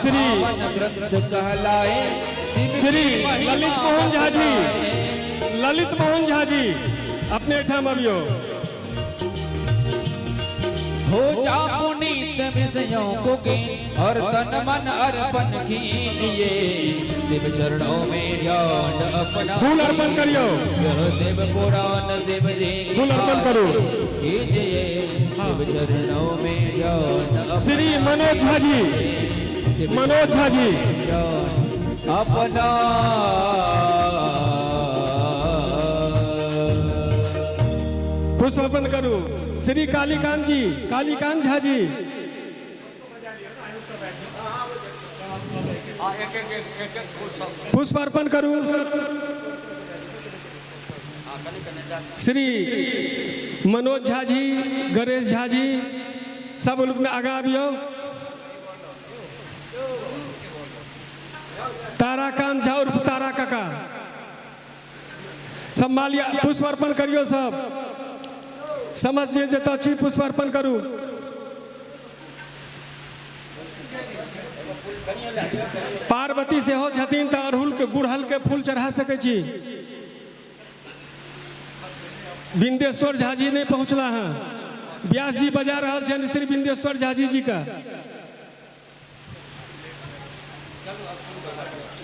श्री ग्रंथ कहलाए श्री ललित मोहन झा जी, ललित मोहन झा जी अपने ठाम अभियो हो जा पुनीत विषयों को के और तन मन अर्पण कीजिए शिव चरणों में ध्यान अपना फूल अर्पण करियो, यह शिव पुराण शिव जी फूल अर्पण करो कीजिए शिव चरणों में ध्यान श्री मनोज झा जी, मनोज झा जी अपना पुष्प अर्पण करो श्री कालीकांत जी, कालीकांत झा जी पुष्प अर्पण करूं श्री मनोज झा जी, गणेश झा जी सब लोग आगा अभियो ताराकांत झा और तारा काका सब मालिया पुष्प अर्पण करियो सब समझ जे जता छी पुष्प अर्पण करू पार्वती से हो छथिन त अड़हुल के गुड़हल के फूल चढ़ा सके छी बिंदेश्वर झा जी नहीं पहुंचला है व्यास जी बजा रहा छन श्री बिंदेश्वर झा जी का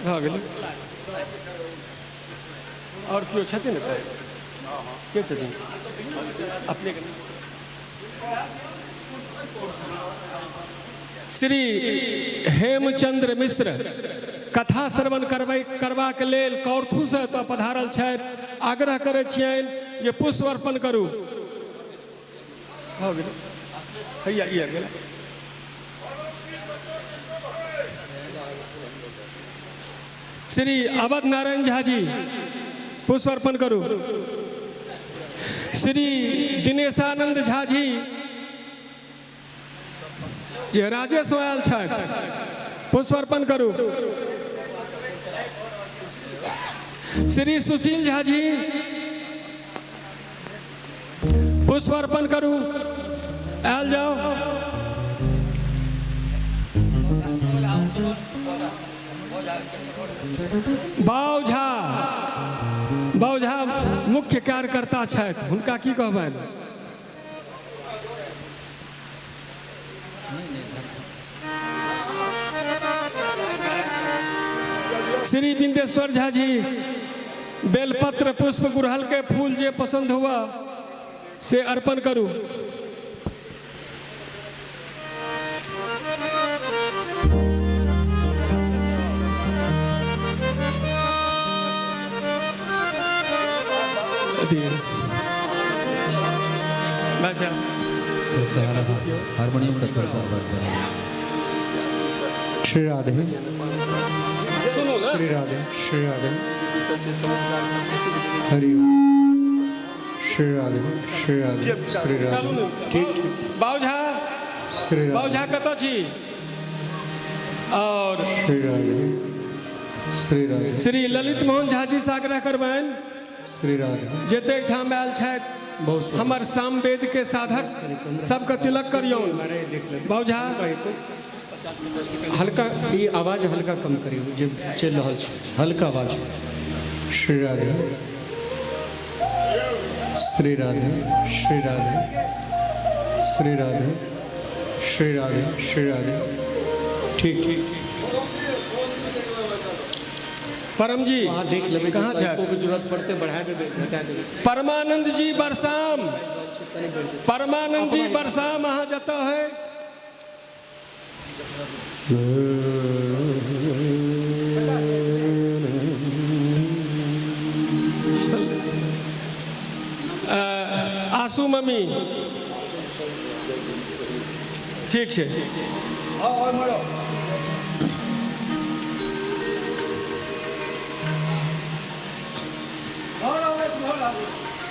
हाँ गेल और क्यों छथिन के छथिन अपने श्री हेमचंद्र मिश्र कथा श्रवण करबा के लेल कौरथू से तो पधारल छथि आग्रह करे छियन जे पुष्प अर्पण करू हो गेल हैया ई गेल श्री अवध नारायण झा जी पुष्प अर्पण करू श्री दिनेशानंद झा जी ये राजेश आयल छथि पुष्प अर्पण करू श्री सुशील झा जी पुष्प अर्पण करू आयल जाओ बाव झा मुख्य कार्यकर्ता छथि हुनका की कहबनि श्री बिंदेश्वर झा जी बेलपत्र पुष्प गुड़हल के फूल जे पसंद हुआ से अर्पण करू हारमोनियम का थोड़ा सा श्री राधे श्री राधे श्री राधे हरि श्री राधे श्री राधे श्री राधे ठीक बावझा श्री बावझा कत छी और श्री राधे श्री राधे श्री ललित मोहन झा जी से आग्रह करबनि श्री राधे जते ठाम आयल छथि हमर सामवेद के साधक सबके तिलक करियौ बावझा हल्का ये आवाज हल्का कम करियो जे चल रहल छै हल्का आवाज श्री राधे श्री राधे श्री राधे श्री राधे श्री राधे श्री राधे ठीक ठीक परम जी देख लेबै कहाँ छै को जरूरत पड़ते बढ़ा देबै घटा देबै परमानंद जी बरसाम परमानंद जी बरसाम अहाँ जतऽ है आसू मम्मी ठीक छै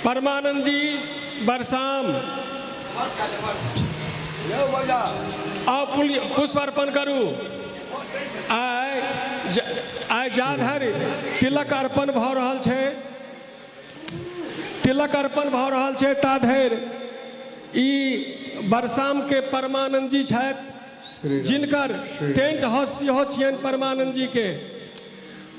परमानंद जी बरसाम पुष्प अर्पण करू आइ जाधर तिलक अर्पण भऽ रहल छै तिलक अर्पण भऽ रहल छै ताधर ई बरसाम के परमानंद जी छथि जिनकर टेंट हाउस सेहो छियनि परमानंद जी के।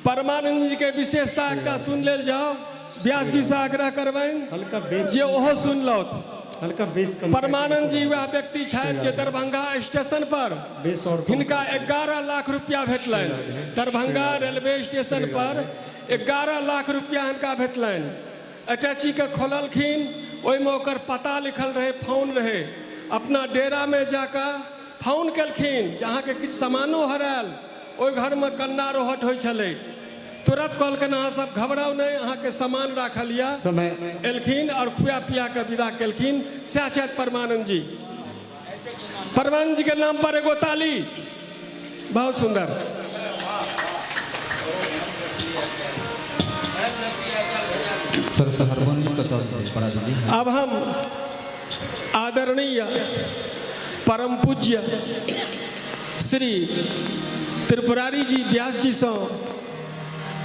परमानंद जी के विशेषता एकटा सुन लेल जाओ, व्यास जी से आग्रह करबनि हल्का बेस जे ओहो सुन लौथ। हल्का बेस कम परमानंद जी वह व्यक्ति छथि जे दरभंगा स्टेशन पर बेस और हिनका 11 लाख रुपया भेटलनि। दरभंगा रेलवे स्टेशन पर 11 लाख रुपया हिनका भेटलनि। अटैची के खोललखिन, ओहिमे ओकर पता लिखल रहे, फोन रहे। अपना डेरा में जाकर फोन केलखिन जहाँ के किछु सामानो हरायल, ओहि घर में कन्ना रोहट होइ छलै। तुरंत कहलखिन अहाँ सब घबराउ नहीं, अहाँ के सामान राखल यऽ। समय एलखिन और खुआ पिया के विदा केलखिन। सएह छथि परमानंद जी। परमानंद जी के नाम पर एगो ताली। बहुत सुंदर। सर से हारमोनियम का साउंड पड़ा दीजिए। अब हम आदरणीय परम पूज्य श्री त्रिपुरारी जी व्यास जी से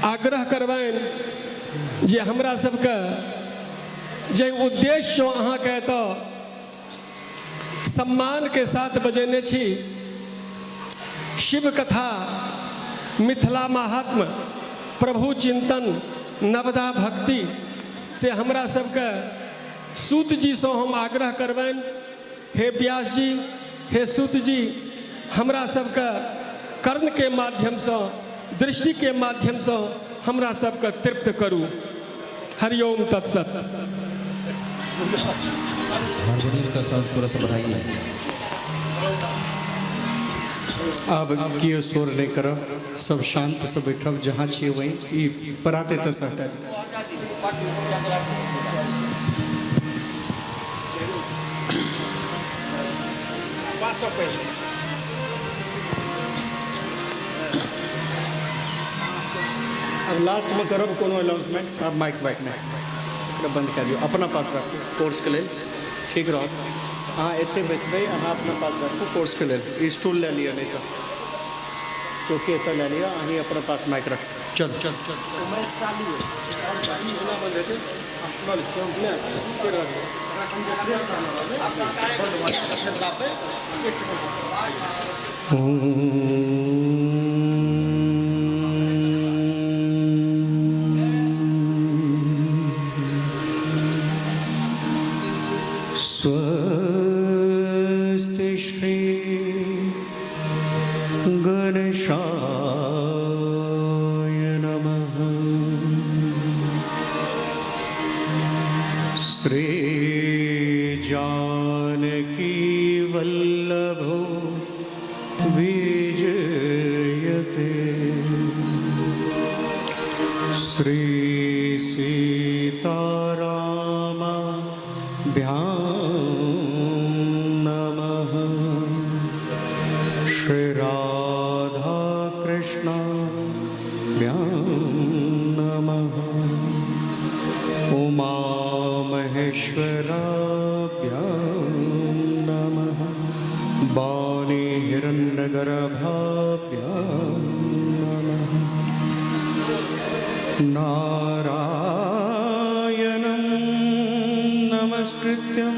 आग्रह करबनि जे हमरा सबके जे उद्देश्य अहाँ के तो सम्मान के साथ बजेने छी, शिव कथा, मिथिला महात्म, प्रभु चिंतन, नवदा भक्ति से हमरा सबके सूत जी से हम आग्रह करबनि, हे व्यास जी, हे सूत जी, हमरा सबके कर्ण के माध्यम से, दृष्टि के माध्यम से हमरा सबके तृप्त करू। हरिओम तत्सत। हारमोनियम का साउंड थोड़ा सा बढ़ाइए। अब कियो शोर नहीं करब, सब शांत से बैठब, जहाँ छिए वहीं ई पराते तस हटा। अब लास्ट में करब कोनो अनाउंसमेंट। अब माइक नहीं बंद कर दियो, अपना पास रखो कोर्स के लेल, ठीक रह। हाँ एते बैसबै, अहाँ अपना पास रखो कोर्स के लेल। स्टूल ले लिया, नहीं तो चौकी एतऽ ले लिया, अहीं अपना पास माइक रख। चल चल चल स्वस्ति श्री गणेशाय नमः। श्री जानकी वल्लभो विजयते, श्री सीतारामाभ्यां नमः। श्री राधा कृष्णाभ्यां नमः। उमा महेश्वराभ्यां नमः। वाणी हिरण्यगर्भाभ्यां नमः। नारायणं नमस्कृत्यं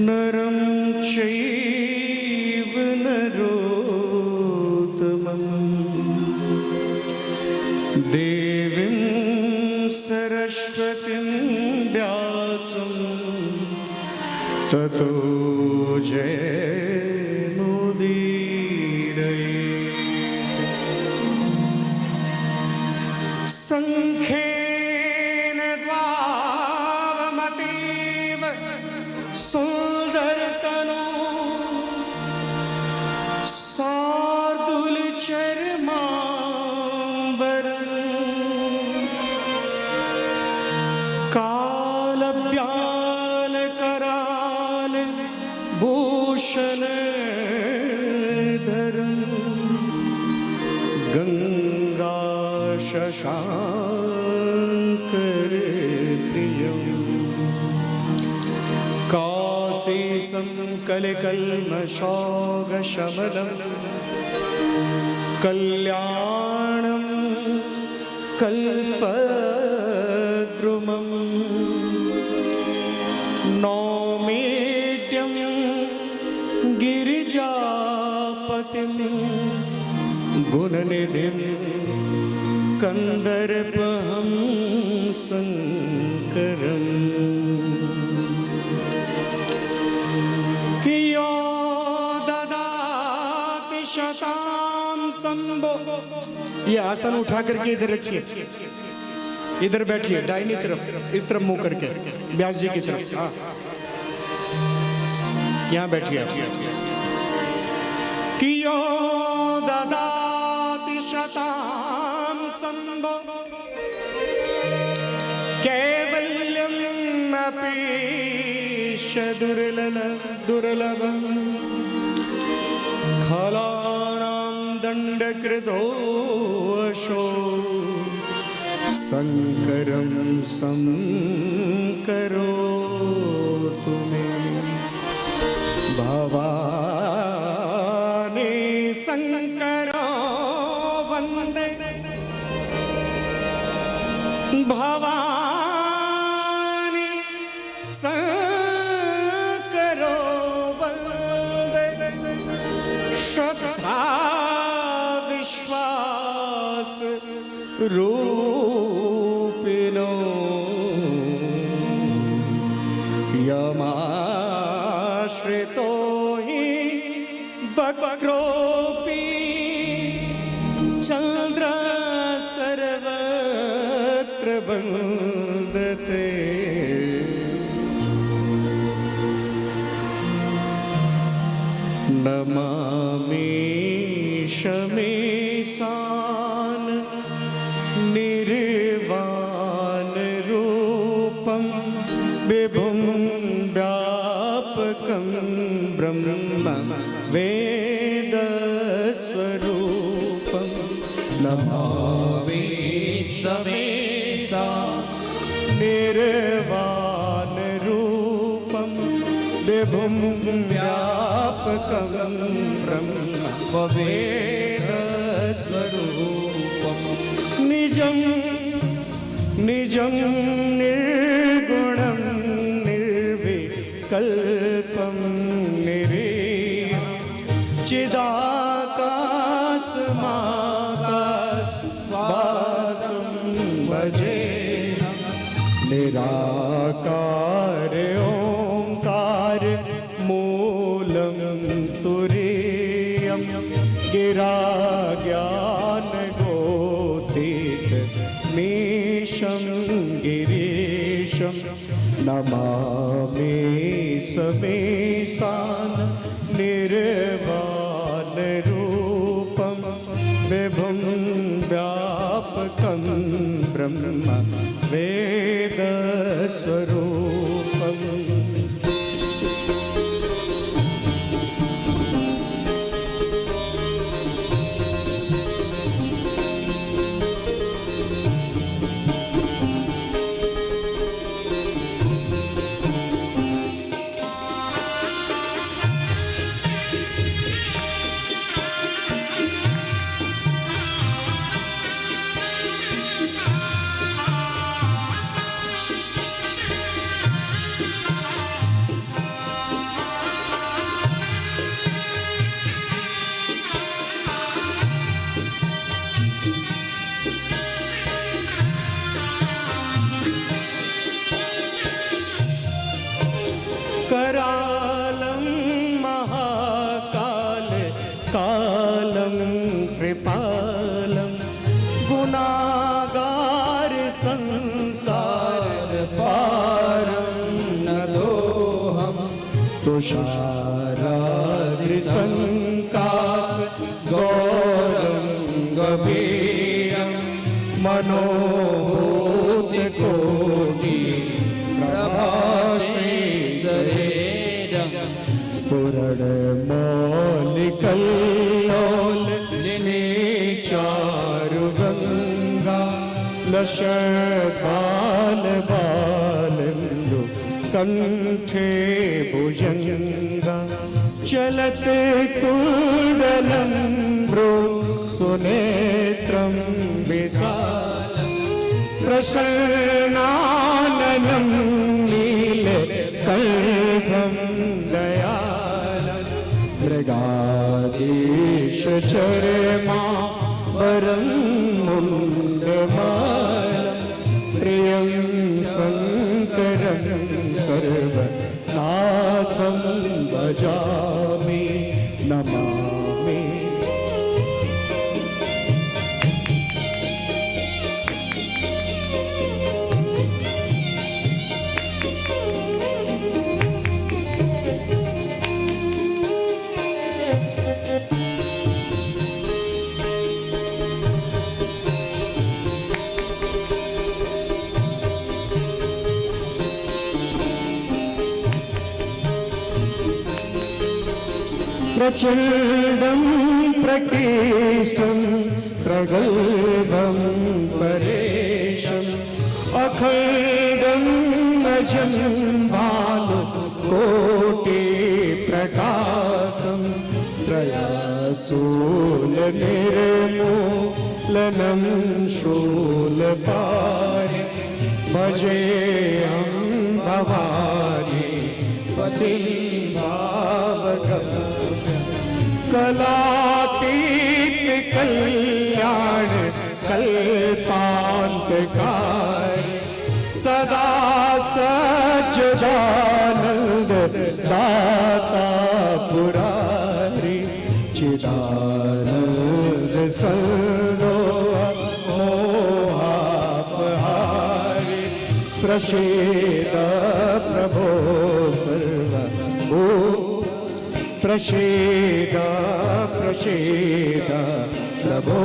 नरं चैव नरोत्तमं, देवीं सरस्वतीं व्यासं ततो जयमुदीरयेत्। संख्येन द्वावमतीव सुंदरतनो, शार्दूलचर्माम्बरं कालव्यालकराल भूषणधरं, गंगा शशाङ्करप्रियं, काशी संकलकल्मषोगशमनं, कल्याणं कल्पद्रुमं, नौमीड्यं गुणातीतं गुणनिधिं कंदर्पहं शंकरं कियो ददाति शतां संभो। ये आसन उठा करके इधर रखिए, इधर बैठिए, दाहिनी तरफ, इस तरफ मुंह करके, व्यास जी की तरफ। हाँ, यहाँ बैठिए। कियो ददाति शतां संभो कैवल्यम् अपीश दुर्लभम् खलानां दण्डकृतो वशो शंकरं संकरोतु मे। भवानी शंकरो वन्दे, भवानी शंकरो वन्दे। श्रद्धा विश्वास रूपिणो यमाश्रितो हि वक्रोऽपि चन्द्र सर्वत्र वन्दते। नमामि शमेशान निर्वाण रूपं विभुं व्यापकं ब्रह्म वेद स्वरूपं। नमामि शमेशा निर्वाण रूपं विभुं व्यापकं ब्रह्म वेद स्वरूपम् निजं निजं निर्गुणं निर्विकल्पं निरीहं चिदाकाशमाकाशवासं भजेऽहं। निराकार ओंकार मूलं तुरीयं गिरा ज्ञान मीशं गिरीशं। नमामि समेशान निर्वाण रूपं विभुं व्यापकं ब्रह्म वेद स्वरूपम्। करालं महाकाल कालं कृपालं गुनागार संसार पारं नदोहं। तुषाराद्रिसङ्काश गौरं गभीरं मनोभूतकोटि स्फुरणमौलिकल्लोल चारुगङ्गा लशकालबालन्दु कंठे भुजंगा। चलते कुंडलं भ्रू सुनेत्रं विशालं प्रसन्नाननं नीलकण्ठं दयालं मृगादी चरमा वरं मुण्डमालं प्रियं शङ्करं सर्वनाथं भजामि नमामि। प्रचण्डं प्रकृष्टं प्रगल्भं परेशम् अखण्डं अजं भानुकोटिप्रकाशं त्रयशूलनिर्मूलनं शूलपारि भजेऽहं भवानि पतिं भावगम् कलातीत कल्याण कल्पान्तकारी सदा सच्चिदानंद दाता पुरारी चिदानंद संदोह मोहापहारी प्रसीद प्रभो सर्वभू प्रसीद प्रसीद प्रभो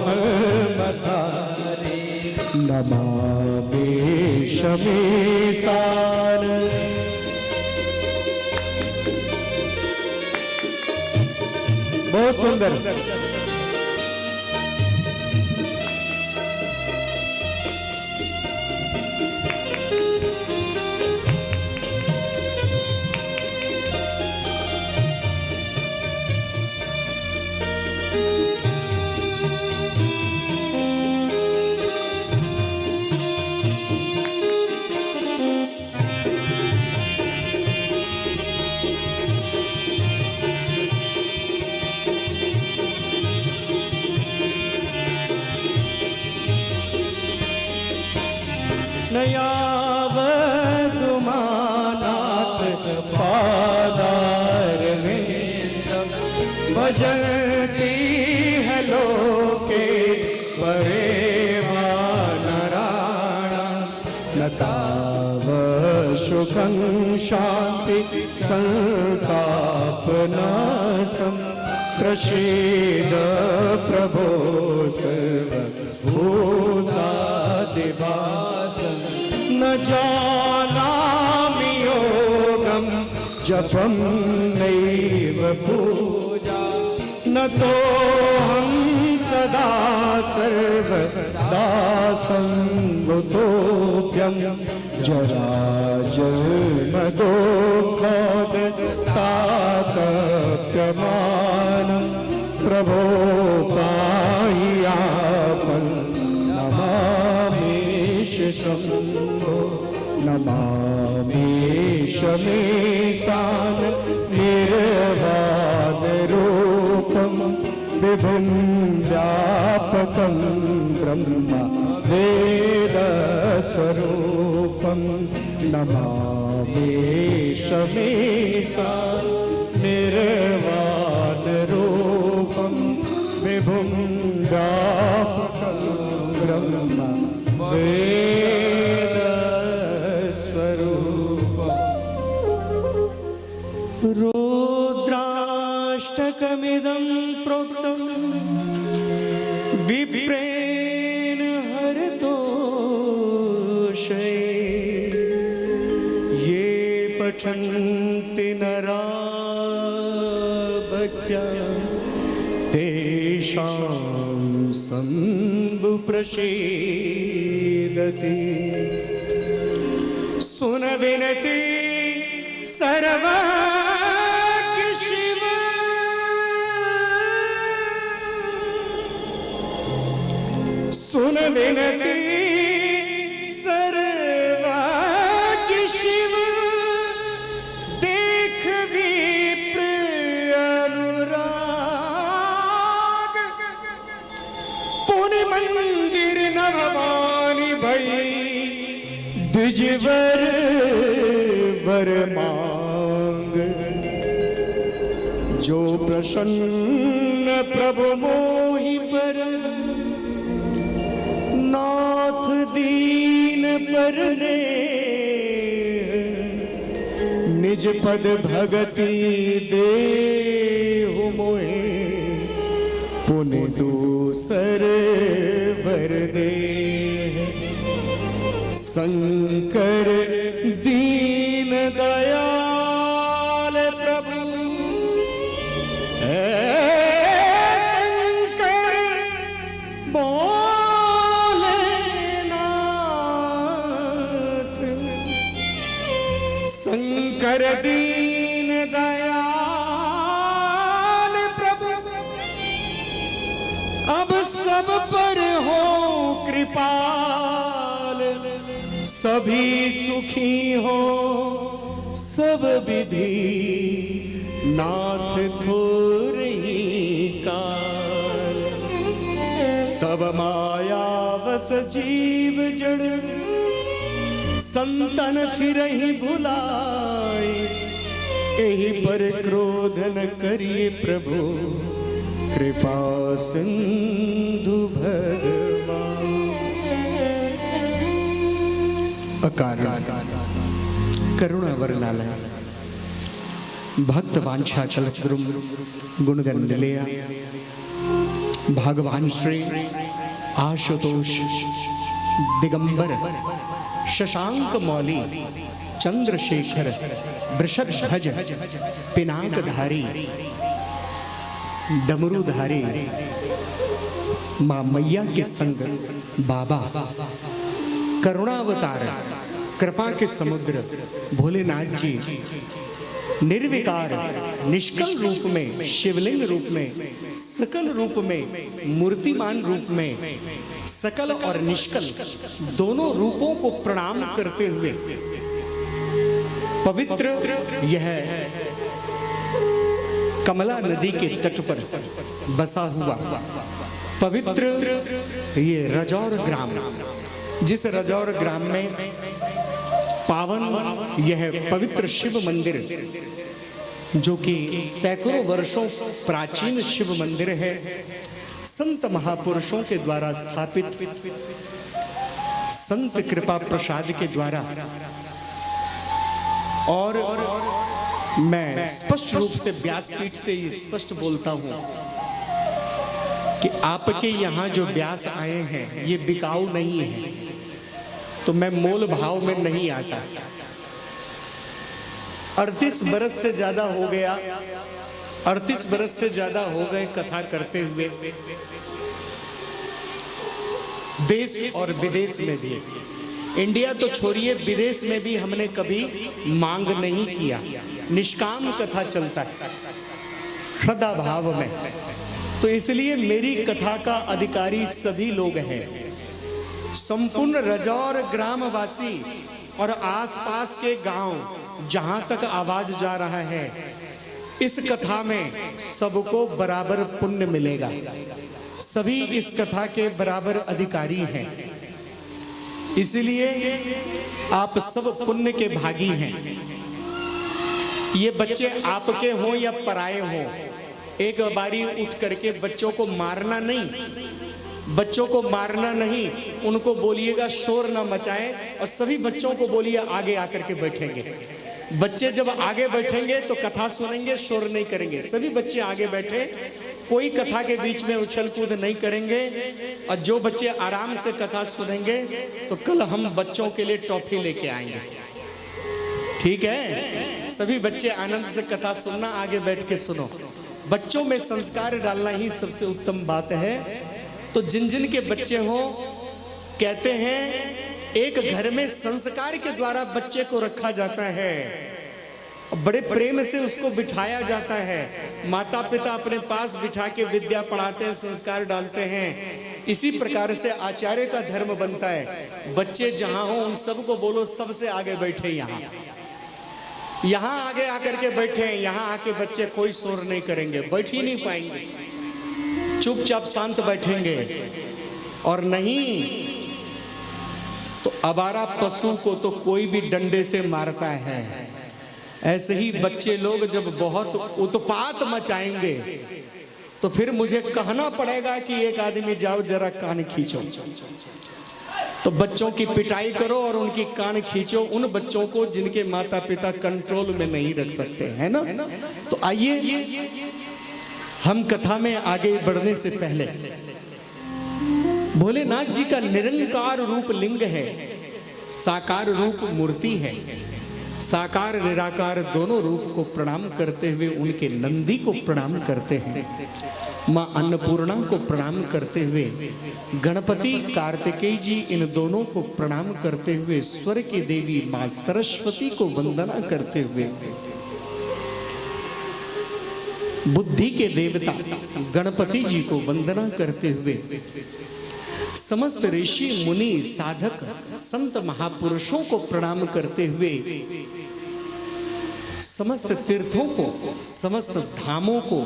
मन्मथारी नमामि शमीशान। बहुत सुंदर। नयावदुमानाथ पादारविन्दं भजन्ति है लोके परे वा नराणां न ताव सुखं शान्ति संतापनाशं प्रसीद प्रभो सर्वभूतादिवासं न जानामि योगं जपं नैव पूजा न तोऽहं सदा सर्वदा संगतोऽप्यं जराजन्मदुःखोदतातप्यमानं प्रभो पाह्यापं नमामि शम्भो नमामि शमीशान निर्वाणरूपं विभुं व्यापकं ब्रह्म वेदस्वरूपं नमामि शमीशान निर्वाणरूपं विभुं व्यापकं ब्रह्म रुद्राष्टकमिदं प्रोक्तं विप्रेण हरतोषये ये पठन्ति नरा भक्त्या तेषां संबुप्रसीदति सुन विनति सर्वज्ञ शिव सुन विनति सर्वज्ञ शिव देख विप्र अनुराग मंदिर न भवानी भई द्विजवर वर मांग। जो प्रसन्न प्रभु मोहि पर नाथ दीन पर ने निज पद भगति देहु मोहे पुनि दूसर वर दे। शंकर दीन दयाल प्रभु शंकर भोलेनाथ। शंकर दीन दयाल प्रभु अब सब पर हो कृपाल। सभी सुखी हो सब विधि नाथ थोरही काल। तब माया वस जीव जड़ संतन फिरहि भुलाए। एहि पर क्रोध न करिए प्रभु कृपा सिंधु भगवान। अकार करुणा वरनालय भक्त वांछा कल्पद्रुम गुणगण निलया भगवान श्री आशुतोष दिगंबर शशांक मौली चंद्रशेखर वृषध्वज पिनाकधारी डमरूधारी मां मैया के संग बाबा करुणावतार कृपा के समुद्र भोलेनाथ जी निर्विकार निष्कल रूप में शिवलिंग रूप में सकल रूप में मूर्तिमान रूप में सकल और निष्कल दोनों रूपों को प्रणाम करते हुए पवित्र यह कमला नदी के तट पर बसा हुआ पवित्र ये रजौर ग्राम, जिस रजौर ग्राम में पावन यह पवित्र शिव मंदिर जो कि सैकड़ों वर्षों प्राचीन शिव मंदिर है, संत महापुरुषों के द्वारा स्थापित संत कृपा प्रसाद के द्वारा। और मैं स्पष्ट रूप से व्यासपीठ से ये स्पष्ट बोलता हूं कि आपके यहाँ जो व्यास आए हैं ये बिकाऊ नहीं है, तो मैं मोल भाव में नहीं आता। 38 बरस से ज्यादा हो गया, 38 बरस से ज्यादा हो गए कथा करते हुए, देश और विदेश में भी। इंडिया तो छोड़िए, विदेश में भी हमने कभी मांग नहीं किया, निष्काम कथा चलता है श्रद्धा भाव में। तो इसलिए मेरी कथा का अधिकारी सभी लोग हैं, संपूर्ण रजौर ग्रामवासी और आसपास के गांव, जहां तक आवाज जा रहा है इस कथा में सबको बराबर पुण्य मिलेगा। सभी इस कथा के बराबर अधिकारी हैं, इसलिए आप सब पुण्य के भागी हैं। ये बच्चे आपके हों या पराये हों, एक बारी उठ करके बच्चों को मारना नहीं, बच्चों को मारना नहीं, उनको बोलिएगा शोर ना मचाएं और सभी बच्चों को बोलिए आगे आकर के बैठेंगे। बच्चे जब आगे बैठेंगे तो कथा सुनेंगे, शोर नहीं करेंगे। सभी बच्चे आगे बैठे, कोई कथा के बीच में उछल कूद नहीं करेंगे। और जो बच्चे आराम से कथा सुनेंगे तो कल हम बच्चों के लिए टॉफी लेके आएंगे, ठीक है? सभी बच्चे आनंद से कथा सुनना, आगे बैठ के सुनो। बच्चों में संस्कार डालना ही सबसे उत्तम बात है। तो जिन जिन के बच्चे हों, कहते हैं एक घर में संस्कार के द्वारा बच्चे को रखा जाता है, बड़े प्रेम से उसको बिठाया जाता है। माता पिता अपने पास बिठा के विद्या पढ़ाते हैं, संस्कार डालते हैं। इसी प्रकार से आचार्य का धर्म बनता है। बच्चे जहां हो उन सबको बोलो सबसे आगे बैठे, यहाँ आगे आकर के बैठे हैं। यहाँ आके बच्चे कोई शोर नहीं करेंगे, बैठ ही नहीं पाएंगे, चुपचाप शांत बैठेंगे। और नहीं तो आवारा पशु को तो कोई भी डंडे से मारता है। ऐसे ही बच्चे लोग जब बहुत उत्पात मचाएंगे तो फिर मुझे कहना पड़ेगा कि एक आदमी जाओ जरा कान खींचो, तो बच्चों की पिटाई करो और उनकी कान खींचो, उन बच्चों को जिनके माता पिता कंट्रोल में नहीं रख सकते, है ना। तो आइए हम कथा में आगे बढ़ने से पहले भोलेनाथ जी का निरंकार रूप लिंग है, साकार रूप मूर्ति है। साकार निराकार दोनों रूप को प्रणाम करते हुए उनके नंदी को प्रणाम करते हैं, मां अन्नपूर्णा को प्रणाम करते हुए गणपति कार्तिकेय जी इन दोनों को प्रणाम करते हुए स्वर की देवी मां सरस्वती को वंदना करते हुए बुद्धि के देवता गणपति जी को वंदना करते हुए समस्त ऋषि मुनि साधक संत महापुरुषों को प्रणाम करते हुए समस्त तीर्थों को, समस्त धामों को,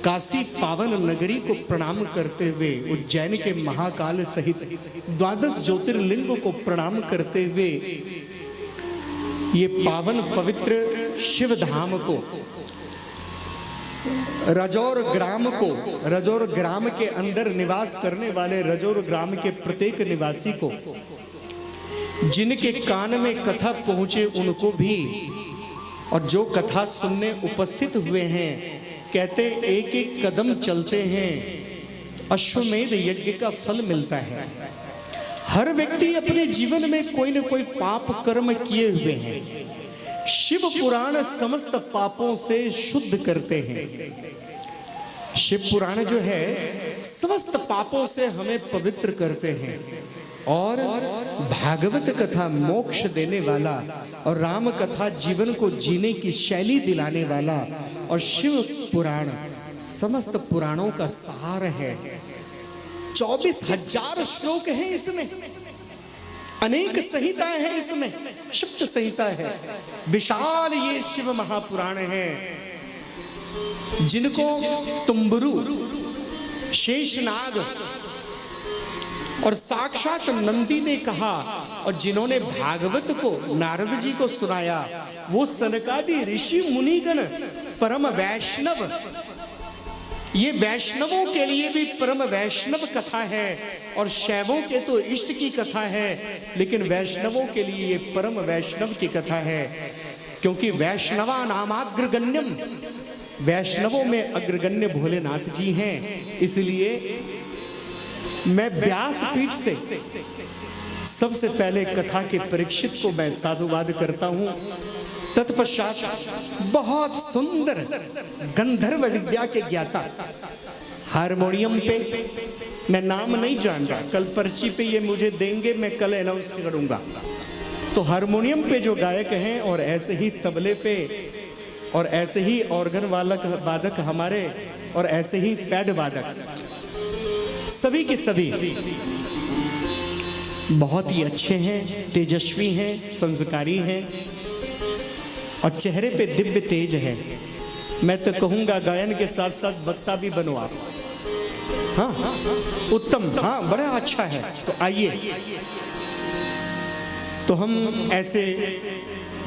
काशी पावन नगरी को प्रणाम करते हुए उज्जैन के महाकाल सहित 12 ज्योतिर्लिंग को प्रणाम करते हुए ये पावन पवित्र शिव धाम को, रजौर ग्राम को, रजौर ग्राम के अंदर निवास करने वाले रजौर ग्राम के प्रत्येक निवासी को, जिनके कान में कथा पहुंचे उनको भी, और जो कथा सुनने उपस्थित हुए हैं, कहते एक एक कदम चलते हैं अश्वमेध यज्ञ का फल मिलता है। हर व्यक्ति अपने जीवन में कोई न कोई पाप कर्म किए हुए हैं। शिव पुराण समस्त पापों से शुद्ध करते हैं। शिव पुराण जो है समस्त पापों से हमें पवित्र करते हैं, और भागवत कथा मोक्ष देने वाला, और राम कथा जीवन को जीने की शैली दिलाने वाला, और शिव पुराण समस्त पुराणों का सार है। 24,000 श्लोक हैं इसमें, अनेक संहिताएं हैं इसमें, सप्त संहिता है, विशाल ये शिव महापुराण है, जिनको तुम्बरु, शेषनाग और साक्षात नंदी ने कहा, और जिन्होंने भागवत को नारद जी को सुनाया वो सनकादि ऋषि मुनिगण परम वैष्णव। ये वैष्णवों के लिए भी परम वैष्णव कथा है, और शैवों के तो इष्ट की कथा है, लेकिन वैष्णवों के लिए ये परम वैष्णव की कथा है, क्योंकि वैष्णवा नामाग्रगण्यम, वैष्णवों में अग्रगण्य भोलेनाथ जी हैं। इसलिए मैं व्यासपीठ से सबसे पहले कथा के परीक्षित को मैं साधुवाद करता हूं। तत्पश्चात बहुत सुंदर गंधर्व विद्या के ज्ञाता, हारमोनियम पे मैं नाम नहीं जान रहा, कल पर्ची पे ये मुझे देंगे, मैं कल अनाउंस करूंगा। तो हारमोनियम पे जो गायक हैं, और ऐसे ही तबले पे, और ऐसे ही ऑर्गन वादक हमारे, और ऐसे ही पैड वादक, सभी के सभी बहुत ही अच्छे हैं, तेजस्वी हैं, संस्कारी हैं, और चेहरे पे दिव्य तेज है। मैं तो कहूंगा गायन के साथ साथ वक्ता भी बनो आप। हाँ उत्तम, हाँ बड़ा अच्छा है। तो आइए, तो हम ऐसे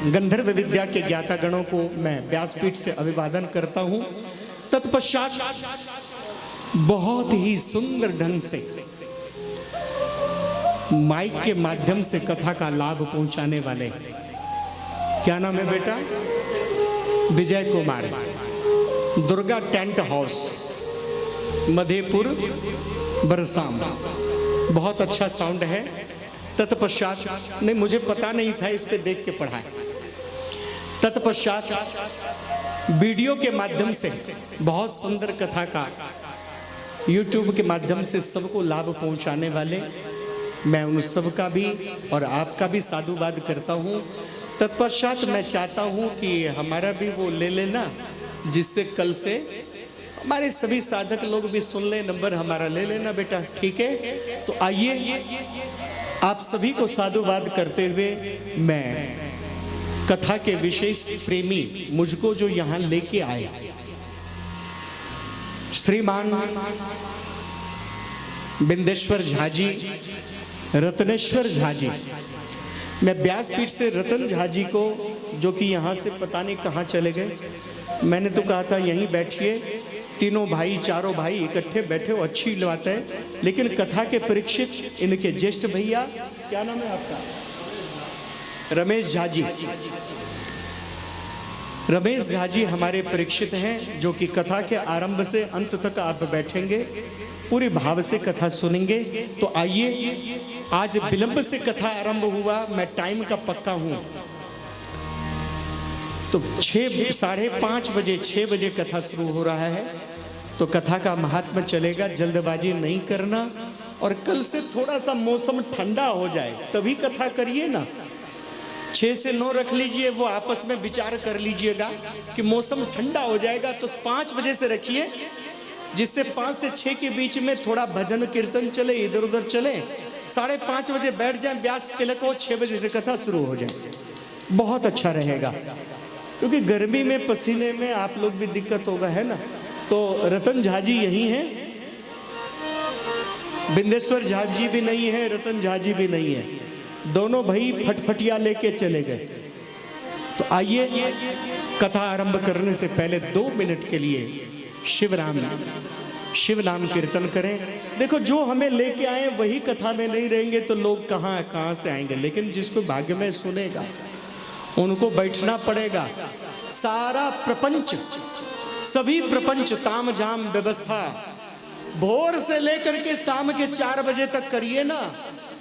गंधर्व विद्या के ज्ञाता गणों को मैं व्यासपीठ से अभिवादन करता हूं। तत्पश्चात बहुत ही सुंदर ढंग से माइक के माध्यम से कथा का लाभ पहुंचाने वाले, क्या नाम है बेटा? Vijay Kumar, Durga tent house, Madhepur, Barsam. बहुत अच्छा साउंड है। तत्पश्चात, नहीं मुझे पता नहीं था, इस पे देख के पढ़ा है। तत्पश्चात वीडियो के माध्यम से बहुत सुंदर कथा का YouTube के माध्यम से सबको लाभ पहुंचाने वाले, मैं उन सबका भी और आपका भी साधुवाद करता हूं। तत्पश्चात मैं चाहता हूं कि हमारा भी वो ले लेना, जिससे कल से हमारे सभी साधक लोग भी सुन ले, नंबर हमारा ले लेना बेटा, ठीक है? तो आइए, आप सभी को साधुवाद करते हुए मैं कथा के विशेष प्रेमी मुझको जो यहाँ लेके आए, श्रीमान बिंदेश्वर झा जी, रत्नेश्वर झा जी। मैं व्यासपीठ से रतन झा जी को, जो कि यहाँ से पता नहीं कहाँ चले गए, मैंने तो कहा था यहीं बैठिए, तीनों भाई चारों भाई इकट्ठे बैठे हो, अच्छी बात है। लेकिन कथा के परीक्षित इनके ज्येष्ठ भैया, क्या नाम है आपका? रमेश झा जी। रमेश झा जी हमारे परीक्षित हैं, जो कि कथा के आरंभ से अंत तक आप बैठेंगे, पूरे भाव से कथा सुनेंगे। तो आइए, आज विलंब से कथा आरंभ हुआ, मैं टाइम का पक्का हूं, तो 5:30 बजे 6 बजे कथा शुरू हो रहा है। तो कथा का महात्मा चलेगा, जल्दबाजी नहीं करना। और कल से थोड़ा सा मौसम ठंडा हो जाए तभी कथा करिए ना। 6 से 9 रख लीजिए, वो आपस में विचार कर लीजिएगा कि मौसम ठंडा हो जाएगा तो 5 बजे से रखिए, जिससे 5 से 6 के बीच में थोड़ा भजन कीर्तन चले, इधर उधर चले। 5:30 बजे बैठ जाए, व्यास तिलक हो, 6 बजे से कथा शुरू हो जाए, बहुत अच्छा रहेगा। क्योंकि गर्मी में पसीने में आप लोग भी दिक्कत होगा, है ना। तो रतन झा जी यही हैं, बिंदेश्वर झा जी भी नहीं है, रतन झा जी भी नहीं है, दोनों भाई फटफटिया लेके चले गए। तो आइए, कथा आरंभ करने से पहले 2 मिनट के लिए शिव नाम कीर्तन करें। देखो, जो हमें लेके आए वही कथा में नहीं रहेंगे तो लोग कहाँ से आएंगे। लेकिन जिसको भाग्य में सुनेगा उनको बैठना पड़ेगा। सारा प्रपंच, सभी प्रपंच ताम झाम व्यवस्था भोर से लेकर के शाम के 4 बजे तक करिए ना।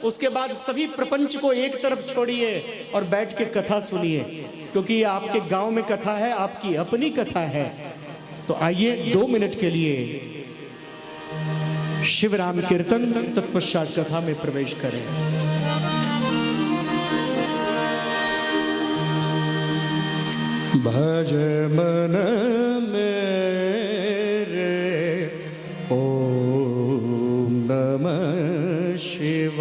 उसके बाद सभी प्रपंच को एक तरफ छोड़िए और बैठ के कथा सुनिए, क्योंकि ये आपके गांव में कथा है, आपकी अपनी कथा है। तो आइए, 2 मिनट के लिए शिव राम कीर्तन, तत्पश्चात कथा में प्रवेश करें। भज मन मेरे ओम नमः शिवाय,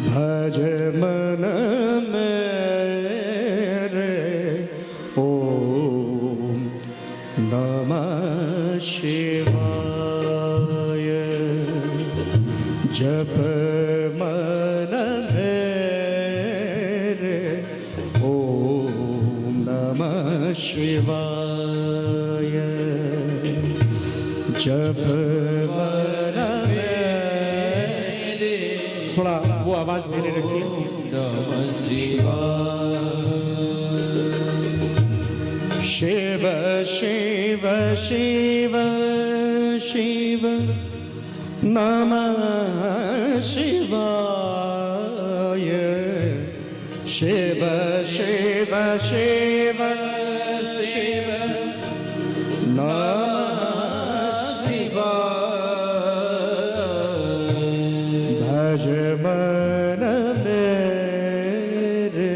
भज मन मेरे ओम नमः शिवाय, जप मन शिवाय, जप मन मेरे, थोड़ा वो आवाज धीरे रखिए, नमः शिवाय। शिव शिव शिव शिव नमः शिवाय, शिव शिव शिव शिव नमः शिवाय, भज मन मेरे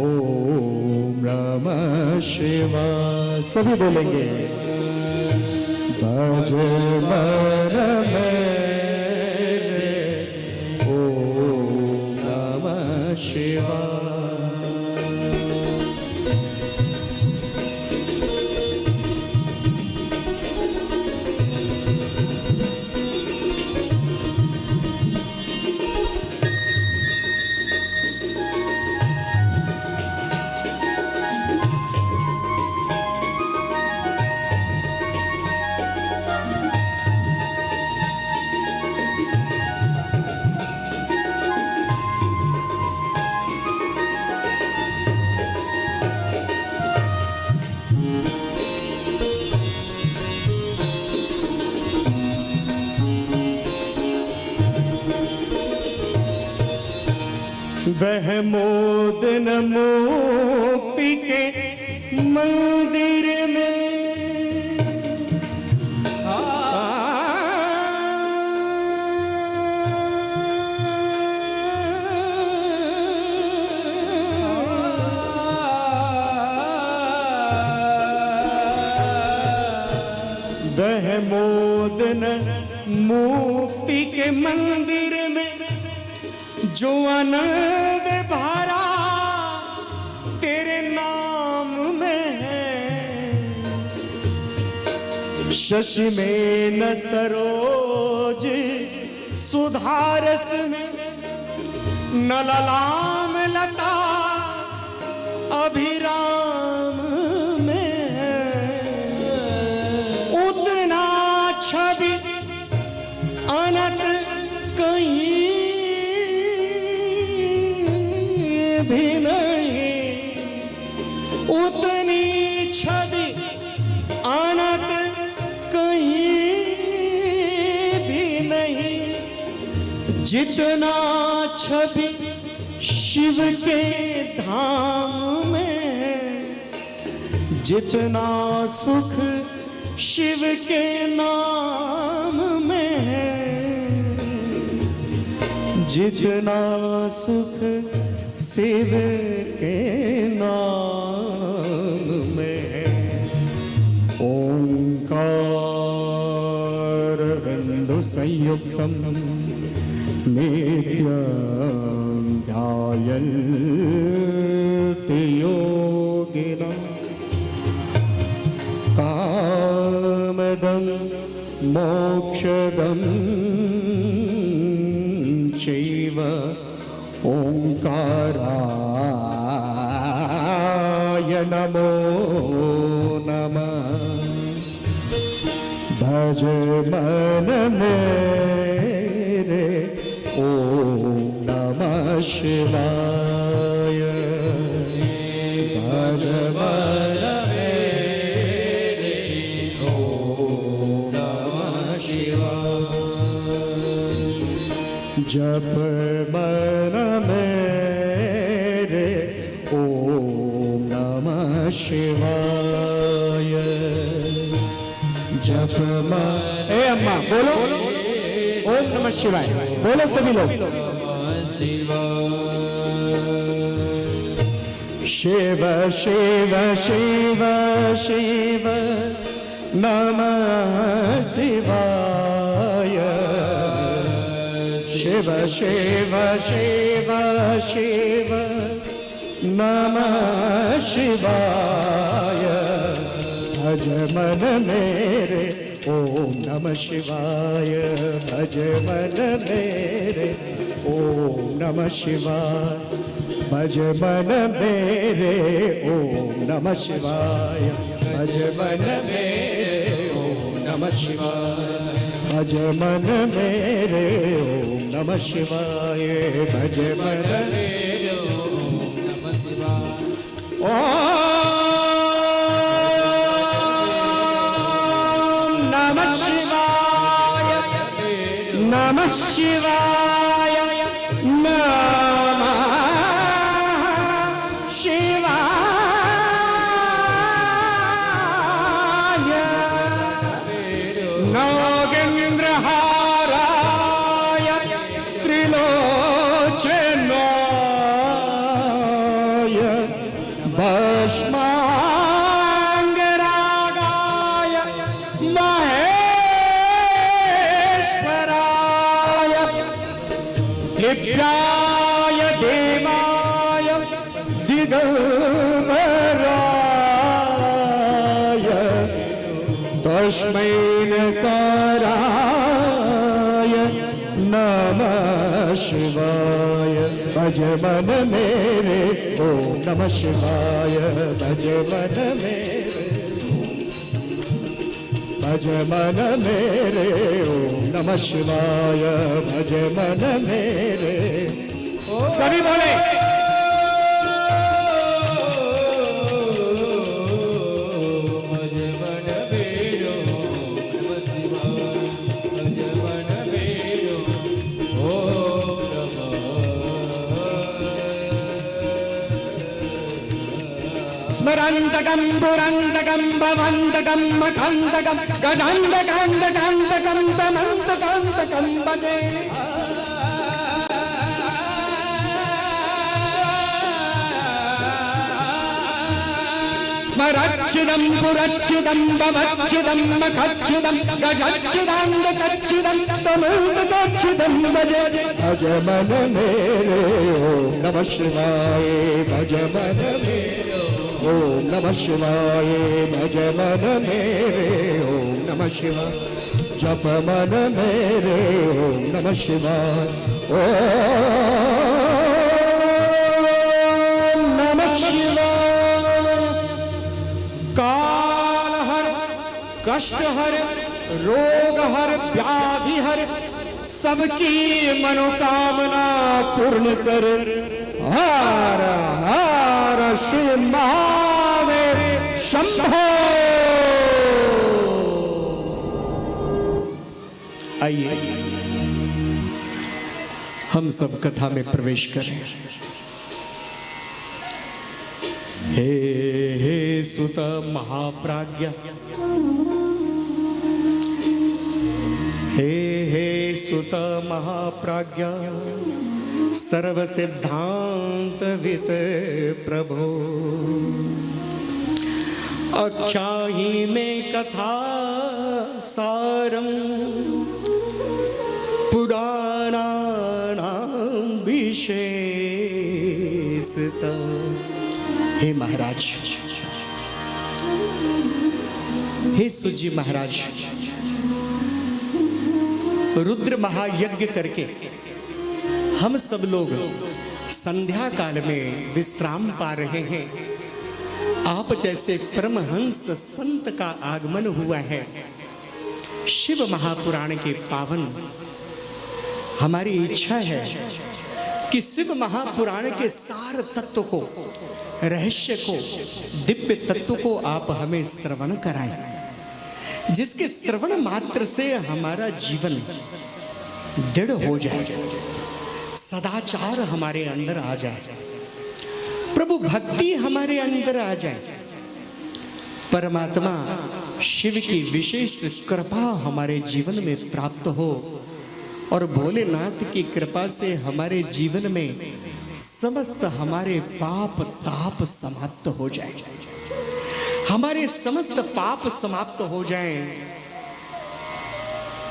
ओम नमः शिवाय। सभी बोलेंगे, भज मन मेरे ओम नमः शिवाय। वह मोदन मुक्ति के मंदिर में वह मोदन मुक्ति के मंदिर में जो आनंद भरा तेरे नाम में है, शशि में न सरोज सुधारस में, न ललाम लता अभिराम में, उतना छवि अनंत कहीं भी नहीं, उतनी छवि अनंत कहीं भी नहीं, जितना छवि शिव के धाम में है, जितना सुख शिव के नाम में है, जितना सुख शिव के नाम में है। ओंकार बिंदु संयुक्तम नित्यं ध्यायन्ति योगिनः, कामदं मोक्षदं चैव ओंकाराय नमो नमः। भज मन मेरे ओम नमः शिवाय, भज मन मेरे ओम नमः शिवाय, जप मन मेरे ओम नमः शिवाय, जप मन। ए अम्मा बोलो ओम नमः शिवाय, बोलो सभी लोग। शिव शिव शिव शिव नमः शिवाय, शिव शिव शिव शिव नमः शिवाय, भज मन मेरे ओम नमः शिवाय, भज मन मेरे ओम नमः शिवाय, भज मन मेरे ओम नमः शिवाय, भज मन मेरे ओम नमः शिवाय, भज मन मेरे ओम नमः शिवाय, भज मन मेरे ओम नमः शिवाय। नमः शिवाय, नमः शिवाय, नागेन्द्रहाराय त्रिलोचनाय, भस्मांगरागाय नित्याय देवाय दिगंबराय, तस्मै नकाराय नमः शिवाय, भज मन मेरे ओम नमः शिवाय, भज मन मेरे, भज मन मेरे ओम नमः शिवाय, भज मन मेरे। सभी बोले भज मन मेरो नमः शिवाय, भज मन मेरो ओम नमः। स्मरन्तकं पुरन्तकं भवन्तकं मखन्तकं गजान्तकान्तकान्तकं तमन्तकान्तकं भजे। स्मरच्छिदं पुरच्छिदं भवच्छिदं मखच्छिदं गजच्छिदान्तकच्छिदं तमन्तकच्छिदं भजे। भज मन मेरे ओम नमः शिवाय, भज मन मेरे ओम नमः शिवाय, भज मन मेरे ओम नमः शिवाय जप मन मेरे ओम नमः शिवाय ओम नमः शिवाय। काल हर कष्ट हर रोग हर व्याधि हर सबकी मनोकामना पूर्ण कर। हर हर श्री महादेव शंभो। आइए हम सब कथा में प्रवेश करें। हे सुत महाप्राज्ञ, हे सुत महाप्राज्ञ, सर्व सिद्धांत वित प्रभो, अख्याही में कथा सारम पुराणानां विशेषता। हे महाराज, हे सुजी महाराज, रुद्र महायज्ञ करके हम सब लोग संध्या काल में विश्राम पा रहे हैं। आप जैसे परमहंस संत का आगमन हुआ है। शिव महापुराण के पावन हमारी इच्छा है कि शिव महापुराण के सार तत्व को, रहस्य को, दिव्य तत्व को आप हमें श्रवण कराएं, जिसके श्रवण मात्र से हमारा जीवन दृढ़ हो जाए, सदाचार हमारे अंदर आ जाए, प्रभु भक्ति हमारे अंदर आ जाए, परमात्मा शिव की विशेष कृपा हमारे जीवन में प्राप्त हो और भोलेनाथ की कृपा से हमारे जीवन में समस्त हमारे पाप ताप समाप्त हो जाए, हमारे समस्त पाप समाप्त हो जाएं।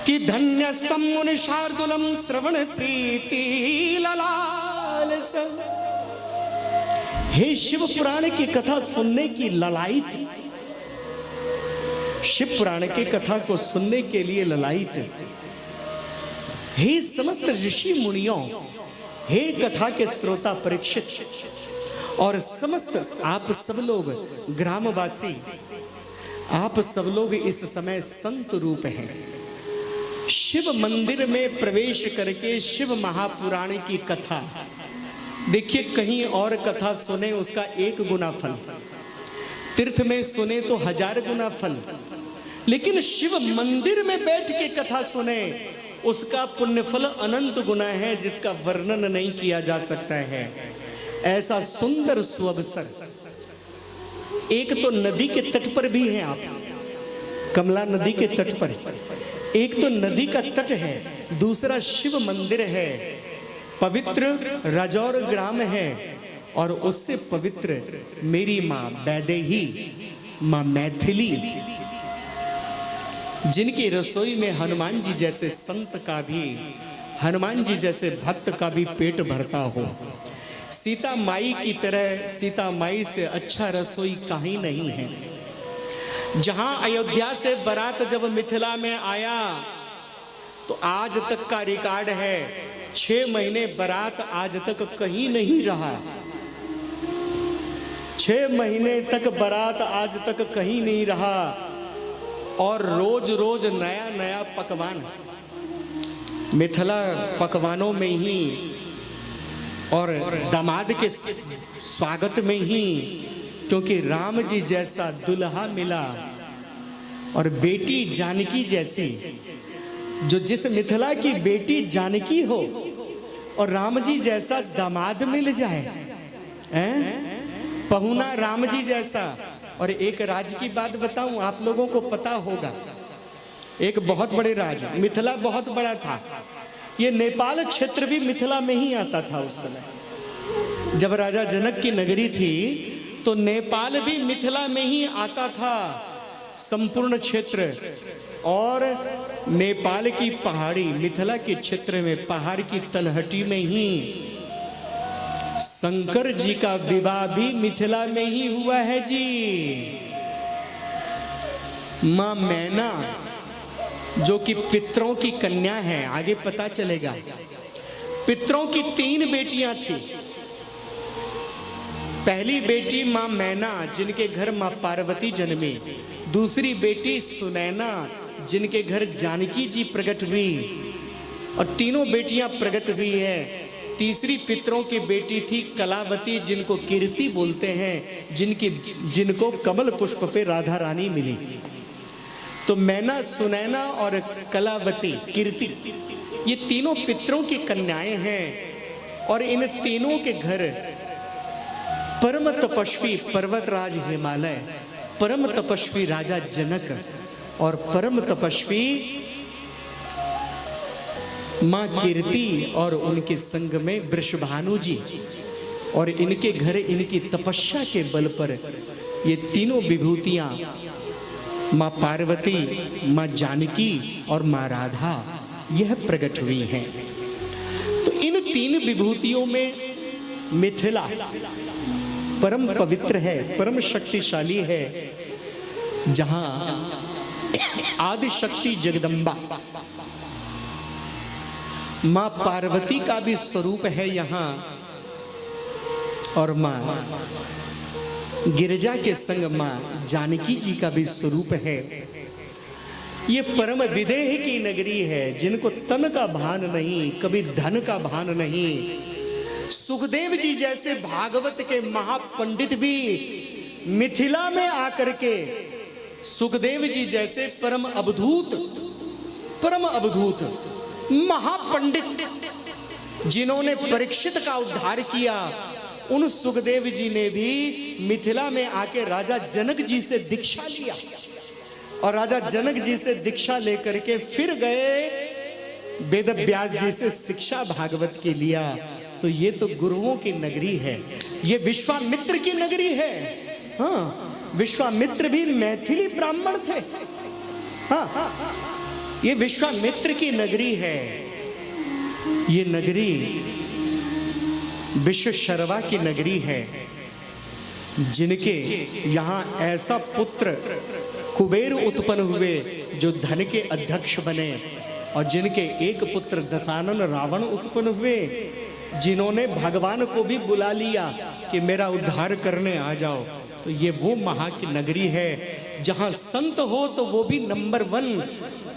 कि धन्यस्तम मुनि शार्दुलम श्रवण प्रीति ललालस। हे शिव पुराण की कथा सुनने की ललायत, शिव पुराण की कथा को सुनने के लिए ललायत। हे समस्त ऋषि मुनियों, हे कथा के श्रोता परीक्षित और समस्त आप सब लोग ग्रामवासी, आप सब लोग इस समय संत रूप हैं। शिव मंदिर में प्रवेश करके शिव महापुराण की कथा देखिए, कहीं और कथा सुने उसका 1 गुना फल, तीर्थ में सुने तो 1000 गुना फल, लेकिन शिव मंदिर में बैठ के कथा सुने उसका पुण्यफल अनंत गुना है, जिसका वर्णन नहीं किया जा सकता है। ऐसा सुंदर सुअवसर एक तो नदी के तट पर भी है, आप कमला नदी के तट पर, एक तो नदी का तट है, दूसरा शिव मंदिर है, पवित्र राजौर ग्राम है, और उससे पवित्र मेरी माँ वैदेही, माँ मैथिली, जिनकी रसोई में हनुमान जी जैसे संत का भी, हनुमान जी जैसे भक्त का भी पेट भरता हो। सीता माई की तरह, सीता माई से अच्छा रसोई कहीं नहीं है। जहां अयोध्या से बारात जब मिथिला में आया तो आज तक का रिकॉर्ड है, 6 महीने बारात आज तक कहीं नहीं रहा। 6 महीने तक बारात आज तक कहीं नहीं रहा, और रोज रोज नया नया पकवान मिथिला पकवानों में ही, और दामाद के स्वागत में ही, क्योंकि राम जी जैसा दुल्हा मिला और बेटी जानकी जैसी, जो जिस मिथिला की बेटी जानकी हो और राम जी जैसा दामाद मिल जाए, पहुना राम जी जैसा। और एक राज की बात बताऊं, आप लोगों को पता होगा, एक बहुत बड़े राज, मिथिला बहुत बड़ा था, ये नेपाल क्षेत्र भी मिथिला में ही आता था उस समय। जब राजा जनक की नगरी थी तो नेपाल भी मिथिला में ही आता था, संपूर्ण क्षेत्र। और नेपाल की पहाड़ी, मिथिला के क्षेत्र में पहाड़ की तलहटी में ही शंकर जी का विवाह भी मिथिला में ही हुआ है जी। मां मैना जो कि पितरों की कन्या है, आगे पता चलेगा। पितरों की 3 बेटियां थी। पहली बेटी मां मैना, जिनके घर मां पार्वती जन्मी। दूसरी बेटी सुनैना, जिनके घर जानकी जी प्रकट हुई, और तीनों बेटियां प्रकट हुई है। तीसरी पितरों की बेटी थी कलावती, जिनको कीर्ति बोलते हैं, जिनको कमल पुष्प पे राधा रानी मिली। तो मैना, सुनैना और कलावती, कीर्ति, ये तीनों पितरों की कन्याएं हैं। और इन तीनों के घर परम तपस्वी पर्वतराज हिमालय, परम तपस्वी राजा जनक और परम तपस्वी मां कीर्ति और उनके संग में वृषभानु जी, और इनके घर इनकी तपस्या के बल पर ये तीनों विभूतियां मां पार्वती, मां जानकी और मां राधा यह प्रकट हुई हैं। तो इन 3 विभूतियों में मिथिला परम पवित्र है, परम शक्तिशाली है, जहां आदि शक्ति जगदम्बा मां पार्वती का भी स्वरूप है यहाँ, और मां गिरिजा के संग मां जानकी जी का भी स्वरूप है। ये परम विदेह की नगरी है, जिनको तन का भान नहीं, कभी धन का भान नहीं। सुखदेव जी जैसे भागवत के महापंडित भी मिथिला में आकर के, सुखदेव जी जैसे परम अवधूत महापंडित जिन्होंने परीक्षित का उद्धार किया, उन सुखदेव जी ने भी मिथिला में आके राजा जनक जी से दीक्षा लिया, और राजा जनक जी से दीक्षा लेकर के फिर गए वेद व्यास जी से शिक्षा भागवत की लिया। तो ये तो गुरुओं की नगरी है, ये विश्वामित्र की नगरी है। हाँ, विश्वामित्र भी मैथिली ब्राह्मण थे। हाँ, ये विश्वामित्र की नगरी है। ये नगरी विश्व शर्वा की नगरी है, जिनके यहाँ ऐसा पुत्र कुबेर उत्पन्न हुए जो धन के अध्यक्ष बने, और जिनके एक पुत्र दशानन रावण उत्पन्न हुए, जिन्होंने भगवान को भी बुला लिया कि मेरा उद्धार करने आ जाओ। तो ये वो महा की नगरी है जहाँ संत हो तो वो भी नंबर 1,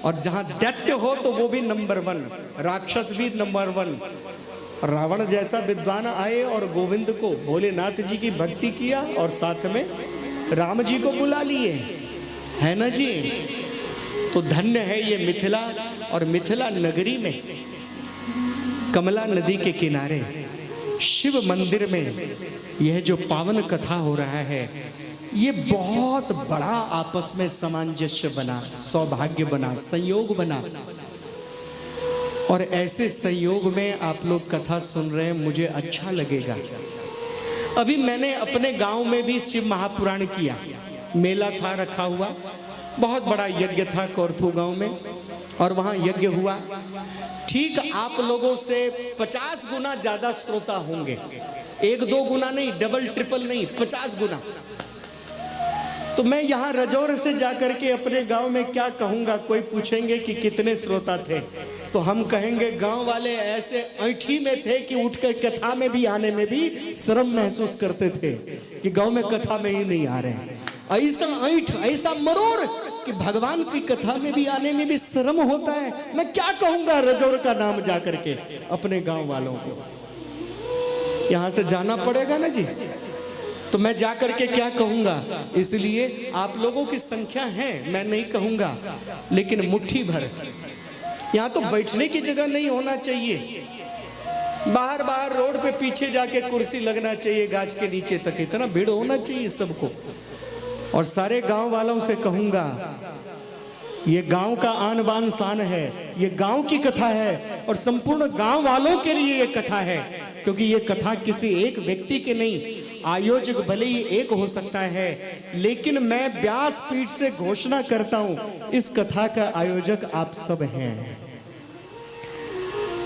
और जहाँ दैत्य हो तो वो भी नंबर 1, राक्षस भी नंबर 1। रावण जैसा विद्वान आए और गोविंद को, भोलेनाथ जी की भक्ति किया, और साथ में राम जी को बुला लिए, है ना जी। तो धन्य है ये मिथिला। और मिथिला नगरी में कमला नदी के किनारे शिव मंदिर में यह जो पावन कथा हो रहा है, ये बहुत बड़ा आपस में सामंजस्य बना, सौभाग्य बना, संयोग बना। और ऐसे संयोग में आप लोग कथा सुन रहे हैं, मुझे अच्छा लगेगा। अभी मैंने अपने गांव में भी शिव महापुराण किया, मेला था रखा हुआ, बहुत बड़ा यज्ञ था कोरथू गांव में, और वहां यज्ञ हुआ। ठीक आप लोगों से 50 गुना ज्यादा श्रोता होंगे, 1-2 गुना नहीं, डबल ट्रिपल नहीं, 50 गुना। तो मैं यहाँ रजौर से जाकर के अपने गांव में क्या कहूंगा, कोई पूछेंगे कि कितने श्रोता थे, तो हम कहेंगे गांव वाले ऐसे ऐठी में थे कि उठकर कथा में भी आने में भी शर्म महसूस करते थे कि गांव में कथा में ही नहीं आ रहे हैं। ऐसा ऐठ, ऐसा मरोड़ कि भगवान की कथा में भी आने में भी शर्म होता है। मैं क्या कहूंगा रजौर का नाम जाकर के अपने गांव वालों को, यहां से जाना पड़ेगा ना जी, तो मैं जाकर के क्या कहूंगा। इसलिए आप लोगों की संख्या है, मैं नहीं कहूंगा, लेकिन मुट्ठी भर यहाँ तो बैठने की जगह नहीं होना चाहिए, बाहर बाहर रोड पे पीछे जाके कुर्सी लगना चाहिए, गाछ के नीचे तक इतना भीड़ होना चाहिए सबको। और सारे गांव वालों से कहूंगा, ये गांव का आन बान शान है, ये गांव की कथा है, और संपूर्ण गांव वालों के लिए ये कथा है, क्योंकि ये कथा किसी एक व्यक्ति के नहीं, आयोजक भले ही एक हो सकता है, लेकिन मैं व्यास पीठ से घोषणा करता हूं, इस कथा का आयोजक आप सब हैं।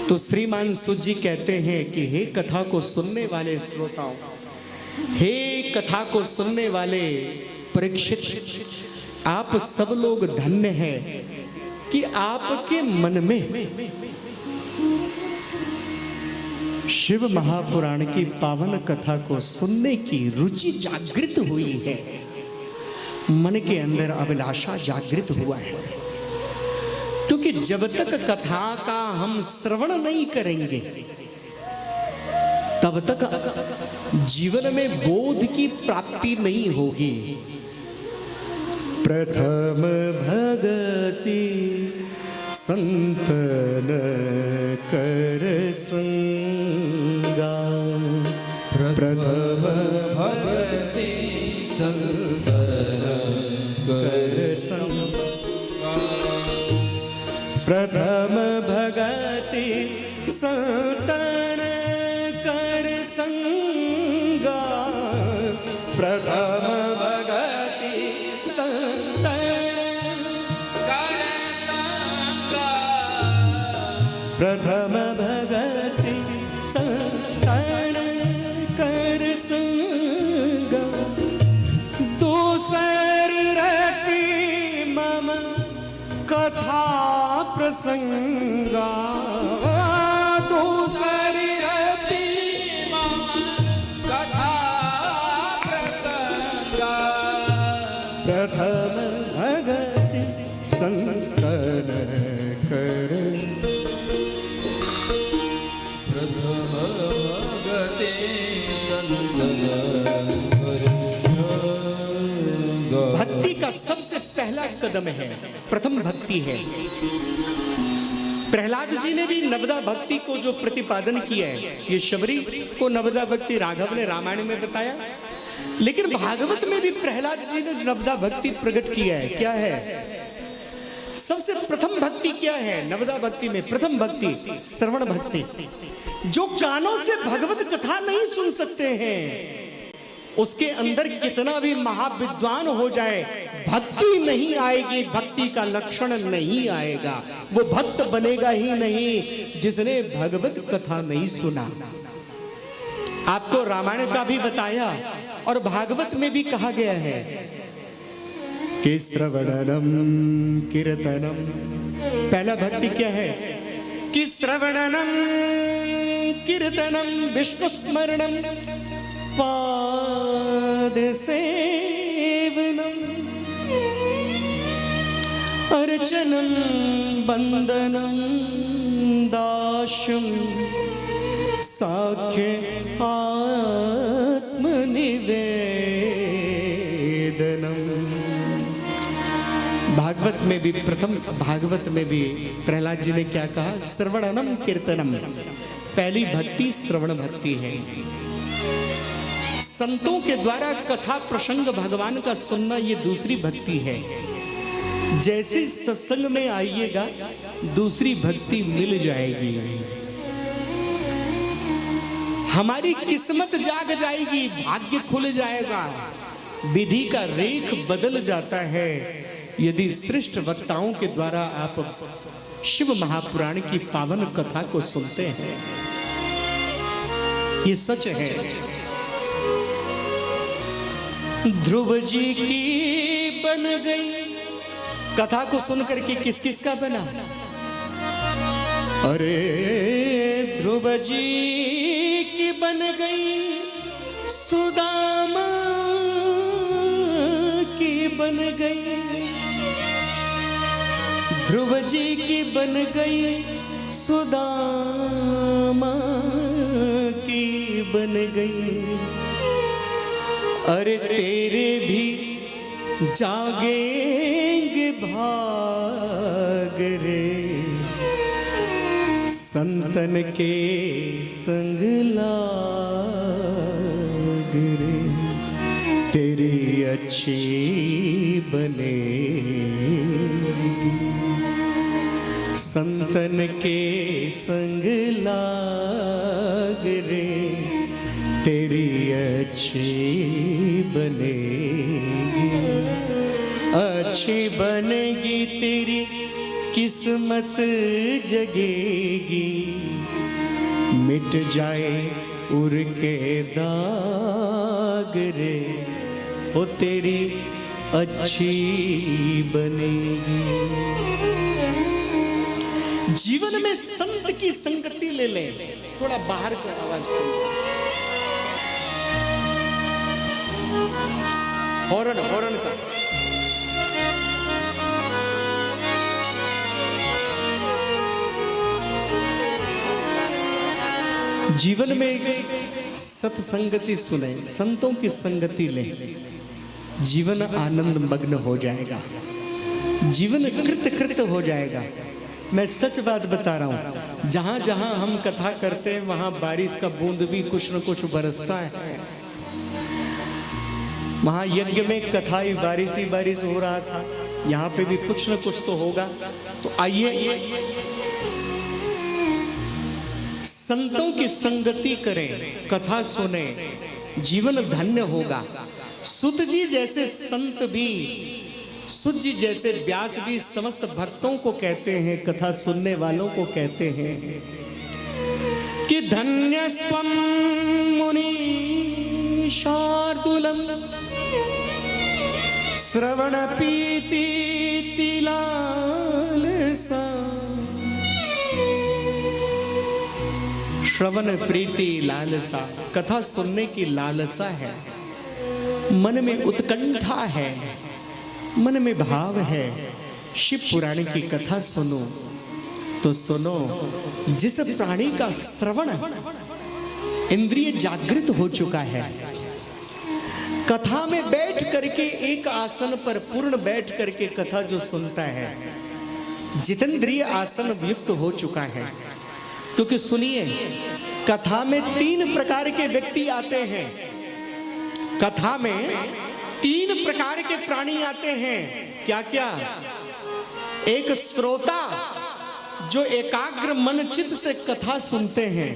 तो श्रीमान सूत जी कहते हैं कि हे कथा को सुनने वाले श्रोताओं, हे कथा को सुनने वाले परीक्षित, आप सब लोग धन्य हैं कि आपके मन में शिव महापुराण की पावन कथा को सुनने की रुचि जागृत हुई है, मन के अंदर अभिलाषा जागृत हुआ है। क्योंकि जब तक कथा का हम श्रवण नहीं करेंगे तब तक जीवन में बोध की प्राप्ति नहीं होगी। प्रथम भगति संतन कर संगा, प्रथम भगति संतन कर संगा, प्रथम भगति संतन कर संगा, प्रथम भगति संतन कर संगा, प्रथम भगति संतन कर संगा, दूसरी रति मम कथा प्रसंगा, दूसरी रति कथा प्रसंगा, प्रथम भगति संतन कर, प्रथम भगति संतन कर संगा। भक्ति का सबसे पहला कदम है, प्रथम भक्ति है। प्रहलाद जी ने भी नवदा भक्ति को जो प्रतिपादन किया है, ये शबरी को नवदा भक्ति राघव ने रामायण में बताया, लेकिन भागवत में भी प्रहलाद जी ने नवदा भक्ति प्रकट किया है। क्या है सबसे प्रथम भक्ति? क्या है नवदा भक्ति में? प्रथम भक्ति श्रवण भक्ति। जो कानों से भगवत कथा नहीं सुन सकते हैं, उसके अंदर कितना भी महाविद्वान हो जाए, भक्ति नहीं आएगी, भक्ति का लक्षण नहीं आएगा, वो भक्त बनेगा ही नहीं जिसने भगवत कथा नहीं सुना। आपको रामायण का भी बताया और भागवत में भी कहा गया है कि श्रवणम कीर्तनम। पहला भक्ति क्या है कि श्रवणम कीर्तनम विष्णु स्मरणम पाद सेवनम अर्चनम बंदनम दाशम साख्य आत्मनिवेदनम। भागवत में भी भागवत में भी प्रहलाद जी ने क्या कहा? श्रवणम कीर्तनम। पहली भक्ति श्रवण भक्ति है। संतों के द्वारा कथा प्रसंग भगवान का सुनना ये दूसरी भक्ति है। जैसे सत्संग में आइएगा दूसरी भक्ति मिल जाएगी, हमारी किस्मत जाग जाएगी, भाग्य खुल जाएगा, विधि का रेख बदल जाता है यदि श्रेष्ठ वक्ताओं के द्वारा आप शिव महापुराण की पावन कथा को सुनते हैं। ये सच है। ध्रुव जी की बन गई कथा को सुनकर के किस किस का बना? अरे ध्रुव जी की बन गई, सुदामा की बन गई, ध्रुव जी की बन गई, सुदामा की बन गई। अरे तेरे भी जागेंगे भाग रे, संतन के संग लाग रे, तेरी अच्छी बनेगी, संतन के संग लाग रे, तेरी अच्छी बनेगी, अच्छी बनेगी तेरी किस्मत जगेगी, मिट जाए उर के दाग रे, वो तेरी अच्छी बनेगी। जीवन में संत की संगति ले लें। थोड़ा बाहर का आवाज हॉर्न हॉर्न का। जीवन में सत्संगति सुने, संतों की संगति ले, जीवन आनंद मग्न हो जाएगा, जीवन कृत कृत हो जाएगा। मैं सच बात बता रहा हूं, जहां जहां हम कथा करते हैं वहां बारिश का बूंद भी कुछ न कुछ बरसता है। वहां यज्ञ में कथा ही बारिश हो रहा था, यहां पे भी कुछ न कुछ तो होगा। तो आइए संतों की संगति करें, कथा सुने, जीवन धन्य होगा। सुत जी जैसे संत भी, सुत जी जैसे व्यास भी समस्त भक्तों को कहते हैं, कथा सुनने वालों को कहते हैं कि धन्यस्त्वं मुनि शार्दूलम श्रवण पीति लालसा। श्रवण प्रीति लालसा, कथा सुनने की लालसा है, मन में उत्कंठा है, मन में भाव है। शिव पुराण की कथा सुनो तो सुनो, जिस प्राणी का श्रवण इंद्रिय जागृत हो चुका है, कथा में बैठ करके एक आसन पर पूर्ण बैठ करके कथा जो सुनता है, जितेंद्रिय आसन युक्त हो चुका है। क्योंकि सुनिए, कथा में 3 प्रकार के व्यक्ति आते हैं, कथा में 3 प्रकार के प्राणी आते हैं। क्या क्या? एक श्रोता जो एकाग्र मन चित्त से कथा सुनते हैं,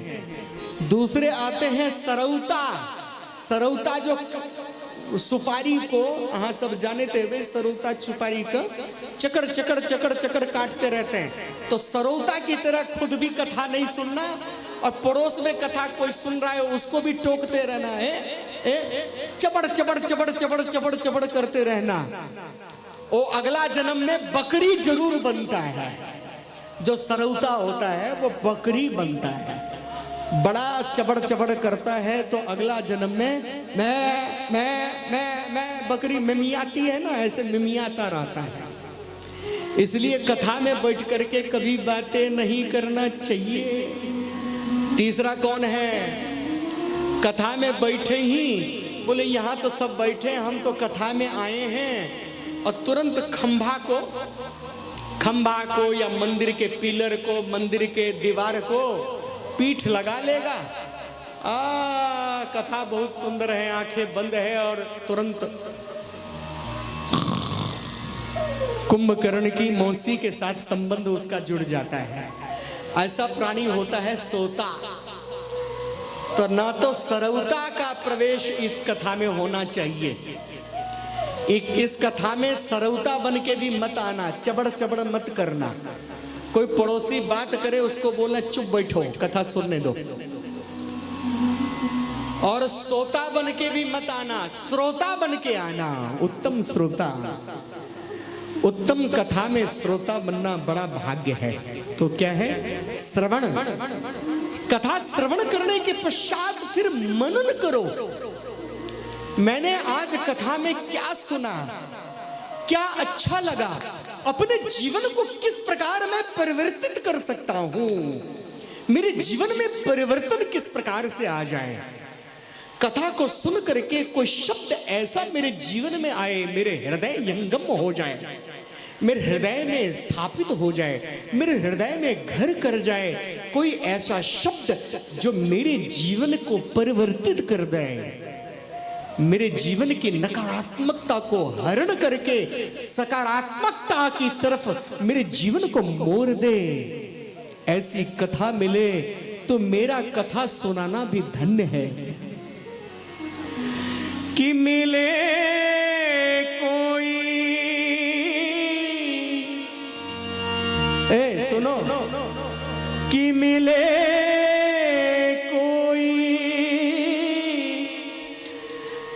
दूसरे आते हैं सरौता, सरौता जो सुपारी को, हाँ सब जाने थे वे, सरौता सुपारी का चकर चकर चकर चकर काटते रहते हैं। तो सरौता की तरह खुद भी कथा नहीं सुनना और पड़ोस में कथा कोई सुन रहा है उसको भी टोकते रहना है, चबड़ चबड़ चबड़ चबड़ चबड़ चबड़ करते रहना। वो अगला जन्म में बकरी जरूर बनता है। जो सरौता होता है वो बकरी बनता है, बड़ा चबड़ चबड़ करता है तो अगला जन्म में मैं बकरी मिमियाती है ना, ऐसे मिमियाता रहता है। इसलिए कथा में बैठ करके कभी बातें नहीं करना चाहिए। तीसरा कौन है? कथा में बैठे ही बोले यहाँ तो सब बैठे, हम तो कथा में आए हैं, और तुरंत खंभा को या मंदिर के पिलर को, मंदिर के दीवार को पीठ लगा लेगा। कथा बहुत सुंदर है, आंखें बंद है, और तुरंत कुंभकर्ण की मौसी के साथ संबंध उसका जुड़ जाता है। ऐसा प्राणी होता है सोता। तो ना तो सरौता का प्रवेश इस कथा में होना चाहिए। इस कथा में सरौता बन के भी मत आना, चबड़ चबड़ मत करना। कोई पड़ोसी बात करे उसको बोलना चुप बैठो, कथा सुनने दो। और श्रोता बन के भी मत आना, श्रोता बन के आना, उत्तम श्रोता। उत्तम कथा में श्रोता बनना बड़ा भाग्य है। तो क्या है? श्रवण। कथा श्रवण करने के पश्चात फिर मनन करो। मैंने आज कथा में क्या सुना, क्या अच्छा लगा, अपने जीवन को किस प्रकार मैं परिवर्तित कर सकता हूं, मेरे जीवन में परिवर्तन किस प्रकार से आ जाए। कथा को सुन करके कोई शब्द ऐसा मेरे जीवन में आए, मेरे हृदय यंगम हो जाए, मेरे हृदय में स्थापित हो जाए, मेरे हृदय में घर कर जाए। कोई ऐसा शब्द जो मेरे जीवन को परिवर्तित कर दे, मेरे जीवन की नकारात्मकता को हरण करके सकारात्मकता की तरफ मेरे जीवन को मोड़ दे। ऐसी कथा मिले तो मेरा कथा सुनाना भी धन्य है। कि मिले कोई, सुनो, कि मिले कोई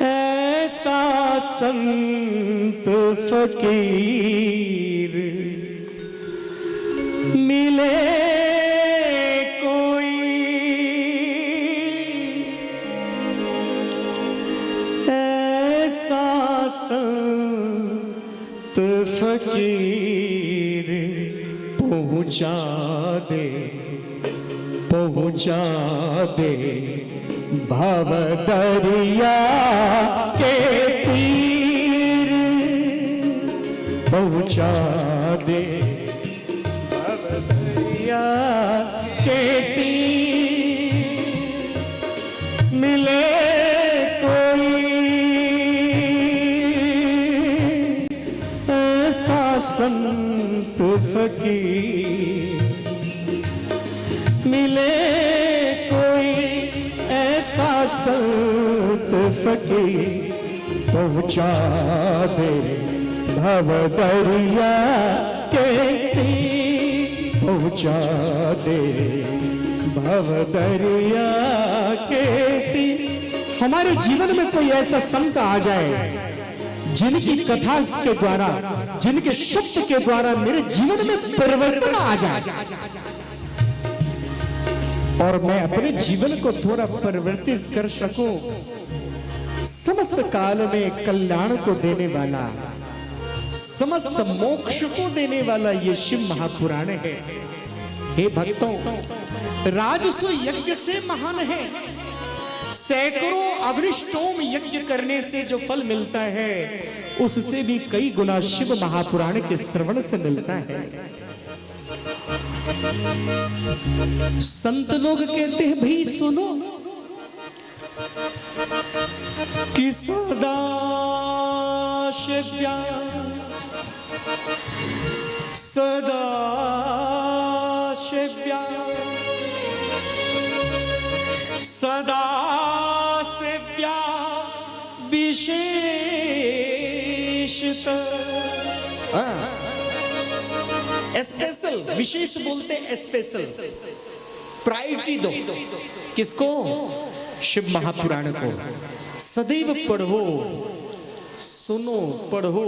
ऐसा संत फकीर, मिले पहुंचा दे भव दरिया के तीर पहुंचा दे भव दरिया के तीर मिले कोई ऐसा संत फकीर, मिले कोई ऐसा संत फकीर पहुंचा दे भव दरिया के तीर पहुंचा दे भव दरिया के तीर। हमारे जीवन में कोई ऐसा संत आ जाए जिनकी कथा के द्वारा, जिनके शब्द के द्वारा मेरे जीवन में परिवर्तन आ जाए और मैं अपने जीवन को थोड़ा परिवर्तित कर सकूं। समस्त काल में कल्याण को देने वाला, समस्त मोक्ष को देने वाला ये शिव महापुराण है। हे भक्तों, राजसु यज्ञ से महान है। सैकड़ों अग्निष्टोम यज्ञ करने से जो फल मिलता है उससे भी कई गुना शिव महापुराण के श्रवण से मिलता है। संत लोग कहते हैं भाई सुनो कि सदा शिव्या सदा शिव्या सदा सेव्या विशेष स्पेशल, विशेष बोलते हैं स्पेशल, प्रायोरिटी दो किसको? शिव महापुराण को। सदैव पढ़ो, सुनो, पढ़ो,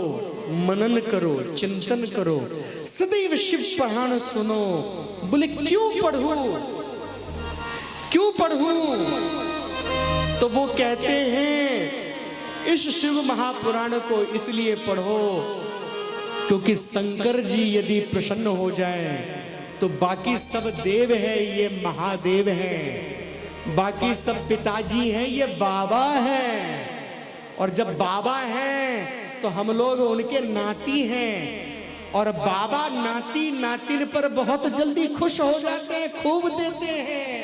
मनन करो, चिंतन करो। सदैव शिव पुराण सुनो। बोले क्यों पढ़ो, क्यों पढ़ूं? तो वो कहते हैं इस शिव महापुराण को इसलिए पढ़ो क्योंकि शंकर जी यदि प्रसन्न हो जाए तो बाकी सब देव है ये महादेव हैं, बाकी सब पिताजी हैं ये बाबा हैं, और जब बाबा हैं तो हम लोग उनके नाती हैं, और बाबा नाती नातिन पर बहुत जल्दी खुश हो जाते हैं, खूब देते हैं।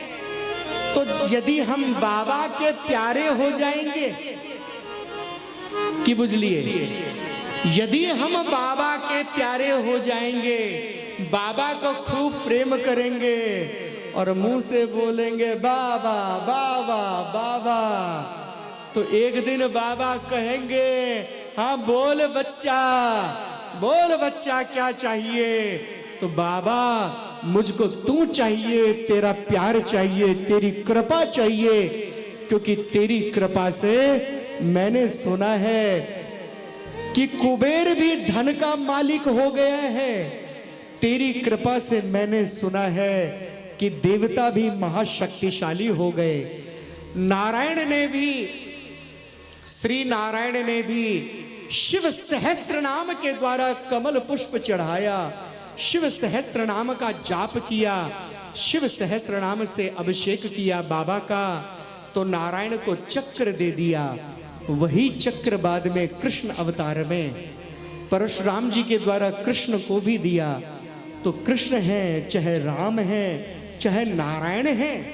तो यदि हम बाबा के प्यारे हो जाएंगे कि बुझलिए, यदि हम बाबा के प्यारे हो जाएंगे, बाबा को खूब प्रेम करेंगे और मुंह से बोलेंगे बाबा बाबा बाबा, तो एक दिन बाबा कहेंगे हाँ बोल बच्चा क्या चाहिए? तो बाबा मुझको तू चाहिए, तेरा प्यार चाहिए, तेरी कृपा चाहिए, क्योंकि तेरी कृपा से मैंने सुना है कि कुबेर भी धन का मालिक हो गया है। तेरी कृपा से मैंने सुना है कि देवता भी महाशक्तिशाली हो गए। नारायण ने भी, श्री नारायण ने भी शिव सहस्त्र नाम के द्वारा कमल पुष्प चढ़ाया, शिव सहस्त्र नाम का जाप किया, शिव सहस्त्र नाम से अभिषेक किया बाबा का, तो नारायण को चक्र दे दिया। वही चक्र बाद में कृष्ण अवतार में परशुराम जी के द्वारा कृष्ण को भी दिया। तो कृष्ण है, चाहे राम है, चाहे नारायण है,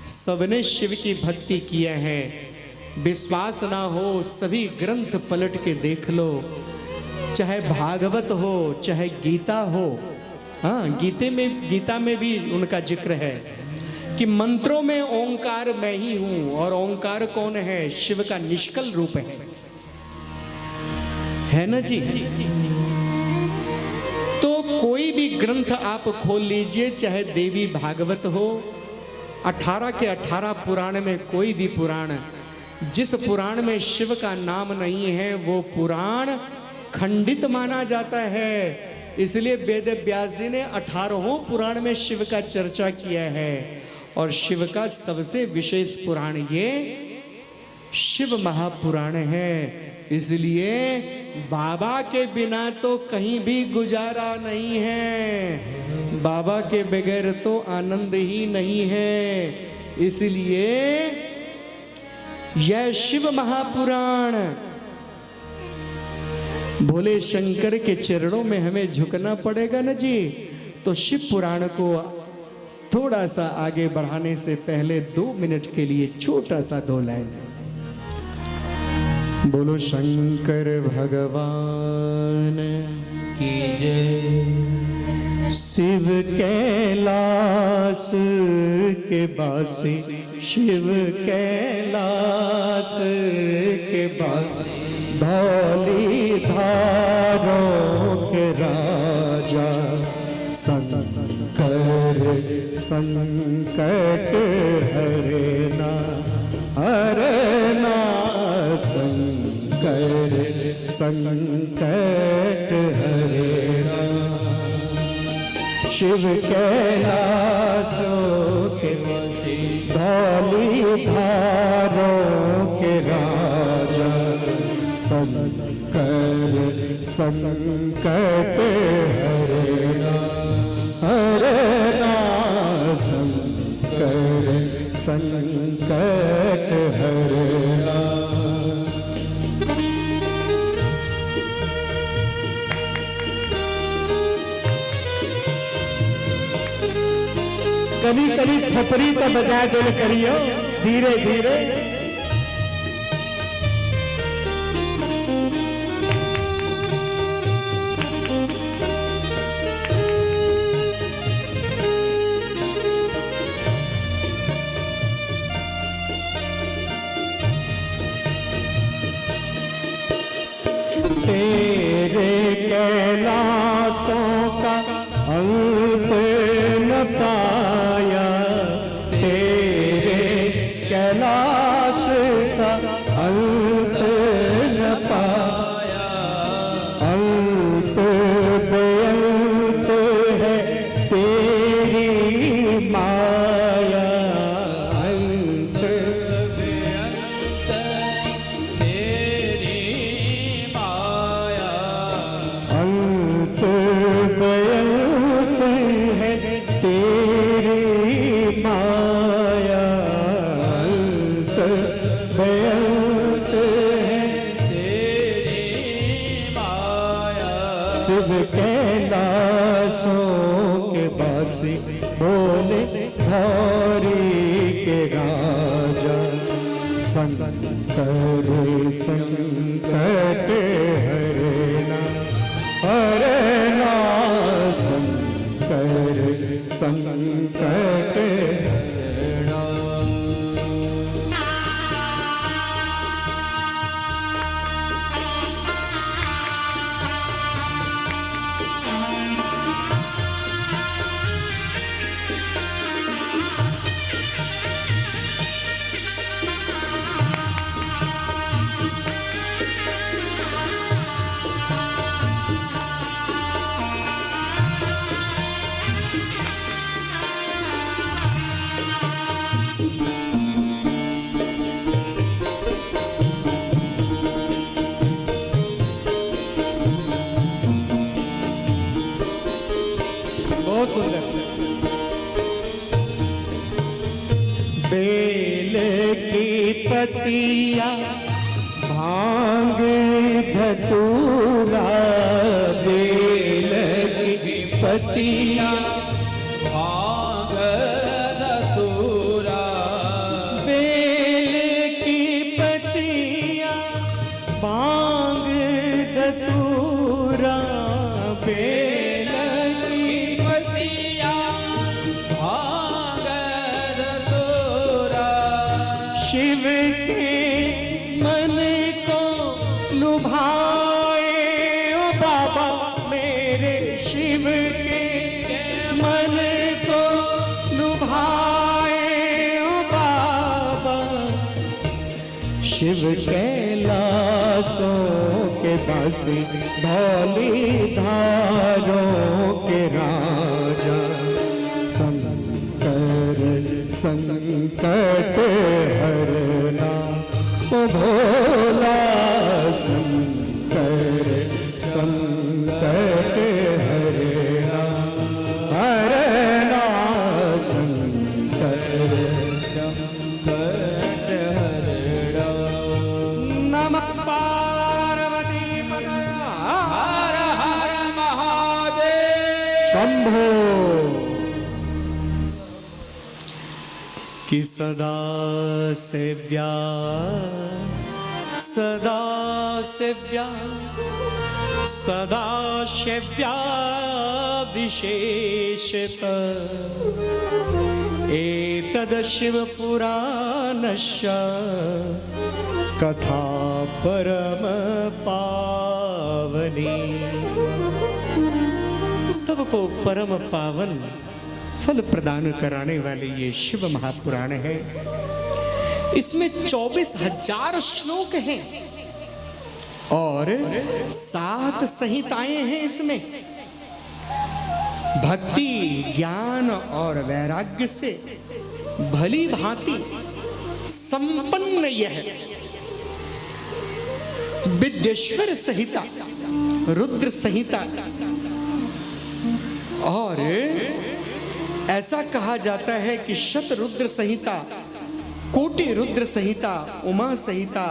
सबने शिव की भक्ति किया है। विश्वास ना हो सभी ग्रंथ पलट के देख लो, चाहे भागवत हो चाहे गीता हो। हाँ, गीता में भी उनका जिक्र है कि मंत्रों में ओंकार मैं ही हूं, और ओंकार कौन है? शिव का निष्कल रूप है ना जी? तो कोई भी ग्रंथ आप खोल लीजिए, चाहे देवी भागवत हो, 18 के 18 पुराण में कोई भी पुराण, जिस पुराण में शिव का नाम नहीं है वो पुराण खंडित माना जाता है। इसलिए वेद व्यास जी ने 18 पुराण में शिव का चर्चा किया है, और शिव का सबसे विशेष पुराण ये शिव महापुराण है। इसलिए बाबा के बिना तो कहीं भी गुजारा नहीं है, बाबा के बगैर तो आनंद ही नहीं है। इसलिए यह शिव महापुराण भोले शंकर के चरणों में हमें झुकना पड़ेगा ना जी। तो शिव पुराण को थोड़ा सा आगे बढ़ाने से पहले 2 मिनट के लिए छोटा सा 2 लाइन। बोलो शंकर भगवान की जय। शिव कैलाश के बासी, शिव कैलाश के बासी, धौली धारों के राजा, शंकर संकट हरना, हरना शंकर संकट हरना। शिव कैलाशों के धौली धारों के राजा, शंकर संकट हरना, हरना शंकर संकट हरना। कभी कभी थपरी तो बजा जल करियो धीरे धीरे। तेरे कैलाशों का अंत न पाया, तेरे कैलाश का अंत न पाया, अंत बेअंत है तेरी माया, अंत बेअंत तेरी माया, अंत बेअंत है तेरी माया, अंत बेअंत है तेरी माया। शिव कैलाशों के बासी, बोले धारी के राजा, शंकर संकट हरना, हरना शंकर संकट हरना। बहुत सुंदर। बेल की पतिया, भांग धतूरा, बेल की पतिया, भांग धतूरा, बेल की पतिया, भांग धतूरा, बेल की पतिया, भांग धतूरा। शिव के मन को लुभाए ओ बाबा मेरे, शिव के मन को लुभाए ओ बाबा। शिव कैलाशों के बासी, धौली धारों के राजा, शंकर संकट हरना, ओ भोला शंकर संकट हरना, हरना संकट नमः पार्वती पतये हर हर महादेव। शंभो। कि सदा सेव्या सदा सेव्या सदा सेव्या विशेषत एतद शिव पुराणस्य कथा परम पावनी। सबको परम पावन फल प्रदान कराने वाले ये शिव महापुराण है। इसमें 24,000 श्लोक हैं और 7 संहिताएं हैं। इसमें भक्ति, ज्ञान और वैराग्य से भली भांति संपन्न यह विद्येश्वर संहिता, रुद्र संहिता और ऐसा कहा जाता है कि शत रुद्र संहिता, कोटि रुद्र संहिता, उमा संहिता,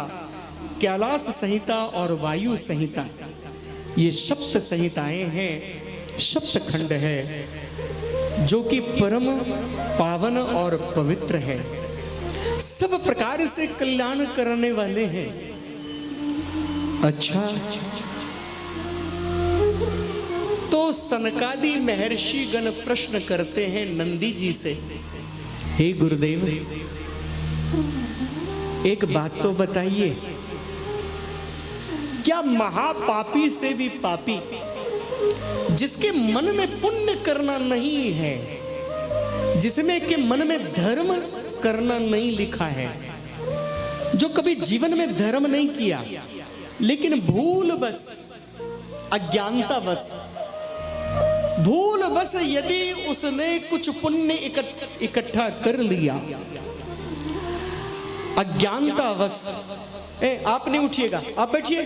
कैलाश संहिता और वायु संहिता, ये सप्त संहिताएं हैं, सप्त खंड है जो कि परम पावन और पवित्र है, सब प्रकार से कल्याण करने वाले हैं। अच्छा, तो सनकादि महर्षि गण प्रश्न करते हैं नंदी जी से, हे गुरुदेव एक बात तो बताइए, क्या महापापी से भी पापी, जिसके मन में पुण्य करना नहीं है, जिसमें के मन में धर्म करना नहीं लिखा है, जो कभी जीवन में धर्म नहीं किया लेकिन भूल बस, अज्ञानता बस, भूल बस यदि उसने कुछ पुण्य इकट्ठा कर लिया, अज्ञानता बस। आप नहीं उठिएगा, आप बैठिए,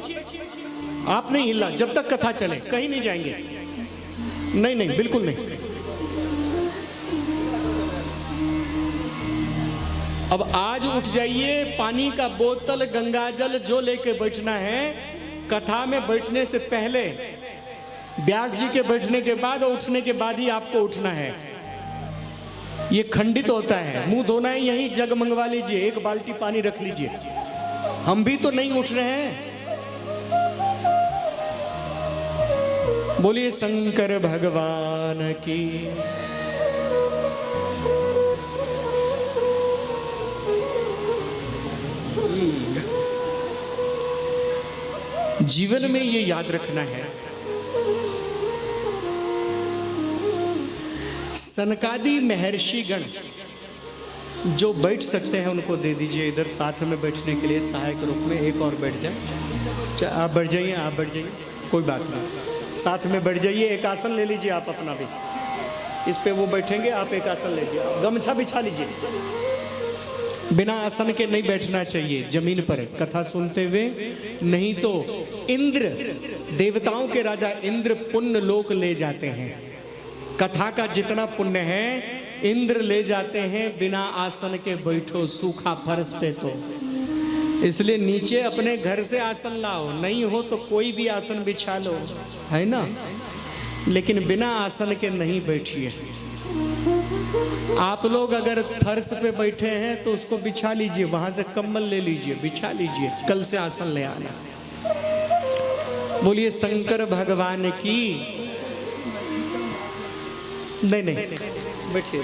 आप नहीं हिलना जब तक कथा चले, कहीं नहीं जाएंगे। नहीं नहीं, बिल्कुल नहीं। अब आज उठ जाइए, पानी का बोतल, गंगाजल जो लेके बैठना है, कथा में बैठने से पहले, व्यास जी के बैठने के बाद और उठने के बाद ही आपको उठना है। ये खंडित होता है। मुंह धोना है, यही जग मंगवा लीजिए, एक बाल्टी पानी रख लीजिए। हम भी तो नहीं उठ रहे हैं। बोलिए शंकर भगवान की। जीवन में ये याद रखना है, सनकादि महर्षि गण जो बैठ सकते हैं उनको दे दीजिए इधर साथ में बैठने के लिए सहायक रूप में। एक और बैठ जाए, आप बैठ जाइए, आप बैठ जाइए, कोई बात नहीं, साथ में बैठ जाइए। एक आसन ले लीजिए आप अपना भी, इस पे वो बैठेंगे, आप एक आसन लीजिए, गमछा बिछा लीजिए। बिना आसन के नहीं बैठना चाहिए, जमीन पर कथा सुनते हुए, नहीं तो इंद्र, देवताओं के राजा इंद्र पुण्य लोक ले जाते हैं। कथा का जितना पुण्य है इंद्र ले जाते हैं। बिना आसन के बैठो सूखा फर्श पे, तो इसलिए नीचे अपने घर से आसन लाओ, नहीं हो तो कोई भी आसन बिछा लो, है ना, लेकिन बिना आसन के नहीं बैठिए। आप लोग अगर फर्श पे बैठे हैं तो उसको बिछा लीजिए, वहां से कंबल ले लीजिए, बिछा लीजिए, कल से आसन ले आना। बोलिए शंकर भगवान की। नहीं नहीं, बैठिए,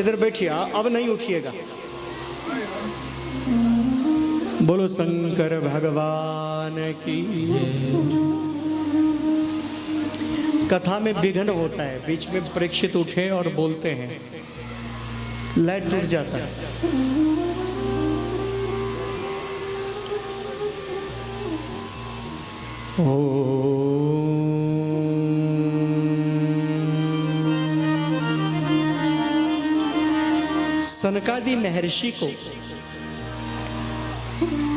इधर बैठिए, अब नहीं उठिएगा। बोलो शंकर भगवान की। कथा में विघ्न होता है, बीच में परीक्षित उठे और बोलते हैं, लाइट टूट जाता है। सनकादि महर्षि को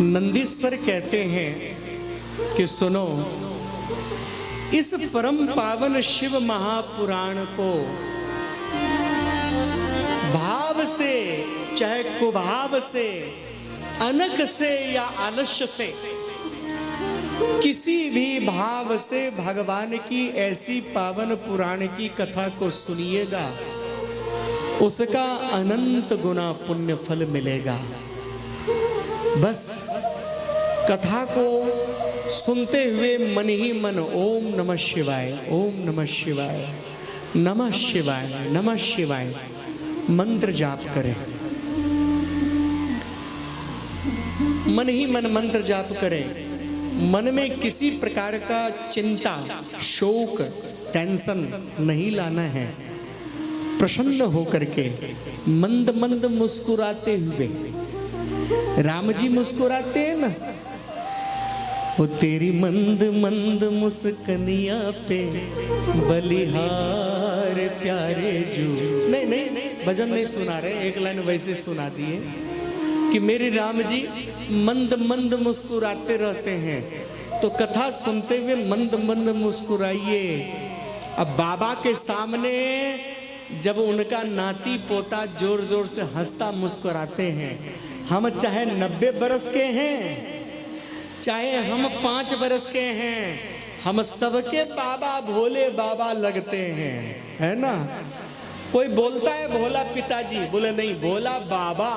नंदीश्वर कहते हैं कि सुनो, इस परम पावन शिव महापुराण को भाव से, चाहे कुभाव से, अनक से या आलस्य से, किसी भी भाव से भगवान की ऐसी पावन पुराण की कथा को सुनिएगा, उसका अनंत गुना पुण्य फल मिलेगा। बस कथा को सुनते हुए मन ही मन ओम नमः शिवाय, ओम नमः शिवाय, नमः शिवाय, नमः शिवाय मंत्र जाप करें। मन ही मन मंत्र जाप करें। मन में किसी प्रकार का चिंता, शोक, टेंशन नहीं लाना है। प्रसन्न होकर के मंद मंद मुस्कुराते हुए, राम जी मुस्कुराते हैं ना, वो तेरी मंद मंद मुस्कनिया पे बलिहार प्यारे जू। नहीं नहीं नहीं, भजन नहीं सुना रहे, एक लाइन वैसे सुना दिए कि मेरे राम जी मंद मंद मुस्कुराते रहते हैं। तो कथा सुनते हुए मंद मंद मुस्कुराइए। अब बाबा के सामने जब उनका नाती पोता जोर जोर से हंसता मुस्कुराते हैं, हम चाहे 90 बरस के हैं, चाहे हम 5 बरस के हैं, हम सबके बाबा भोले बाबा लगते हैं, है ना। कोई बोलता है भोला पिताजी, बोले नहीं, भोला बाबा,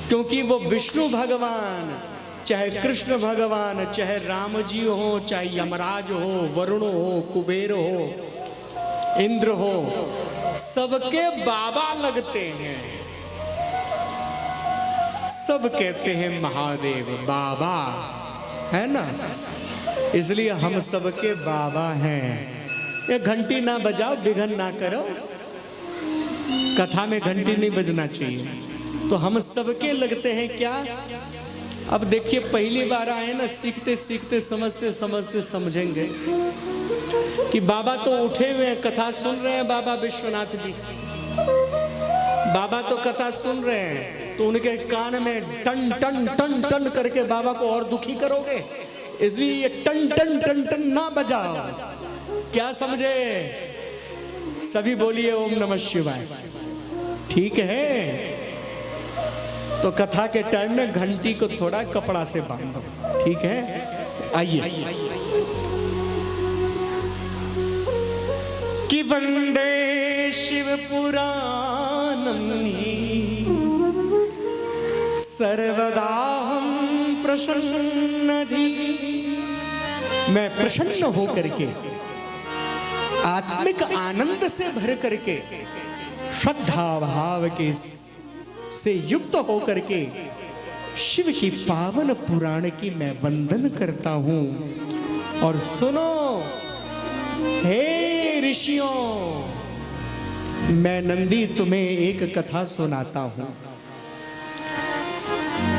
क्योंकि वो विष्णु भगवान, चाहे कृष्ण भगवान, चाहे राम जी हो, चाहे यमराज हो, वरुण हो, कुबेर हो, इंद्र हो, सबके बाबा लगते हैं। सब कहते हैं महादेव बाबा, है ना। इसलिए हम सबके बाबा हैं। ये घंटी ना बजाओ, विघन ना करो, कथा में घंटी नहीं बजना चाहिए। तो हम सबके लगते हैं क्या। अब देखिए, पहली बार आए ना, सीखते सीखते समझते समझते समझेंगे कि बाबा तो उठे हुए हैं, कथा सुन रहे हैं। बाबा विश्वनाथ जी, बाबा तो कथा सुन रहे हैं, तो उनके कान में टन टन टन टन करके बाबा को और दुखी करोगे। इसलिए ये टन टन टन टन ना बजाओ। क्या समझे? सभी बोलिए ओम नमः शिवाय। ठीक है। तो कथा के टाइम में घंटी को थोड़ा कपड़ा से बांधो, ठीक है। तो आइए कि वंदे शिव पुराणम सर्वदा हम प्रसन्न धी। मैं प्रसन्न होकर के, आत्मिक आनंद से भर करके, श्रद्धा भाव के से युक्त होकर के शिव की पावन पुराण की मैं वंदन करता हूं। और सुनो हे ऋषियों, मैं नंदी तुम्हें एक कथा सुनाता हूं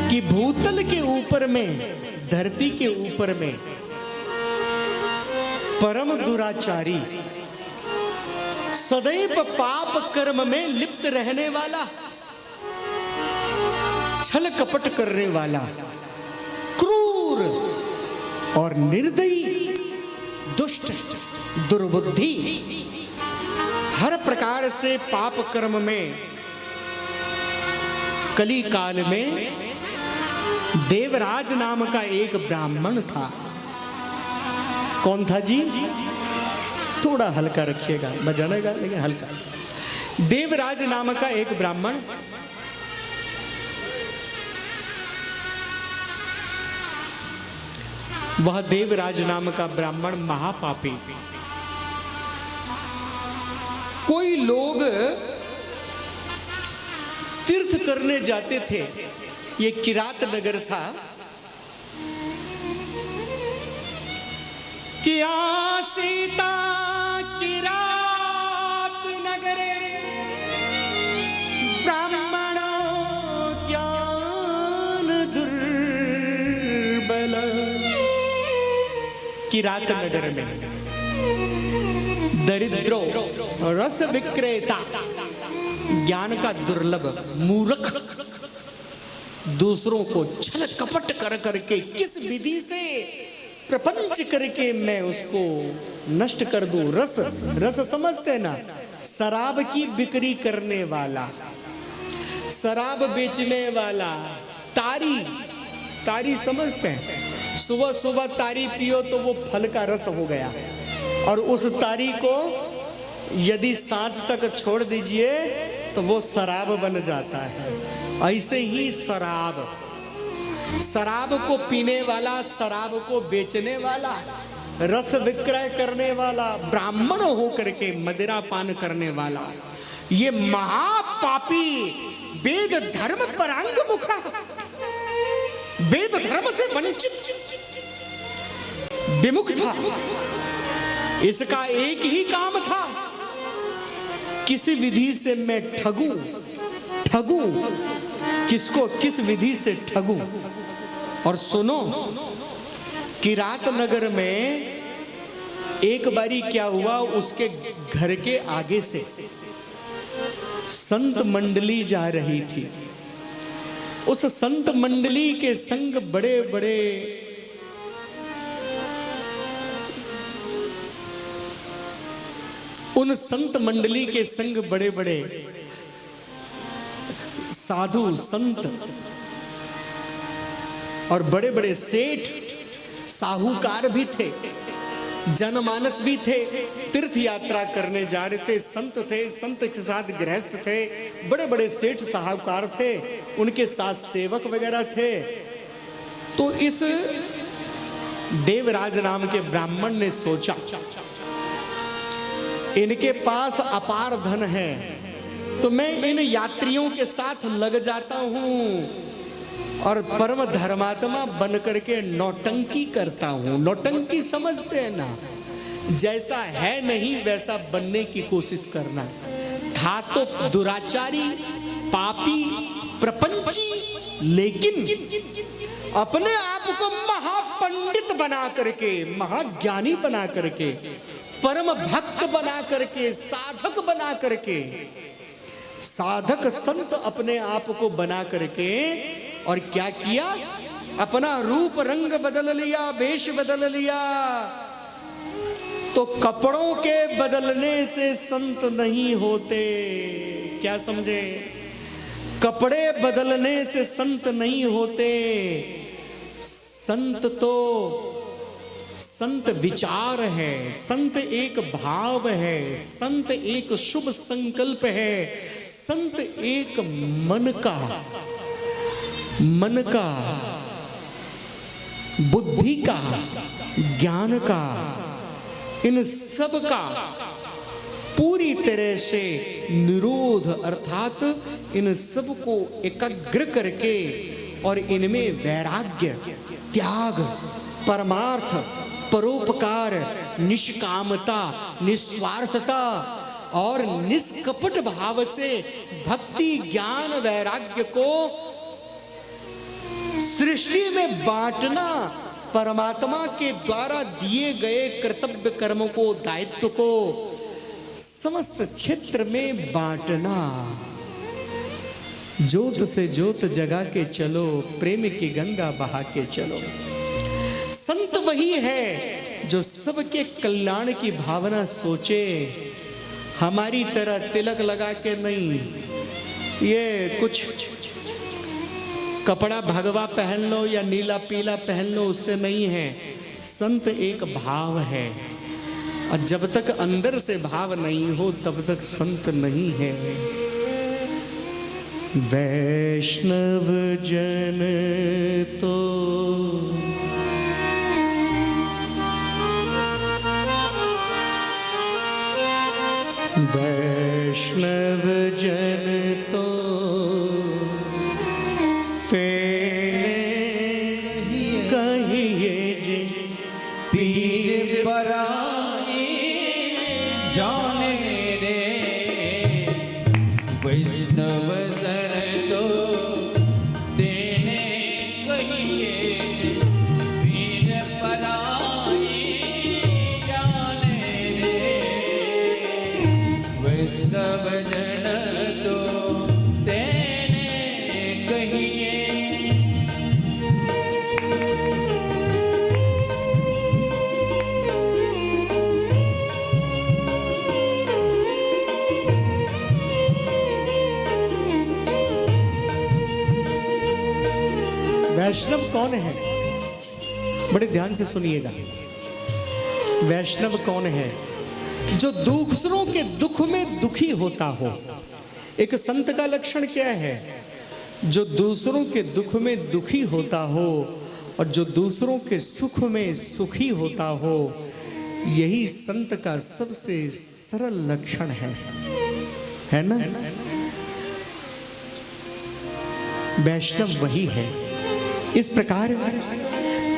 कि भूतल के ऊपर में, धरती के ऊपर में परम दुराचारी, सदैव पाप कर्म में लिप्त रहने वाला, छल कपट करने वाला, क्रूर और निर्दयी, दुष्ट, दुर्बुद्धि, हर प्रकार से पाप कर्म में कली काल में देवराज नाम का एक ब्राह्मण था। कौन था जी? थोड़ा हल्का रखिएगा, बजानेगा लेकिन हल्का। देवराज नाम का एक ब्राह्मण, वह देवराज नाम का ब्राह्मण महापापी। कोई लोग तीर्थ करने जाते थे, ये किरात नगर था। क्या सीता किरात नगर ब्राह्मण ज्ञान दुर्बल। किरात नगर में दरिद्रो रस विक्रेता, ज्ञान का दुर्लभ मूर्ख दूसरों को छल कपट कर करके किस विधि से प्रपंच करके मैं उसको नष्ट कर दूं। रस, रस समझते ना, शराब की बिक्री करने वाला, शराब बेचने वाला, तारी, तारी समझते हैं, सुबह सुबह तारी पियो तो वो फल का रस हो गया, और उस तारी को यदि सांझ तक छोड़ दीजिए तो वो शराब बन जाता है। ऐसे ही शराब, शराब को पीने वाला, शराब को बेचने वाला, रस विक्रय करने वाला, ब्राह्मण होकर के मदिरा पान करने वाला, ये महापापी वेद धर्म परांग मुखा, वेद धर्म से वंचित विमुख था। इसका एक ही काम था, किसी विधि से मैं ठगूं, ठगूं, किसको किस विधि से ठगूं। और सुनो, किरात नगर में एक बारी क्या हुआ, उसके घर के आगे से संत मंडली जा रही थी। उस संत मंडली के संग बड़े बड़े उन संत मंडली के संग बड़े बड़े साधु संत और बड़े बड़े सेठ साहूकार भी थे, जनमानस भी थे, तीर्थ यात्रा करने जा रहे थे, संत थे, संत के साथ गृहस्थ थे, बड़े बड़े सेठ साहूकार थे, उनके साथ सेवक वगैरह थे। तो इस देवराज नाम के ब्राह्मण ने सोचा, इनके पास अपार धन है, तो मैं इन यात्रियों के साथ लग जाता हूं और परम धर्मात्मा बन करके नौटंकी करता हूं। नौटंकी समझते हैं ना, जैसा है नहीं वैसा बनने की कोशिश करना। था तो दुराचारी, पापी, प्रपंची, लेकिन अपने आप को महापंडित बना करके, महाज्ञानी बना करके, परम भक्त बना करके, साधक बना करके, साधक संत अपने आप को बना करके, और क्या किया, अपना रूप रंग बदल लिया, वेश बदल लिया। तो कपड़ों के बदलने से संत नहीं होते, क्या समझे? कपड़े बदलने से संत नहीं होते। संत तो संत विचार है, संत एक भाव है, संत एक शुभ संकल्प है, संत एक मन का, मन का, बुद्धि का, ज्ञान का, इन सब का पूरी तरह से निरोध, अर्थात इन सब को एकाग्र करके और इनमें वैराग्य, त्याग, परमार्थ, परोपकार, निष्कामता, निस्वार्थता और निष्कपट भाव से भक्ति, ज्ञान, वैराग्य को सृष्टि में बांटना, परमात्मा के द्वारा दिए गए कर्तव्य कर्मों को, दायित्व को समस्त क्षेत्र में बांटना। जोत से जोत जगा के चलो, प्रेम की गंगा बहा के चलो। संत वही है जो सबके कल्याण की भावना सोचे, हमारी तरह तिलक लगा के नहीं, ये कुछ कपड़ा भगवा पहन लो या नीला पीला पहन लो, उससे नहीं है। संत एक भाव है, और जब तक अंदर से भाव नहीं हो तब तक संत नहीं है। वैष्णव जन तो वैष्णव जन तो तेरे कहिए जे पीर पराई जाने रे, वैष्णव जन तो तेने कहिए पीर पराई जाने रे, वैष्णव जन तो तेने कहिए वैष्णव कौन है? बड़े ध्यान से सुनिएगा। वैष्णव कौन है? जो दूसरों के दुख में दुखी होता हो। एक संत का लक्षण क्या है? जो दूसरों के दुख में दुखी होता हो और जो दूसरों के सुख में सुखी होता हो, यही संत का सबसे सरल लक्षण है ना? वैष्णव वही है। इस प्रकार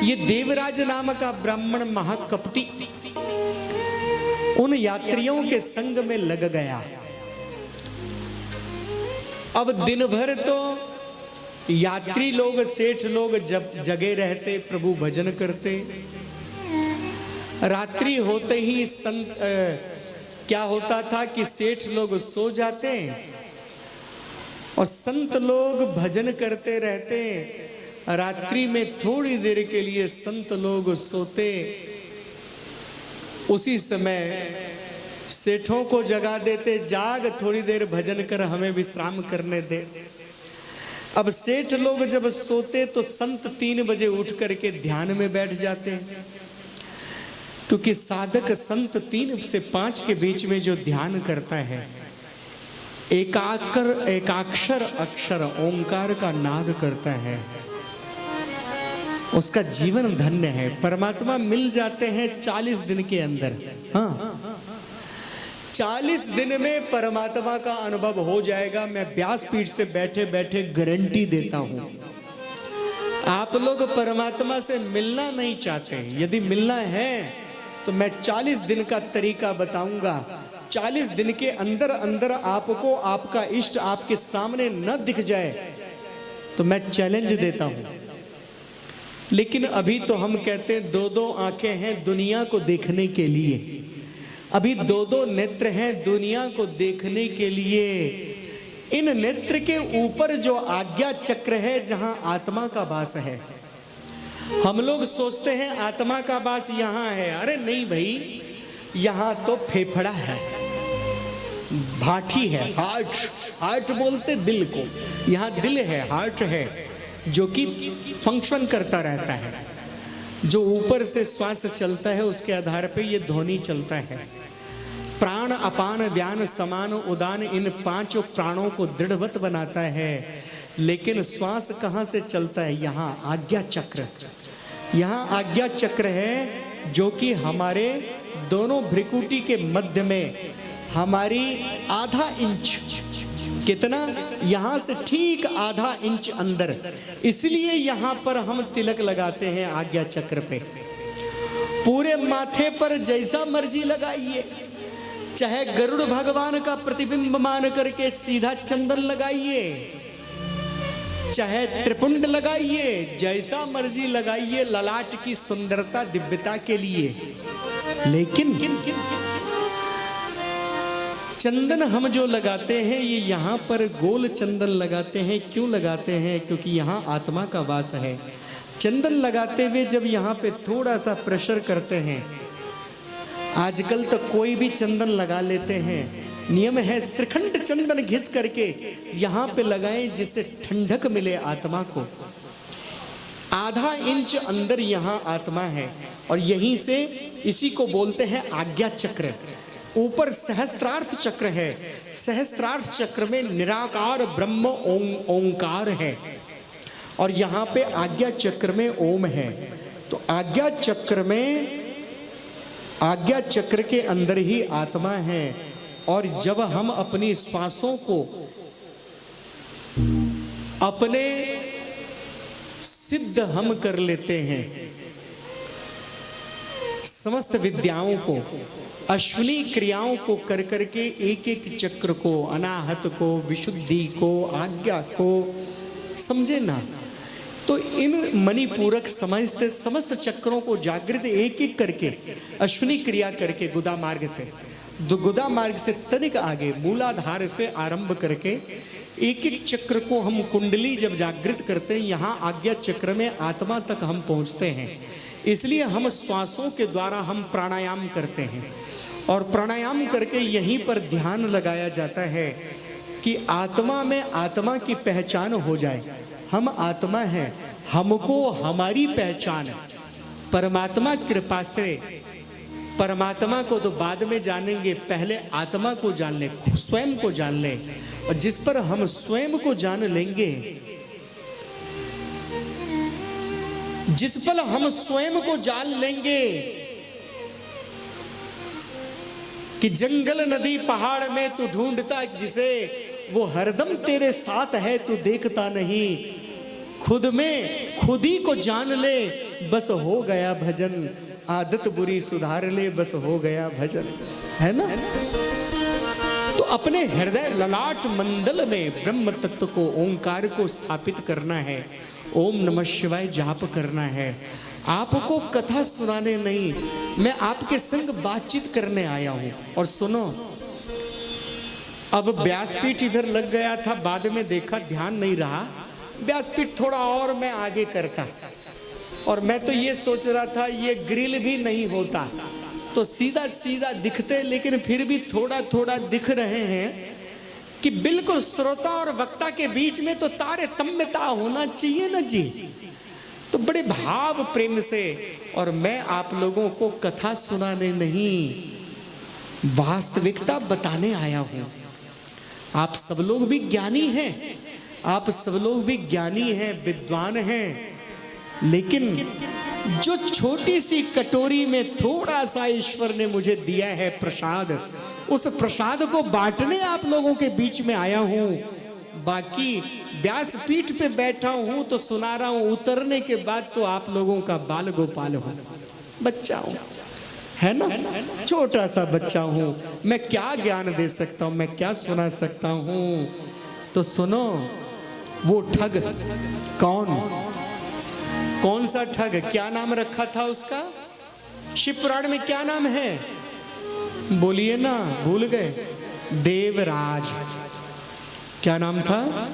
ये देवराज नाम का ब्राह्मण महाकपटी उन यात्रियों के संग में लग गया। अब दिन भर तो यात्री लोग, सेठ लोग जब जगे रहते, प्रभु भजन करते। रात्रि होते ही संत क्या होता था कि सेठ लोग सो जाते और संत लोग भजन करते रहते। रात्रि में थोड़ी देर के लिए संत लोग सोते, उसी समय सेठों को जगा देते, जाग थोड़ी देर भजन कर हमें विश्राम करने दे। अब सेठ लोग जब सोते तो संत 3 बजे उठ करके ध्यान में बैठ जाते, क्योंकि साधक संत 3 से 5 के बीच में जो ध्यान करता है, एकाक्षर अक्षर ओंकार का नाद करता है, उसका जीवन धन्य है। परमात्मा मिल जाते हैं 40 दिन के अंदर। हाँ, 40 दिन में परमात्मा का अनुभव हो जाएगा। मैं व्यासपीठ से बैठे बैठे गारंटी देता हूं। आप लोग परमात्मा से मिलना नहीं चाहते, यदि मिलना है तो मैं 40 दिन का तरीका बताऊंगा। 40 दिन के अंदर अंदर आपको आपका इष्ट आपके सामने न दिख जाए तो मैं चैलेंज देता हूं। लेकिन अभी तो हम कहते हैं 2-2 आंखें हैं दुनिया को देखने के लिए, अभी 2-2 नेत्र हैं दुनिया को देखने के लिए। इन नेत्र के ऊपर जो आज्ञा चक्र है, जहां आत्मा का वास है। हम लोग सोचते हैं आत्मा का वास यहां है। अरे नहीं भाई, यहां तो फेफड़ा है, भाटी है, हार्ट बोलते दिल को। यहां दिल है, हार्ट है, जो कि फंक्शन करता रहता है। जो ऊपर से श्वास चलता है उसके आधार पे ये ध्वनि चलता है। प्राण, अपान, व्यान, समान, उदान, इन 5 प्राणों को दृढ़वत बनाता है। लेकिन श्वास कहाँ से चलता है? यहाँ आज्ञा चक्र। यहाँ आज्ञा चक्र है जो कि हमारे दोनों भ्रिकुटी के मध्य में, हमारी आधा इंच, कितना, यहां से ठीक आधा इंच अंदर। इसलिए यहां पर हम तिलक लगाते हैं आज्ञा चक्र पे। पूरे माथे पर जैसा मर्जी लगाइए, चाहे गरुड़ भगवान का प्रतिबिंब मान करके सीधा चंदन लगाइए, चाहे त्रिपुंड लगाइए, जैसा मर्जी लगाइए, ललाट की सुंदरता दिव्यता के लिए। लेकिन चंदन हम जो लगाते हैं, ये यहाँ पर गोल चंदन लगाते हैं। क्यों लगाते हैं? क्योंकि यहाँ आत्मा का वास है। चंदन लगाते हुए जब यहाँ पे थोड़ा सा प्रेशर करते हैं, आजकल तो कोई भी चंदन लगा लेते हैं। नियम है श्रीखंड चंदन घिस करके यहाँ पे लगाएं, जिससे ठंडक मिले आत्मा को। आधा इंच अंदर यहाँ आत्मा है और यहीं से, इसी को बोलते हैं आज्ञा चक्र। ऊपर सहस्त्रार्थ चक्र है। सहस्त्रार्थ चक्र में निराकार ब्रह्म ओंकार है और यहाँ पे आज्ञा चक्र में ओम है। तो आज्ञा चक्र में, आज्ञा चक्र के अंदर ही आत्मा है। और जब हम अपनी श्वासों को अपने सिद्ध हम कर लेते हैं, समस्त विद्याओं को, अश्विनी क्रियाओं को कर करके, एक एक चक्र को, अनाहत को, विशुद्धि को, आज्ञा को, समझे ना, तो इन मणिपूरक समझते समस्त चक्रों को जागृत एक एक करके अश्विनी क्रिया करके गुदा मार्ग से तनिक आगे मूलाधार से आरंभ करके एक एक चक्र को हम कुंडली जब जागृत करते हैं, यहाँ आज्ञा चक्र में आत्मा तक हम पहुँचते हैं। इसलिए हम श्वासों के द्वारा हम प्राणायाम करते हैं और प्राणायाम करके यहीं पर ध्यान लगाया जाता है कि आत्मा में आत्मा की पहचान हो जाए। हम आत्मा हैं, हमको हमारी पहचान परमात्मा कृपा से, परमात्मा को तो बाद में जानेंगे, पहले आत्मा को जान ले, स्वयं को जान ले। और जिस पर हम स्वयं को जान लेंगे, जिस पल हम स्वयं को जान लेंगे कि जंगल नदी पहाड़ में तू ढूंढता जिसे, वो हरदम तेरे साथ है तू देखता नहीं। खुद में खुद ही को जान ले, बस हो गया भजन। आदत बुरी सुधार ले, बस हो गया भजन, है ना। तो अपने हृदय ललाट मंडल में ब्रह्म तत्व को, ओंकार को स्थापित करना है। ओम नमः शिवाय जाप करना है। आपको कथा सुनाने नहीं, मैं आपके संग बातचीत करने आया हूं। और सुनो, अब व्यासपीठ इधर लग गया था, बाद में देखा ध्यान नहीं रहा, व्यासपीठ थोड़ा और मैं आगे करता। और मैं तो ये सोच रहा था ये ग्रिल भी नहीं होता तो सीधा सीधा दिखते, लेकिन फिर भी थोड़ा थोड़ा दिख रहे हैं कि बिल्कुल श्रोता और वक्ता के बीच में तो तारतम्यता होना चाहिए ना जी। तो बड़े भाव प्रेम से, और मैं आप लोगों को कथा सुनाने नहीं, वास्तविकता बताने आया हूं। आप सब लोग भी ज्ञानी हैं, आप सब लोग भी ज्ञानी हैं, विद्वान हैं, लेकिन जो छोटी सी कटोरी में थोड़ा सा ईश्वर ने मुझे दिया है प्रसाद, उस प्रसाद को बांटने आप लोगों के बीच में आया हूं। बाकी व्यासपीठ पे बैठा हूं तो सुना रहा हूं, उतरने के बाद तो आप लोगों का बाल गोपाल हूं, बच्चा हूं, है ना, छोटा सा बच्चा हूं। मैं क्या ज्ञान दे सकता हूं, मैं क्या सुना सकता हूं। तो सुनो, वो ठग कौन सा ठग, क्या नाम रखा था उसका, शिव पुराण में क्या नाम है, बोलिए ना, भूल गए। देवराज। क्या नाम था,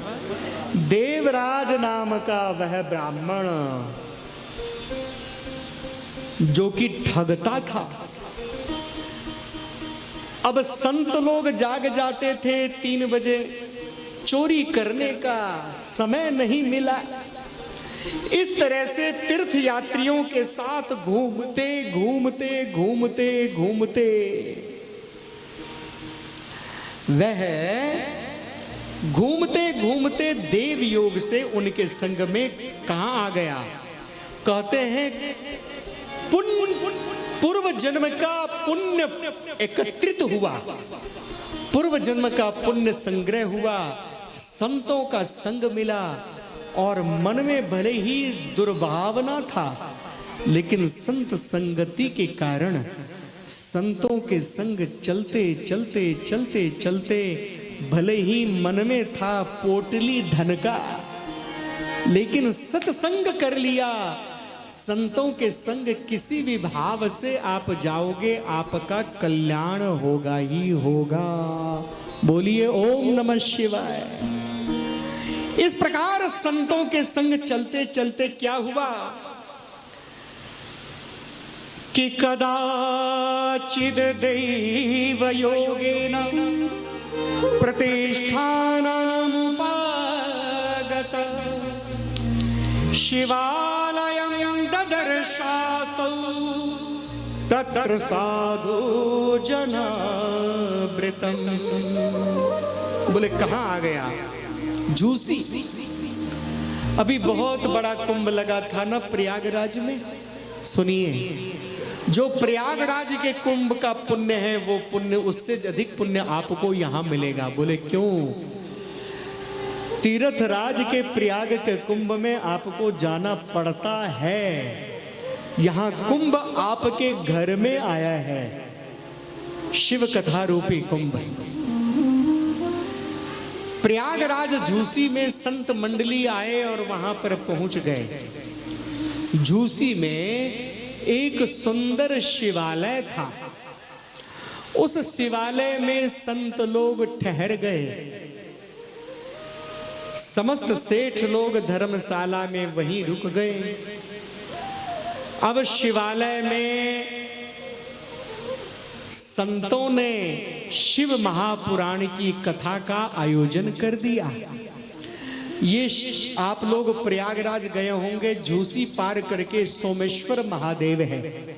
देवराज नाम का वह ब्राह्मण जो कि ठगता था। अब संत लोग जाग जाते थे 3 बजे, चोरी करने का समय नहीं मिला। इस तरह से तीर्थ यात्रियों के साथ घूमते घूमते घूमते घूमते वह घूमते घूमते देव योग से उनके संग में कहां आ गया। कहते हैं पूर्व जन्म का पुण्य एकत्रित हुआ, पूर्व जन्म का पुण्य संग्रह हुआ, संतों का संग मिला। और मन में भले ही दुर्भावना था, लेकिन संत संगति के कारण संतों के संग चलते चलते चलते चलते, भले ही मन में था पोटली धन का, लेकिन सत्संग कर लिया। संतों के संग किसी भी भाव से आप जाओगे, आपका कल्याण होगा ही होगा। बोलिए ओम नमः शिवाय। इस प्रकार संतों के संग चलते चलते क्या हुआ कि कदाचिद दैव योगेन प्रतिष्ठानमुपागत शिवालयं ददर्शासौ तत्र साधु जनावृतम्। बोले कहां आ गया, झूसी। अभी बहुत बड़ा कुंभ लगा था ना प्रयागराज में। सुनिए, जो प्रयागराज के कुंभ का पुण्य है, वो पुण्य, उससे अधिक पुण्य आपको यहां मिलेगा। बोले क्यों? तीर्थराज के प्रयाग के कुंभ में आपको जाना पड़ता है। यहां कुंभ आपके घर में आया है, शिव कथा रूपी कुंभ। प्रयागराज झूसी में संत मंडली आए और वहां पर पहुंच गए। झूसी में एक सुंदर शिवालय था। उस शिवालय में संत लोग ठहर गए। समस्त सेठ लोग धर्मशाला में वहीं रुक गए। अब शिवालय में संतों ने शिव महापुराण की कथा का आयोजन कर दिया। ये आप लोग प्रयागराज गए होंगे, झूसी पार करके सोमेश्वर महादेव हैं,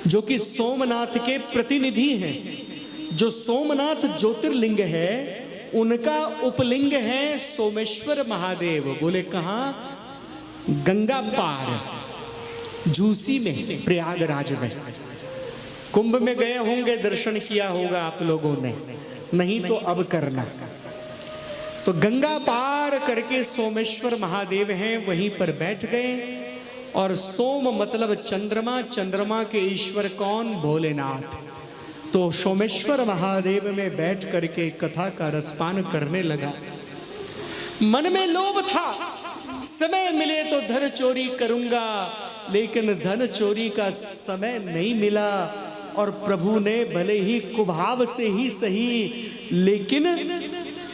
जो कि सोमनाथ के प्रतिनिधि हैं। जो सोमनाथ ज्योतिर्लिंग है उनका उपलिंग है सोमेश्वर महादेव। बोले कहाँ? गंगा पार झूसी में, प्रयागराज में। कुंभ में गए होंगे, दर्शन किया होगा आप लोगों ने, नहीं तो अब करना। तो गंगा पार करके सोमेश्वर महादेव हैं, वहीं पर बैठ गए। और सोम मतलब चंद्रमा, चंद्रमा के ईश्वर कौन? भोलेनाथ। तो सोमेश्वर महादेव में बैठ करके कथा का रसपान करने लगा। मन में लोभ था, समय मिले तो धन चोरी करूंगा, लेकिन धन चोरी का समय नहीं मिला। और प्रभु ने भले ही कुभाव से ही सही, लेकिन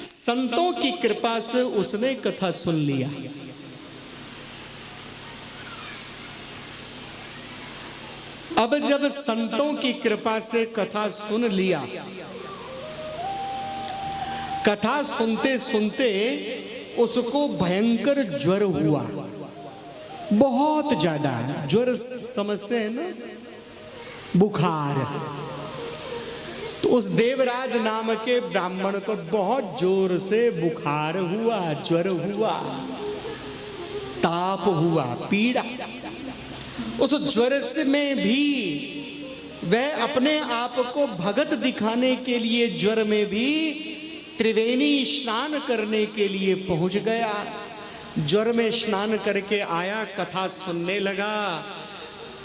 संतों की कृपा से उसने कथा सुन लिया। अब जब संतों की कृपा से कथा सुन लिया, कथा सुनते सुनते उसको भयंकर ज्वर हुआ, बहुत ज्यादा ज्वर, समझते हैं ना, बुखार। तो उस देवराज नाम के ब्राह्मण को बहुत जोर से बुखार हुआ, ज्वर हुआ, ताप हुआ, पीड़ा। उस ज्वर में भी वह अपने आप को भगत दिखाने के लिए ज्वर में भी त्रिवेणी स्नान करने के लिए पहुंच गया। ज्वर में स्नान करके आया, कथा सुनने लगा।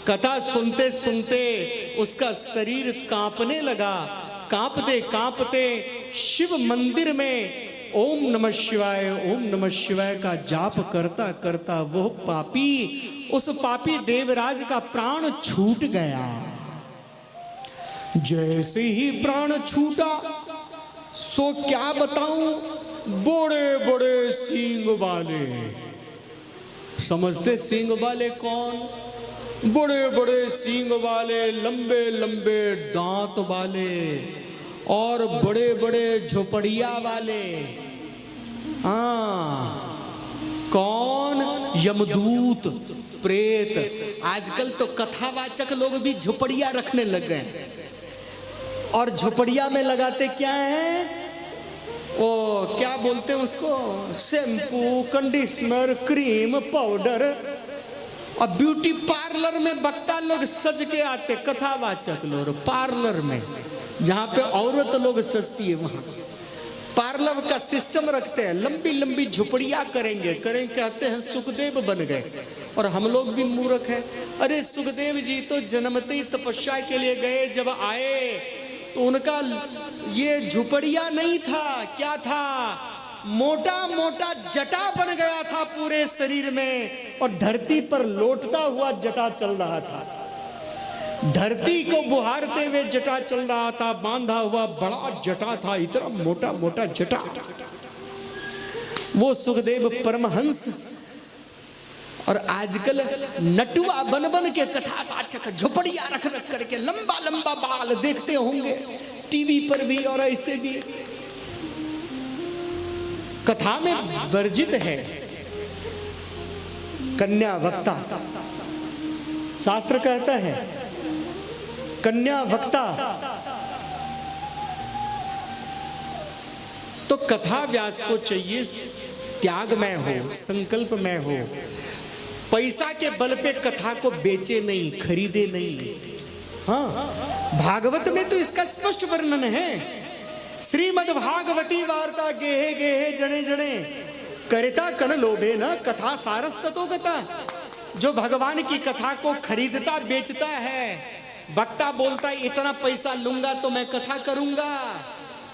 कथा सुनते सुनते उसका शरीर कांपने लगा। कांपते कांपते शिव मंदिर में ओम नमः शिवाय, ओम नमः शिवाय का जाप करता करता वो पापी, उस पापी देवराज का प्राण छूट गया। जैसे ही प्राण छूटा, सो क्या बताऊं, बड़े बड़े सींग वाले। समझते सींग वाले कौन? बड़े बड़े सींग वाले, लंबे लंबे दांत वाले, और बड़े बड़े झोपड़िया वाले। कौन? यमदूत, प्रेत। आजकल तो कथावाचक लोग भी झोपड़िया रखने लग गए। और झोपड़िया में लगाते क्या है? ओ क्या बोलते हैं उसको? Shampoo, conditioner, cream, powder. और ब्यूटी पार्लर में वक्ता लोग सज के आते, कथावाचक लोग पार्लर में, जहां पे औरत लोग सजती है, वहां पार्लर का सिस्टम रखते हैं। लंबी लंबी झुपड़ियां करेंगे, कहते हैं सुखदेव बन गए। और हम लोग भी मूर्ख हैं। अरे सुखदेव जी तो जन्मते ही तपस्या के लिए गए, जब आए तो उनका ये झुपड़िया नहीं था, क्या था? मोटा मोटा जटा बन गया था पूरे शरीर में, और धरती पर लौटता हुआ जटा चल रहा था। धरती को बुहारते हुए जटा चल रहा था, बांधा हुआ बड़ा जटा था, इतना मोटा मोटा जटा। वो सुखदेव परमहंस। और आजकल नटुआ बन बन के कथावाचक झोपड़िया रख रख करके लंबा लंबा बाल देखते होंगे टीवी पर भी, और ऐसे भी। कथा में वर्जित है कन्या वक्ता। शास्त्र कहता है कन्या वक्ता। तो कथा व्यास को चाहिए त्याग में हो, संकल्प में हो, पैसा के बल पे कथा को बेचे नहीं, खरीदे नहीं। हाँ, भागवत में तो इसका स्पष्ट वर्णन है। श्रीमद् भागवती वार्ता गेहे गेहे जने जने करिता कण लोभे न कथा सारस ततो गता। जो भगवान की कथा को खरीदता बेचता है, वक्ता बोलता है इतना पैसा लूंगा तो मैं कथा करूंगा,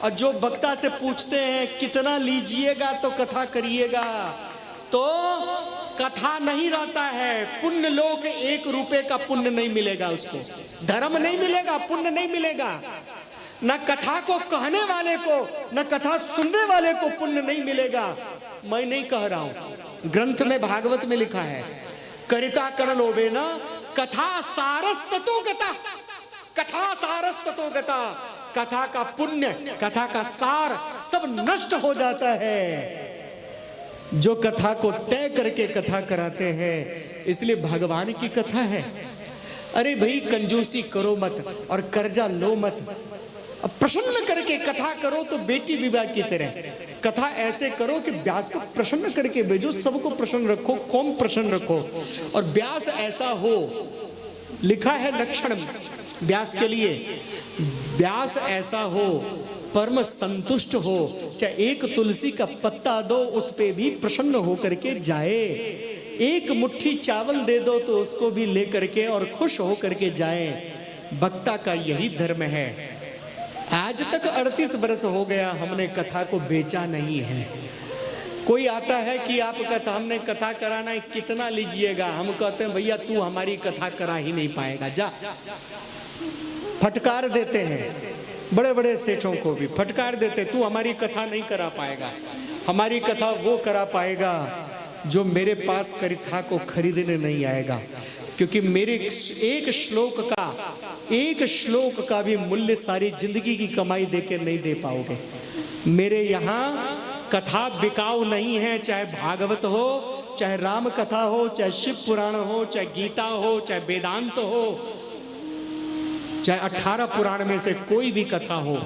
और जो वक्ता से पूछते हैं कितना लीजिएगा तो कथा करिएगा, तो कथा नहीं रहता है। पुण्य लोक 1 रुपए का पुण्य नहीं मिलेगा उसको, धर्म नहीं मिलेगा, पुण्य नहीं मिलेगा। न कथा को कहने वाले को, न कथा सुनने वाले को पुण्य नहीं मिलेगा। मैं नहीं कह रहा हूं, ग्रंथ में भागवत में लिखा है करिता कण लोभे न कथा सारस ततो गता। कथा सारस ततो गता। कथा का पुण्य, कथा का सार सब नष्ट हो जाता है। जो कथा को तय करके कथा कराते हैं, इसलिए भगवान की कथा है। अरे भाई कंजूसी करो मत और कर्जा लो मत, अब प्रसन्न करके कथा करो तो बेटी विवाह की तरह कथा ऐसे करो कि व्यास को प्रसन्न करके भेजो, सबको प्रसन्न रखो, कौम प्रसन्न रखो। और व्यास ऐसा हो, लिखा है लक्षण व्यास के लिए, व्यास ऐसा हो परम संतुष्ट हो, चाहे एक तुलसी का पत्ता दो उस पे भी प्रसन्न होकर के जाए, एक मुट्ठी चावल दे दो तो उसको भी लेकर के और खुश होकर के जाए। वक्ता का यही धर्म है। आज तक 38 वर्ष हो गया हमने कथा को बेचा नहीं है। कोई आता है कि आप कहता हमने कथा कराना है, कितना लीजिएगा? हम कहते हैं भैया तू हमारी कथा करा ही नहीं पाएगा, जा। फटकार देते हैं, बड़े बड़े सेठों को भी फटकार देते, तू हमारी कथा नहीं करा पाएगा। हमारी कथा वो करा पाएगा जो मेरे पास कथा को खरीदने नहीं आएगा, क्योंकि मेरे एक श्लोक का भी मूल्य सारी जिंदगी की कमाई देके नहीं दे पाओगे। मेरे यहाँ कथा बिकाऊ नहीं है, चाहे भागवत हो, चाहे राम कथा हो, चाहे शिव पुराण हो, चाहे गीता हो, चाहे वेदांत हो, चाहे 18 पुराण में से कोई भी कथा हो।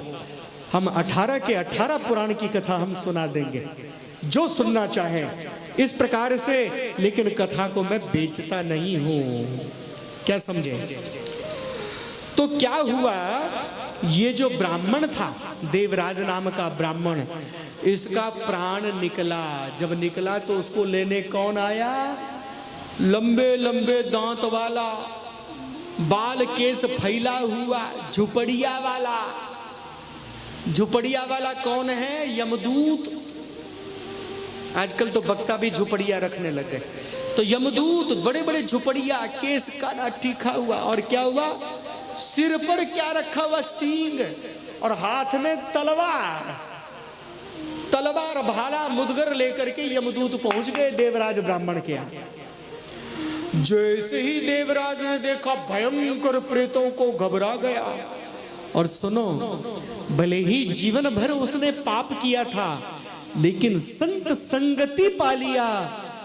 हम 18 के 18 पुराण की कथा हम सुना देंगे, जो सुनना चाहे इस प्रकार से। लेकिन कथा को मैं बेचता नहीं हूं, क्या समझे? तो क्या हुआ, ये जो ब्राह्मण था, देवराज नाम का ब्राह्मण, इसका प्राण निकला। जब निकला तो उसको लेने कौन आया? लंबे लंबे दांत वाला, बाल केस फैला हुआ, झुपड़िया वाला। झुपड़िया वाला कौन है? यमदूत। आजकल तो वक्ता भी झुपड़िया रखने लगे। तो यमदूत, बड़े बड़े झुपड़िया, केस काला तीखा हुआ, और क्या हुआ? सिर पर क्या रखा हुआ? सींग, और हाथ में तलवार। तलवार भाला मुदगर लेकर के यमदूत पहुंच गए देवराज ब्राह्मण के यहाँ। जैसे ही देवराज ने देखा भयंकर प्रेतों को घबरा गया। और सुनो, भले ही जीवन भर उसने पाप किया था, लेकिन संत संगति पा लिया,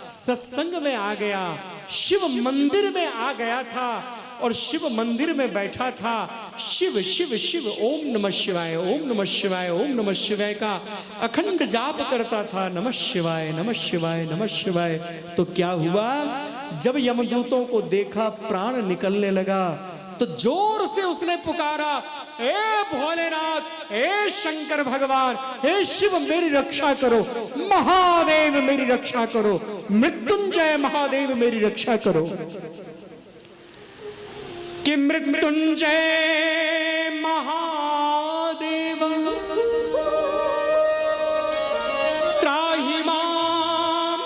सत्संग में आ गया, शिव मंदिर में आ गया था, और शिव मंदिर में बैठा था। शिव शिव शिव, ओम नमः शिवाय, ओम नमः शिवाय, ओम नमः शिवाय का अखंड जाप करता था। नमः शिवाय, नमः शिवाय, नमः शिवाय। तो क्या हुआ, जब यमदूतों को देखा प्राण निकलने लगा, तो जोर से उसने पुकारा, हे भोलेनाथ, हे शंकर भगवान, हे शिव मेरी रक्षा करो, महादेव मेरी रक्षा करो, मृत्युंजय महादेव मेरी रक्षा करो। कि मृत्युंजय महादेव त्राहि मां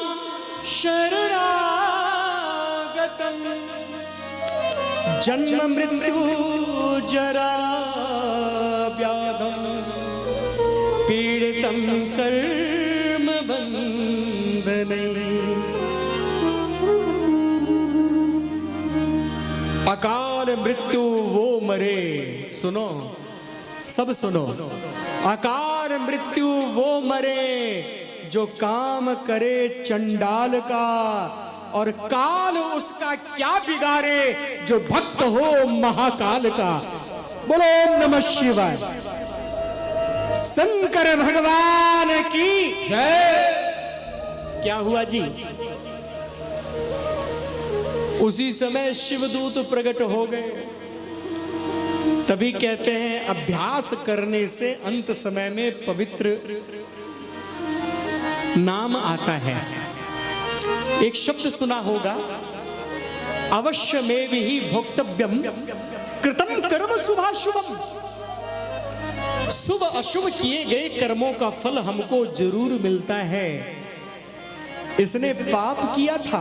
शरणागतं, जन्म मृत्यु जरा व्याधं पीड़ितं कर्म बंधने। अकाल मृत्यु वो मरे, सुनो, सब सुनो, अकाल मृत्यु वो मरे जो काम करे चंडाल का, और काल उसका क्या बिगाड़े जो भक्त हो महाकाल का। बोलो ओम नमः शिवाय। शंकर भगवान की जय। क्या हुआ जी? उसी समय शिवदूत प्रकट हो गए। तभी कहते हैं अभ्यास करने से अंत समय में पवित्र नाम आता है। एक शब्द सुना होगा, अवश्य में भी भोक्तव्यम कृतम कर्म शुभाशुभम। शुभ अशुभ किए गए कर्मों का फल हमको जरूर मिलता है। इसने पाप किया था,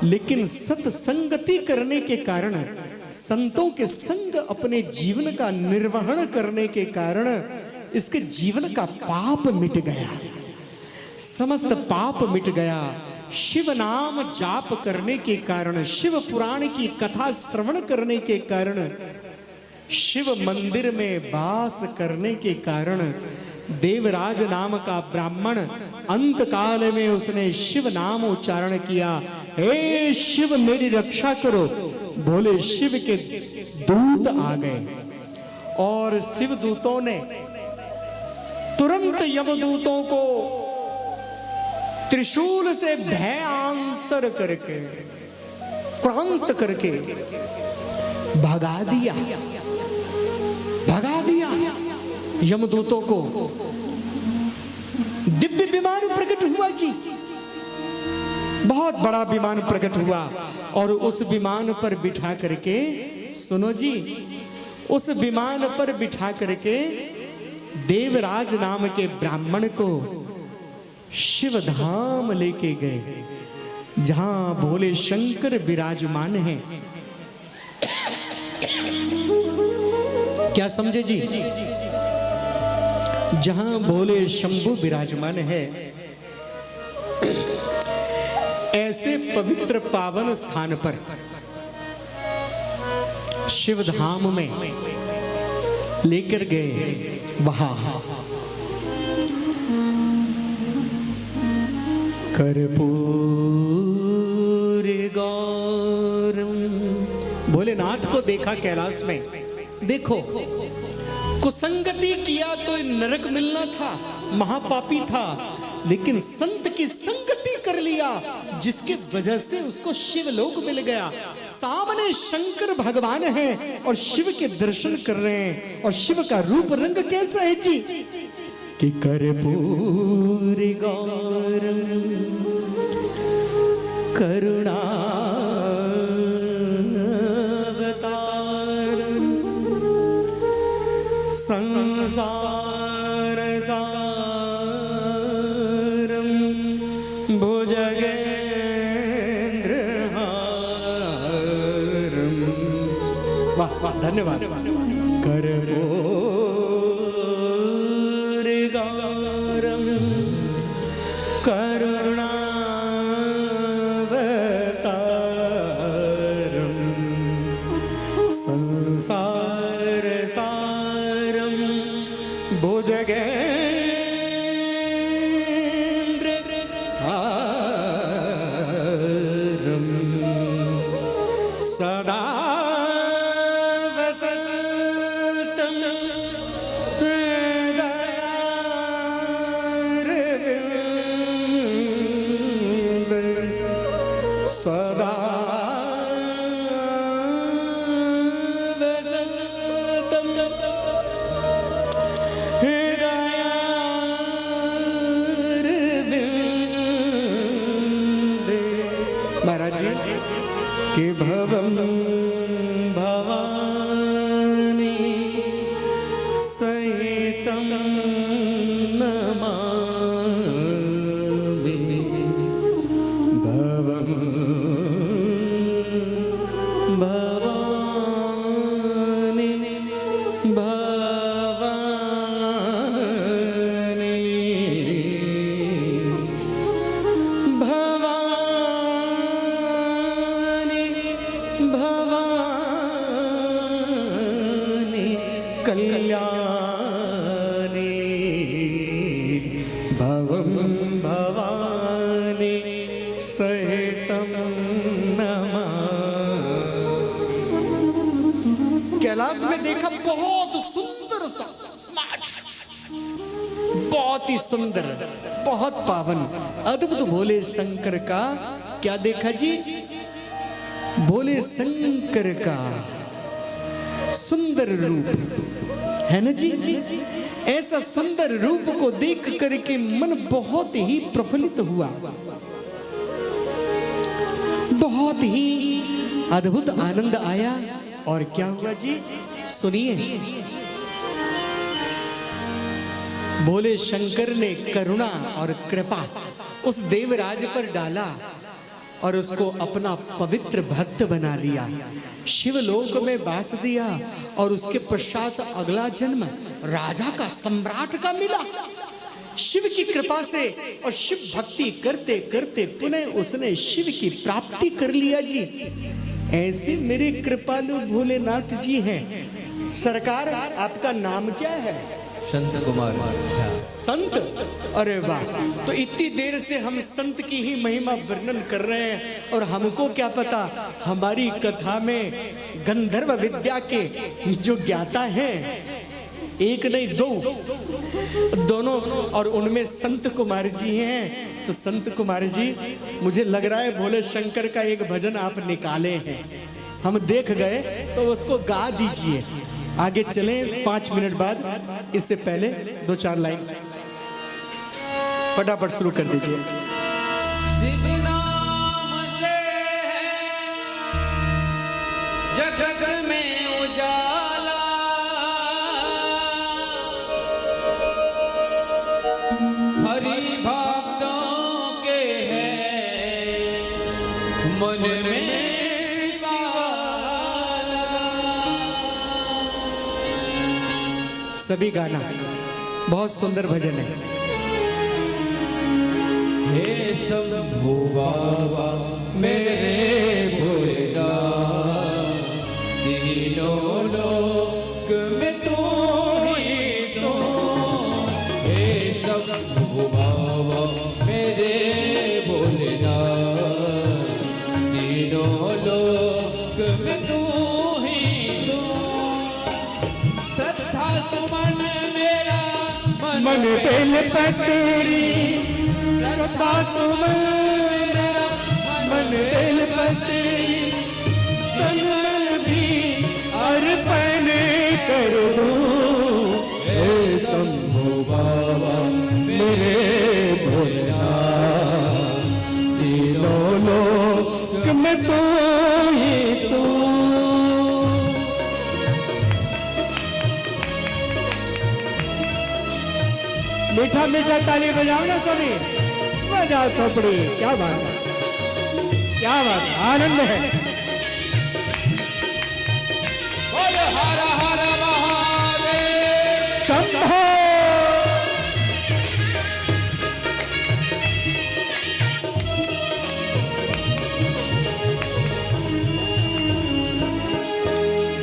लेकिन सत्संगति करने के कारण, संतों के संग अपने जीवन का निर्वहन करने के कारण इसके जीवन का पाप मिट गया, समस्त पाप मिट गया। शिव नाम जाप करने के कारण, शिव पुराण की कथा श्रवण करने के कारण, शिव मंदिर में वास करने के कारण देवराज नाम का ब्राह्मण अंत काल में उसने शिव नाम उच्चारण किया, हे शिव मेरी रक्षा करो। बोले शिव के दूत आ गए और शिव दूतों ने तुरंत यमदूतों को त्रिशूल से भयांतर करके प्रांत करके भगा दिया यमदूतों को। दिव्य विमान प्रकट हुआ जी, बहुत बड़ा विमान प्रकट हुआ और उस विमान पर बिठा करके, सुनो जी, उस विमान पर बिठा करके देवराज नाम के ब्राह्मण को शिव धाम लेके गए, जहां भोले शंकर विराजमान हैं। क्या समझे जी? जहां भोले शंभु विराजमान है, ऐसे पवित्र पावन स्थान पर शिव धाम में लेकर गए। वहां कर्पूर गौरम, भोलेनाथ को देखा कैलाश में। देखो, कुसंगति किया तो नरक मिलना था, महापापी था, लेकिन संत की संगति कर लिया, जिसकी वजह से उसको शिवलोक मिल गया। सामने शंकर भगवान हैं और शिव के दर्शन कर रहे हैं। और शिव का रूप रंग कैसा है जी? कि कर्पूर गौरम करुणा संसार सारम भुजगेंद्र हारम। वाह वाह, धन्यवाद। कर्पूर गौरम करुणावतारम संसार सारम भुजगेंद्र हारम सदा वसतम हृदयारविंद सदा कि भवम भवानी सहितं नमामि भवम भवानी कल्याणी भवम भवानी सहितं नमामि। कैलाश में देखा बहुत सुंदर सा स्मार्ट, बहुत ही सुंदर, बहुत पावन, अद्भुत भोले शंकर का क्या देखा जी? भोले शंकर का सुंदर रूप है ना जी। ऐसा सुंदर रूप को देख करके मन बहुत ही प्रफुल्लित हुआ, बहुत ही अद्भुत आनंद आया। और क्या हुआ जी? सुनिए, भोले शंकर ने करुणा और कृपा उस देवराज पर डाला और उसको अपना पवित्र भक्त बना लिया, शिवलोक में वास दिया। और उसके पश्चात अगला जन्म राजा का, सम्राट का मिला शिव की कृपा से। और शिव भक्ति करते करते पुनः उसने शिव की प्राप्ति कर लिया जी। ऐसे मेरे कृपालु भोलेनाथ जी हैं, सरकार आपका नाम क्या है? संत कुमार झा। संत? अरे वाह, तो इतनी देर से हम संत की ही महिमा वर्णन कर रहे हैं और हमको क्या पता हमारी कथा में गंधर्व विद्या के जो ज्ञाता हैं एक नहीं दो, दोनों, और उनमें संत कुमार जी हैं। तो संत कुमार जी, मुझे लग रहा है भोले शंकर का एक भजन आप निकाले हैं, हम देख गए, तो उसको गा दीजिए। आगे चलें 5 मिनट बाद, इससे पहले 2-4 लाइन फटाफट शुरू कर दीजिए। शिव नाम से जगत में उजाला, हरि भक्तों के है मन में सभी गाना बहुत सुंदर भजन है। हे शंभू बाबा मेरे भोलेनाथ, तीनों लोक में तू ही तू। हे शंभू बाबा मेरे भोलेनाथ, तीनों लोक में तू ही तू। श्रद्धा सुमन मेरा मन बेल पतेरी, श्रद्धा सुमन मेरा मन बेल पतेरी, तन मन भी अर्पण कर दूं। हे शंभू बाबा मेरे भोलेनाथ, तीनों लोक में तू ही तू। मीठा मीठा ताली बजाओ ना सभी, बजाओ थोपड़ी। क्या बात है, क्या बात है, आनंद है। बोल हर हर महादेव शंभो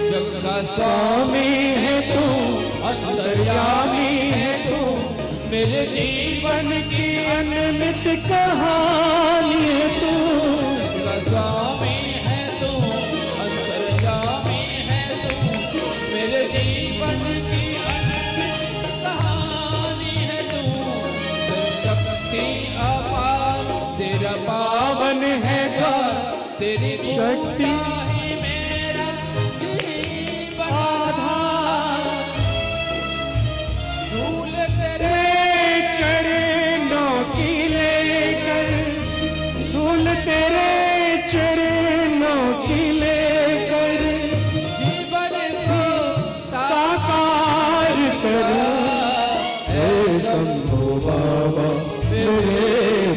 जग का स्वामी है तू, अंतर्यामी है तू, मेरे जीवन जीवन की अनमित कहानी है तू। का स्वामी है तू, अंतर्यामी है तू, मेरे जीवन की अनंत कहानी है तू। शक्ति अपार तेरा पावन है द्वार, तेरी शक्ति ही मेरा जीवन आधार। धूल तेरे तेरे चरणों की लेकर, धूल तेरे चरणों की लेकर जीवन को साकार कर। हे शंभू बाबा मेरे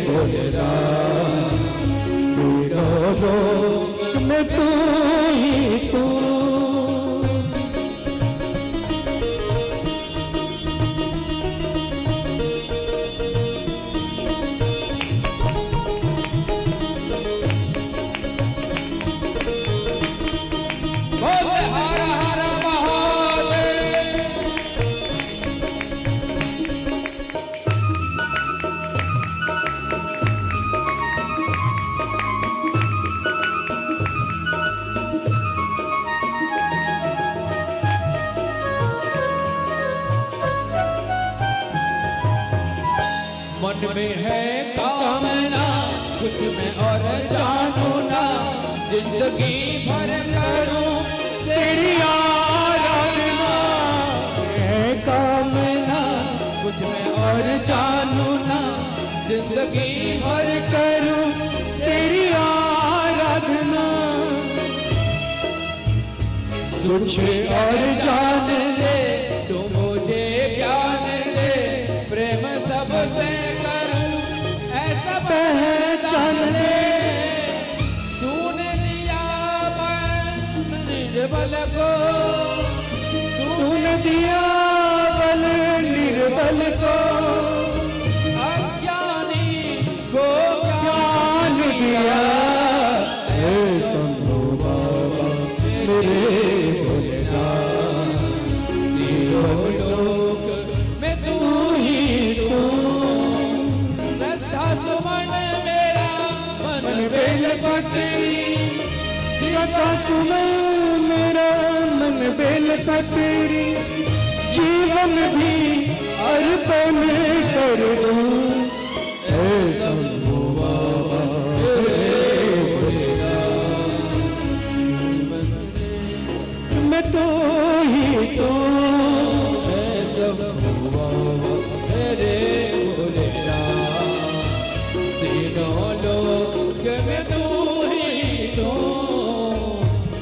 भोलेनाथ, तीनों लोक में तू ही तू। बोल हर हर महादेव। मन में है कामना कुछ मैं और जानू ना, जिंदगी भर करूं तेरी आराधना है कामना, कुछ मैं और जानू ना, जिंदगी भर करूं तेरी आराधना। कुछ और जान दे तू मुझे ज्ञान दे, प्रेम सबसे करूं ऐसा पहचान दे। तूने दिया मन निर्बल को, तूने दिया बल निर्बल को, अज्ञानी को ज्ञान दिया। हे शंभू बाबा मेरे भोलेनाथ, लता तेरी जीवन भी अर्पण कर दूं ऐ शंभु बाबा मैं तो ही तो रे भोलेनाथ तीनों लोक में तू ही तो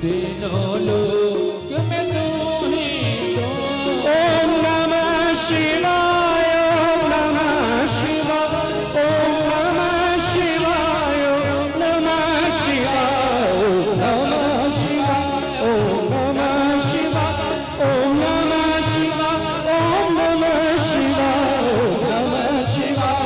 तीनों लोक में तू ही तो ओम नमः शिवाय ओम नमः शिवाय ओम नमः शिवाय ओम नमः शिवाय ओम नमः शिवाय ओम नमः शिवाय ओम नमः शिवाय ओम नमः शिवाय नमः शिवाय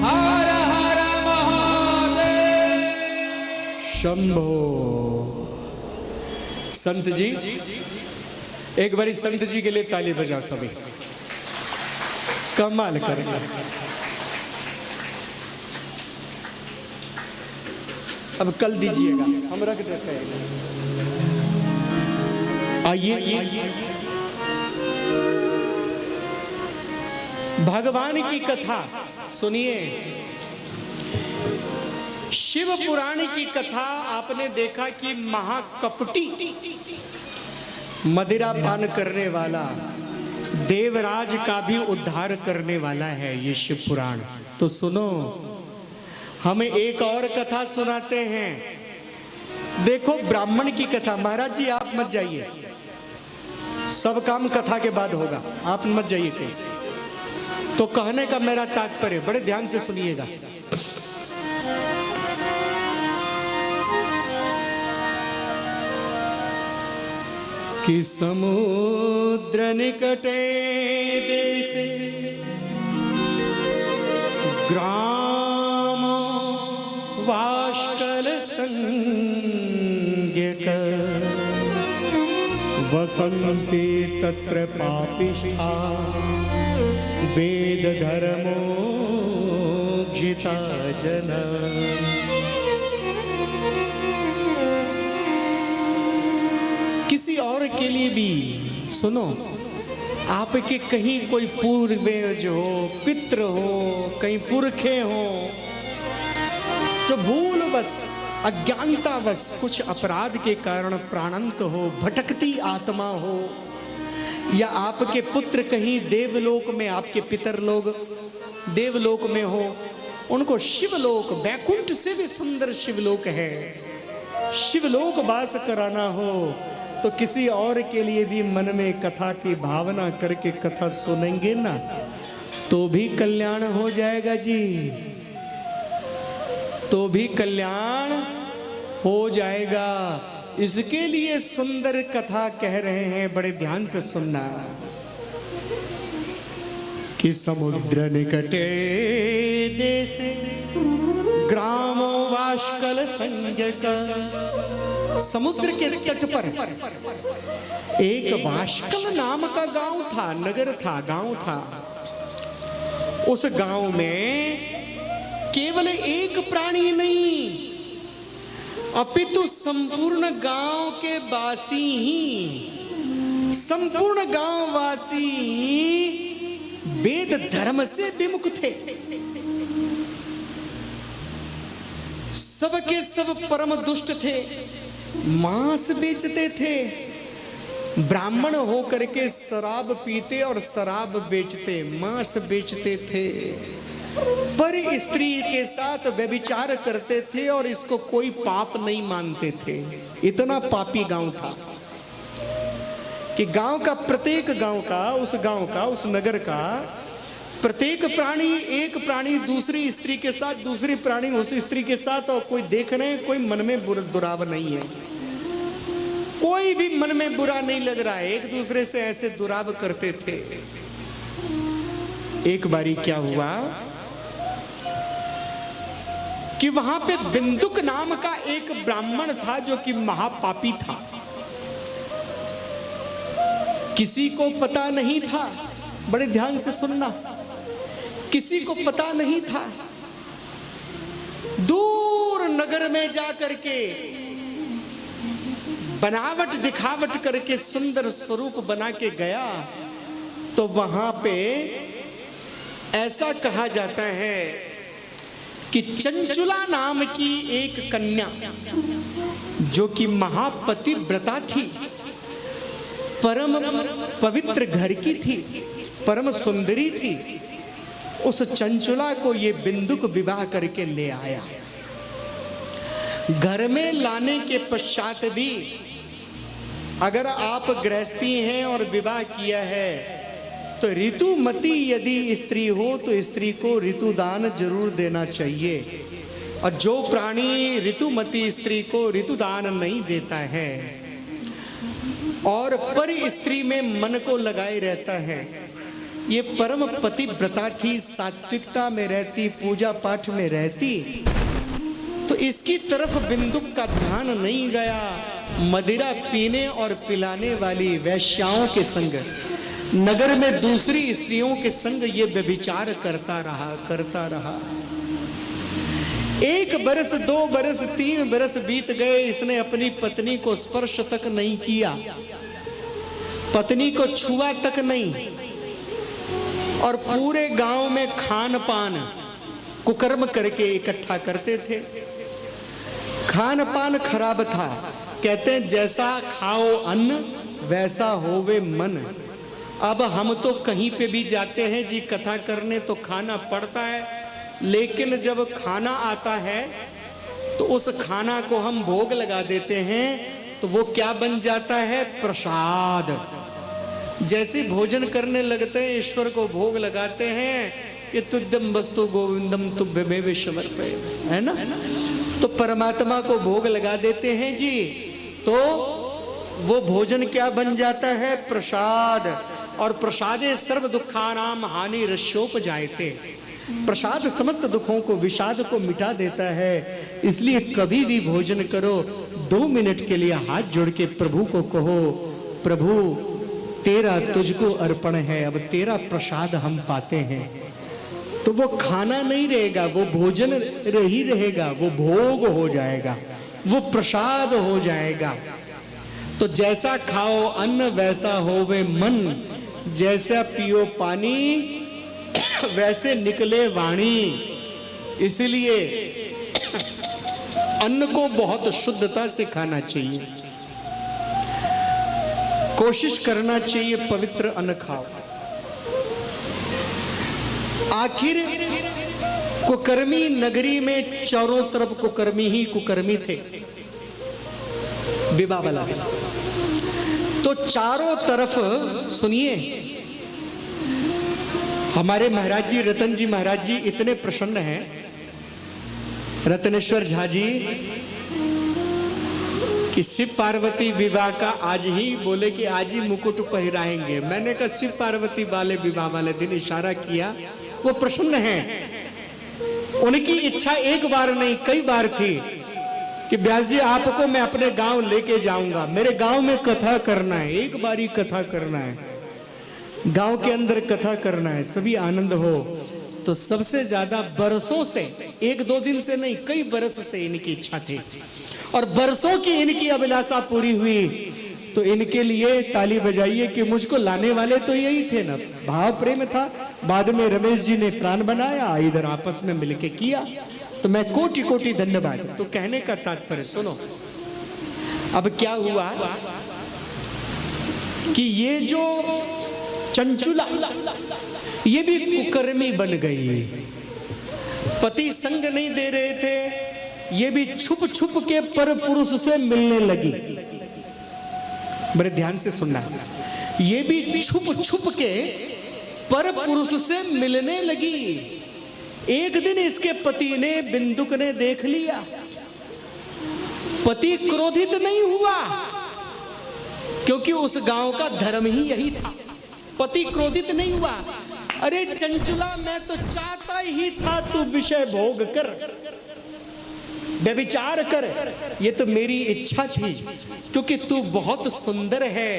हर हर महादेव। शंभो। संत जी, एक बारी संत जी के लिए ताली बजाओ सभी। कमाल करेंगे। अब कल दीजिएगा, हम रख देते हैं। आइए, भगवान की कथा सुनिए। शिव पुराण की कथा आपने देखा कि महाकपटी मदिरा पान करने वाला देवराज का भी उद्धार करने वाला है ये शिव पुराण। तो सुनो, हमें एक और कथा सुनाते हैं। देखो ब्राह्मण की कथा। महाराज जी आप मत जाइए, सब काम कथा के बाद होगा, आप मत जाइए कहीं। तो कहने का मेरा तात्पर्य बड़े ध्यान से सुनिएगा। कि समुद्र निकटे देश ग्राम वाष्कल संज्ञक वसन्ति तत्र पापिष्ठा वेद धर्मोक्षिता जना। किसी और के लिए भी सुनो, आपके कहीं कोई पूर्वज हो, पितृ हो, कहीं पुरखे हो, जो भूलवश अज्ञानतावश कुछ अपराध के कारण प्राणंत हो, भटकती आत्मा हो, या आपके पुत्र कहीं देवलोक में, आपके पितर लोग देवलोक में हो, उनको शिवलोक, वैकुंठ से भी सुंदर शिवलोक है, शिवलोक वास कराना हो, तो किसी और के लिए भी मन में कथा की भावना करके कथा सुनेंगे ना, तो भी कल्याण हो जाएगा जी, तो भी कल्याण हो जाएगा। इसके लिए सुंदर कथा कह रहे हैं, बड़े ध्यान से सुनना। कि समुद्र निकटे देश ग्रामो वाष्कल संज्ञक। समुद्र के तट पर एक वाष्कल नाम का गांव था, नगर था, गांव था। उस गांव में केवल एक प्राणी नहीं, अपितु संपूर्ण गांव के वासी ही, संपूर्ण गांव वासी वेद धर्म से विमुख थे। सबके सब परम दुष्ट थे, मांस बेचते थे, ब्राह्मण होकर के शराब पीते और शराब बेचते, मांस बेचते थे, पर स्त्री के साथ व्यभिचार करते थे और इसको कोई पाप नहीं मानते थे। इतना पापी गांव था कि गांव का प्रत्येक गांव का, उस नगर का प्रत्येक प्राणी, एक प्राणी दूसरी स्त्री के साथ, दूसरी प्राणी उस स्त्री के साथ, और कोई देख रहे हैं, कोई मन में दुराव नहीं है, कोई भी मन में बुरा नहीं लग रहा है, एक दूसरे से ऐसे दुराव करते थे। एक बारी क्या हुआ कि वहां पे बिंदुक नाम का एक ब्राह्मण था जो कि महापापी था। किसी को पता नहीं था, बड़े ध्यान से सुनना, किसी को पता नहीं था। दूर नगर में जा करके बनावट दिखावट करके सुंदर स्वरूप बना के गया, तो वहां पे ऐसा कहा जाता है कि चंचुला नाम की एक कन्या जो कि महापतिव्रता थी, परम पवित्र घर की थी, परम सुंदरी थी, उस चंचुला को ये बिंदुक विवाह करके ले आया। घर में लाने के पश्चात भी अगर आप गृहस्थी हैं और विवाह किया है तो ऋतुमती यदि स्त्री हो तो स्त्री को ऋतुदान जरूर देना चाहिए। और जो प्राणी ऋतुमती स्त्री को ऋतुदान नहीं देता है और पर स्त्री में मन को लगाए रहता है, ये परम पतिव्रता थी, सात्विकता में रहती, पूजा पाठ में रहती, तो इसकी तरफ बिंदुक का ध्यान नहीं गया। मदिरा पीने और पिलाने वाली वैश्याओं के संग, नगर में दूसरी स्त्रियों के संग ये व्यभिचार करता रहा। 1 बरस, 2 बरस, 3 बरस बीत गए, इसने अपनी पत्नी को स्पर्श तक नहीं किया, पत्नी को छुआ तक नहीं। और पूरे गांव में खान पान कुकर्म करके इकट्ठा करते थे। खान पान खराब था, कहते हैं जैसा खाओ अन्न वैसा होवे मन। अब हम तो कहीं पे भी जाते हैं जी कथा करने तो खाना पड़ता है, लेकिन जब खाना आता है तो उस खाना को हम भोग लगा देते हैं, तो वो क्या बन जाता है? प्रसाद। जैसे भोजन करने लगते हैं, ईश्वर को भोग लगाते हैं कि तुद्यम वस्तु गोविंदम तुभ्यमेव समर्पये, है ना? तो परमात्मा को भोग लगा देते हैं जी, तो वो भोजन क्या बन जाता है? प्रसाद। और प्रसादे सर्व दुखानाम हानि रस्योपजायते, प्रसाद समस्त दुखों को, विषाद को मिटा देता है। इसलिए कभी भी भोजन करो, 2 मिनट के लिए हाथ जोड़ के प्रभु को कहो, प्रभु तेरा तुझको अर्पण है, अब तेरा प्रसाद हम पाते हैं। तो वो खाना नहीं रहेगा, वो भोजन ही रहेगा, वो भोग हो जाएगा, वो प्रसाद हो जाएगा। तो जैसा खाओ अन्न वैसा होवे मन, जैसा पियो पानी वैसे निकले वाणी। इसलिए अन्न को बहुत शुद्धता से खाना चाहिए, कोशिश करना चाहिए पवित्र अन्न खाओ। आखिर कुकर्मी नगरी में चारों तरफ कुकर्मी ही कुकर्मी थे, विवाह वाला। तो चारों तरफ सुनिए, हमारे महाराज जी, रतन जी महाराज जी इतने प्रसन्न हैं, रत्नेश्वर झा जी, कि शिव पार्वती विवाह का आज ही बोले कि आज ही मुकुट पहराएंगे। मैंने कहा शिव पार्वती वाले विवाह वाले दिन इशारा किया, वो प्रसन्न हैं। उनकी इच्छा एक बार नहीं कई बार थी कि व्यास जी आपको मैं अपने गांव लेके जाऊंगा, मेरे गांव में कथा करना है, एक बारी कथा करना है, गांव के अंदर कथा करना है, सभी आनंद हो। तो सबसे ज्यादा बरसों से, 1-2 दिन से नहीं, कई बरस से इनकी इच्छा थी और बरसों की इनकी अभिलाषा पूरी हुई। तो इनके लिए ताली बजाइए कि मुझको लाने वाले तो यही थे ना, भाव प्रेम था। बाद में रमेश जी ने प्राण बनाया, इधर आपस में मिलके किया, तो मैं कोटि कोटि धन्यवाद। तो कहने का तात्पर्य सुनो, अब क्या हुआ कि ये जो चंचुला, ये भी कुकर्मी बन गई। पति संग नहीं दे रहे थे, ये भी छुप छुप के पर पुरुष से मिलने लगी। बड़े ध्यान से सुनना, ये भी छुप छुप के पर पुरुष से मिलने लगी। एक दिन इसके पति ने, बिंदुक ने देख लिया। पति क्रोधित नहीं हुआ, क्योंकि उस गांव का धर्म ही यही था। पति क्रोधित नहीं हुआ, अरे चंचुला मैं तो चाहता ही था तू विषय भोग कर, व्यभिचार कर, ये तो मेरी इच्छा थी, क्योंकि तू बहुत सुंदर है,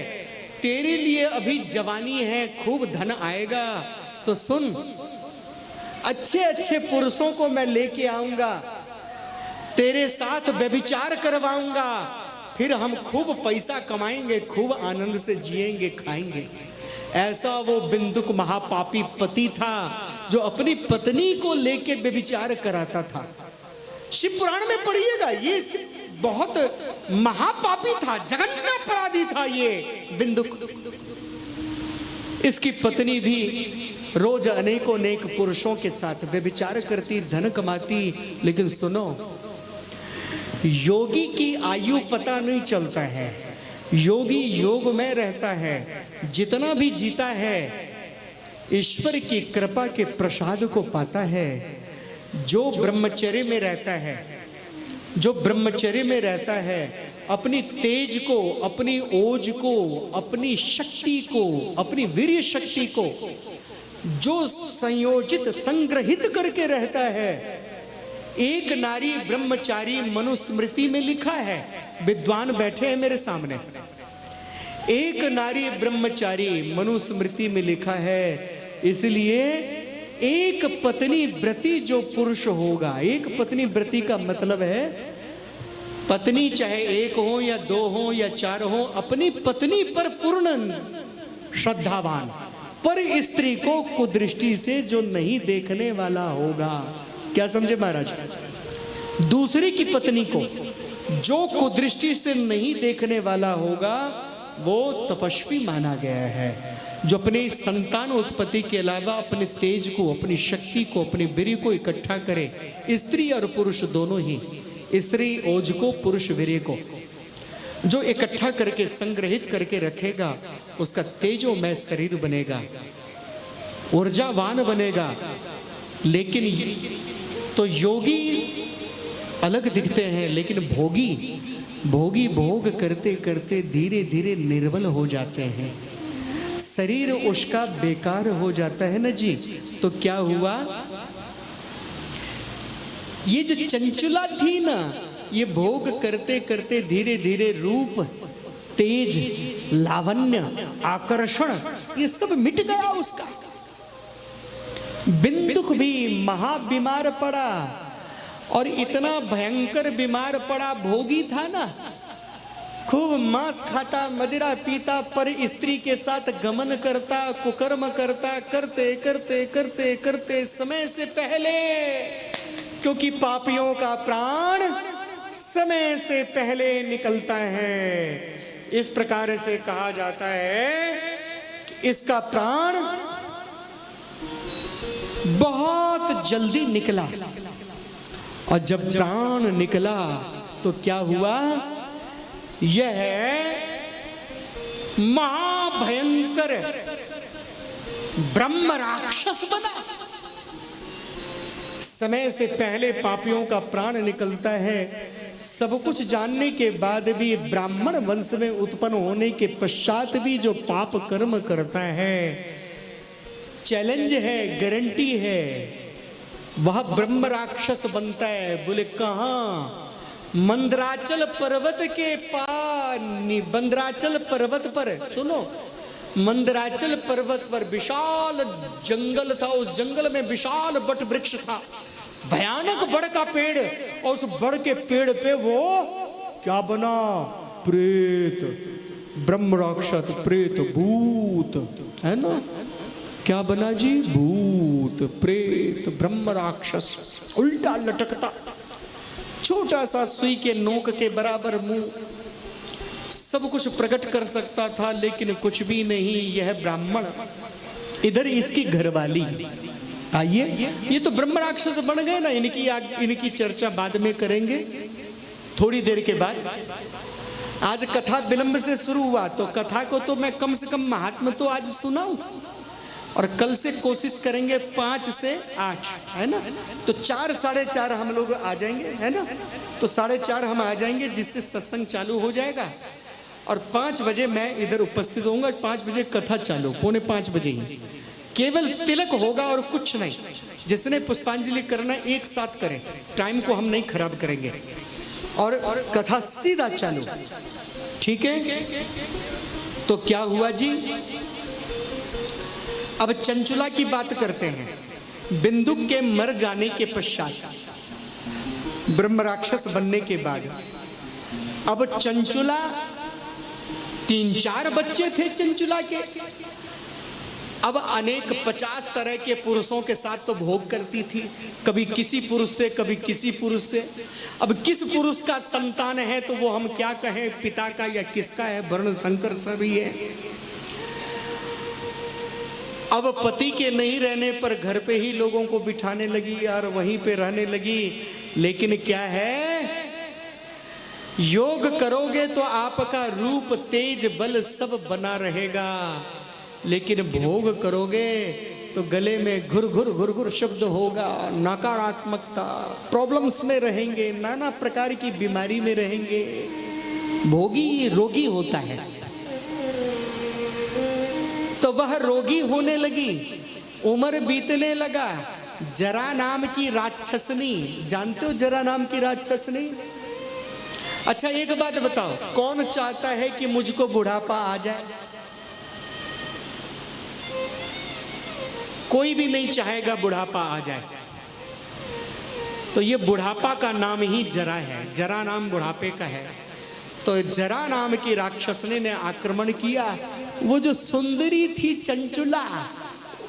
तेरे लिए अभी जवानी है, खूब धन आएगा, तो सुन, अच्छे अच्छे पुरुषों को मैं लेके आऊंगा, तेरे साथ व्यभिचार करवाऊंगा, फिर हम खूब पैसा कमाएंगे, खूब आनंद से जिएंगे, खाएंगे। ऐसा वो बिंदुक महापापी पति था जो अपनी पत्नी को लेके व्यभिचार कराता था। शिव पुराण में पढ़िएगा, ये बहुत महापापी था, जघन्य अपराधी था ये बिंदुक। इसकी पत्नी भी रोज अनेकों अनेक पुरुषों के साथ व्यभिचार करती, धन कमाती। लेकिन सुनो, योगी की आयु पता नहीं चलता है, योगी योग में रहता है, जितना भी जीता है ईश्वर की कृपा के प्रसाद को पाता है। जो ब्रह्मचर्य में रहता है, जो ब्रह्मचर्य में रहता है, अपनी तेज को, अपनी ओज को, अपनी शक्ति को, अपनी वीर्य शक्ति को जो संयोजित संग्रहित करके रहता है। एक नारी ब्रह्मचारी मनुस्मृति में लिखा है, विद्वान बैठे हैं मेरे सामने, एक नारी ब्रह्मचारी मनुस्मृति में लिखा है। इसलिए एक पत्नी व्रती जो पुरुष होगा, एक पत्नी व्रती का मतलब है पत्नी चाहे एक हो या दो हो या चार हो, अपनी पत्नी पर पूर्ण श्रद्धावान, पर स्त्री को कुदृष्टि से जो नहीं देखने वाला होगा। क्या समझे महाराज? दूसरी की पत्नी को जो कुदृष्टि से नहीं देखने वाला होगा वो तपस्वी माना गया है, जो अपने संतान उत्पत्ति के अलावा अपने तेज को, अपनी शक्ति को, अपने वीर्य को इकट्ठा करे। स्त्री और पुरुष दोनों ही, स्त्री ओज को, पुरुष वीर्य को जो इकट्ठा करके संग्रहित करके रखेगा, उसका तेजोमय शरीर बनेगा, ऊर्जावान बनेगा। लेकिन तो योगी अलग दिखते हैं, लेकिन भोगी भोग करते करते धीरे धीरे निर्बल हो जाते हैं, शरीर उसका बेकार हो जाता है ना जी। तो क्या हुआ, ये जो चंचला थी ना, ये भोग करते करते धीरे धीरे रूप, तेज, लावण्य, आकर्षण ये सब मिट गया उसका। बिंदुक भी महा बीमार पड़ा, और इतना भयंकर बीमार पड़ा, भोगी था ना, खूब मांस खाता, मदिरा पीता, पर स्त्री के साथ गमन करता, कुकर्म करता, करते करते करते करते समय से पहले, क्योंकि पापियों का प्राण समय से पहले निकलता है। इस प्रकार से कहा जाता है कि इसका प्राण बहुत जल्दी निकला, और जब प्राण निकला तो क्या हुआ, यह महाभयंकर ब्रह्म राक्षस बना। समय से पहले पापियों का प्राण निकलता है। सब कुछ जानने के बाद भी, ब्राह्मण वंश में उत्पन्न होने के पश्चात भी जो पाप कर्म करता है, चैलेंज है, गारंटी है, वह ब्रह्म राक्षस बनता है। बोले कहां? मंदराचल पर्वत के मंदराचल पर्वत पर, सुनो, मंदराचल पर्वत पर विशाल जंगल था, उस जंगल में विशाल वट वृक्ष था, भयानक बड़ का पेड़, और उस बड़ के पेड़ पे वो क्या बना, प्रेत, ब्रह्म राक्षस, प्रेत, भूत, है ना, क्या बना जी, भूत, प्रेत, ब्रह्म राक्षस, उल्टा लटकता, छोटा सा सुई के नोक के बराबर मुंह, सब कुछ प्रकट कर सकता था लेकिन कुछ भी नहीं। यह ब्राह्मण, इधर इसकी घरवाली, आइए, ये तो ब्रह्म राक्षस बन गए ना। इनकी चर्चा बाद में करेंगे थोड़ी देर के बाद। आज कथा विलंब से शुरू हुआ, तो कथा को तो मैं कम से कम महात्मा तो आज सुनाऊं, और कल से कोशिश करेंगे 5 से 8, है ना, तो 4, 4:30 हम लोग आ जाएंगे, है ना, तो 4:30 हम आ जाएंगे, जिससे सत्संग चालू हो जाएगा, और 5 बजे मैं इधर उपस्थित होऊंगा। 5 बजे कथा चालू, 4:45 बजे ही केवल तिलक होगा और कुछ नहीं। जिसने पुष्पांजलि करना एक साथ करें, टाइम को हम नहीं खराब करेंगे, और कथा सीधा चालू, ठीक है। तो क्या हुआ जी? अब चंचुला की बात करते हैं। बिंदुक के मर जाने के पश्चात, ब्रह्म राक्षस बनने के बाद, अब चंचुला 3-4 बच्चे थे चंचुला के। अब अनेक 50 तरह के पुरुषों के साथ तो भोग करती थी, कभी किसी पुरुष से, कभी किसी पुरुष से। अब किस पुरुष का संतान है तो वो हम क्या कहें, पिता का या किसका है, वर्ण संकर सभी है। अब पति के नहीं रहने पर घर पे ही लोगों को बिठाने लगी यार, वहीं पे रहने लगी। लेकिन क्या है, योग करोगे तो आपका रूप, तेज, बल सब बना रहेगा, लेकिन भोग करोगे तो गले में घुर घुर घुर घुर शब्द होगा, नकारात्मकता, प्रॉब्लम्स में रहेंगे, नाना प्रकार की बीमारी में रहेंगे। भोगी रोगी होता है। तो वह रोगी होने लगी, उम्र बीतने लगा। जरा नाम की राक्षसनी, जानते हो जरा नाम की राक्षसनी? अच्छा एक बात बताओ, कौन चाहता है कि मुझको बुढ़ापा आ जाए? कोई भी नहीं चाहेगा बुढ़ापा आ जाए। तो ये बुढ़ापा का नाम ही जरा है, जरा नाम बुढ़ापे का है। तो जरा नाम की राक्षसनी ने आक्रमण किया। वो जो सुंदरी थी चंचुला,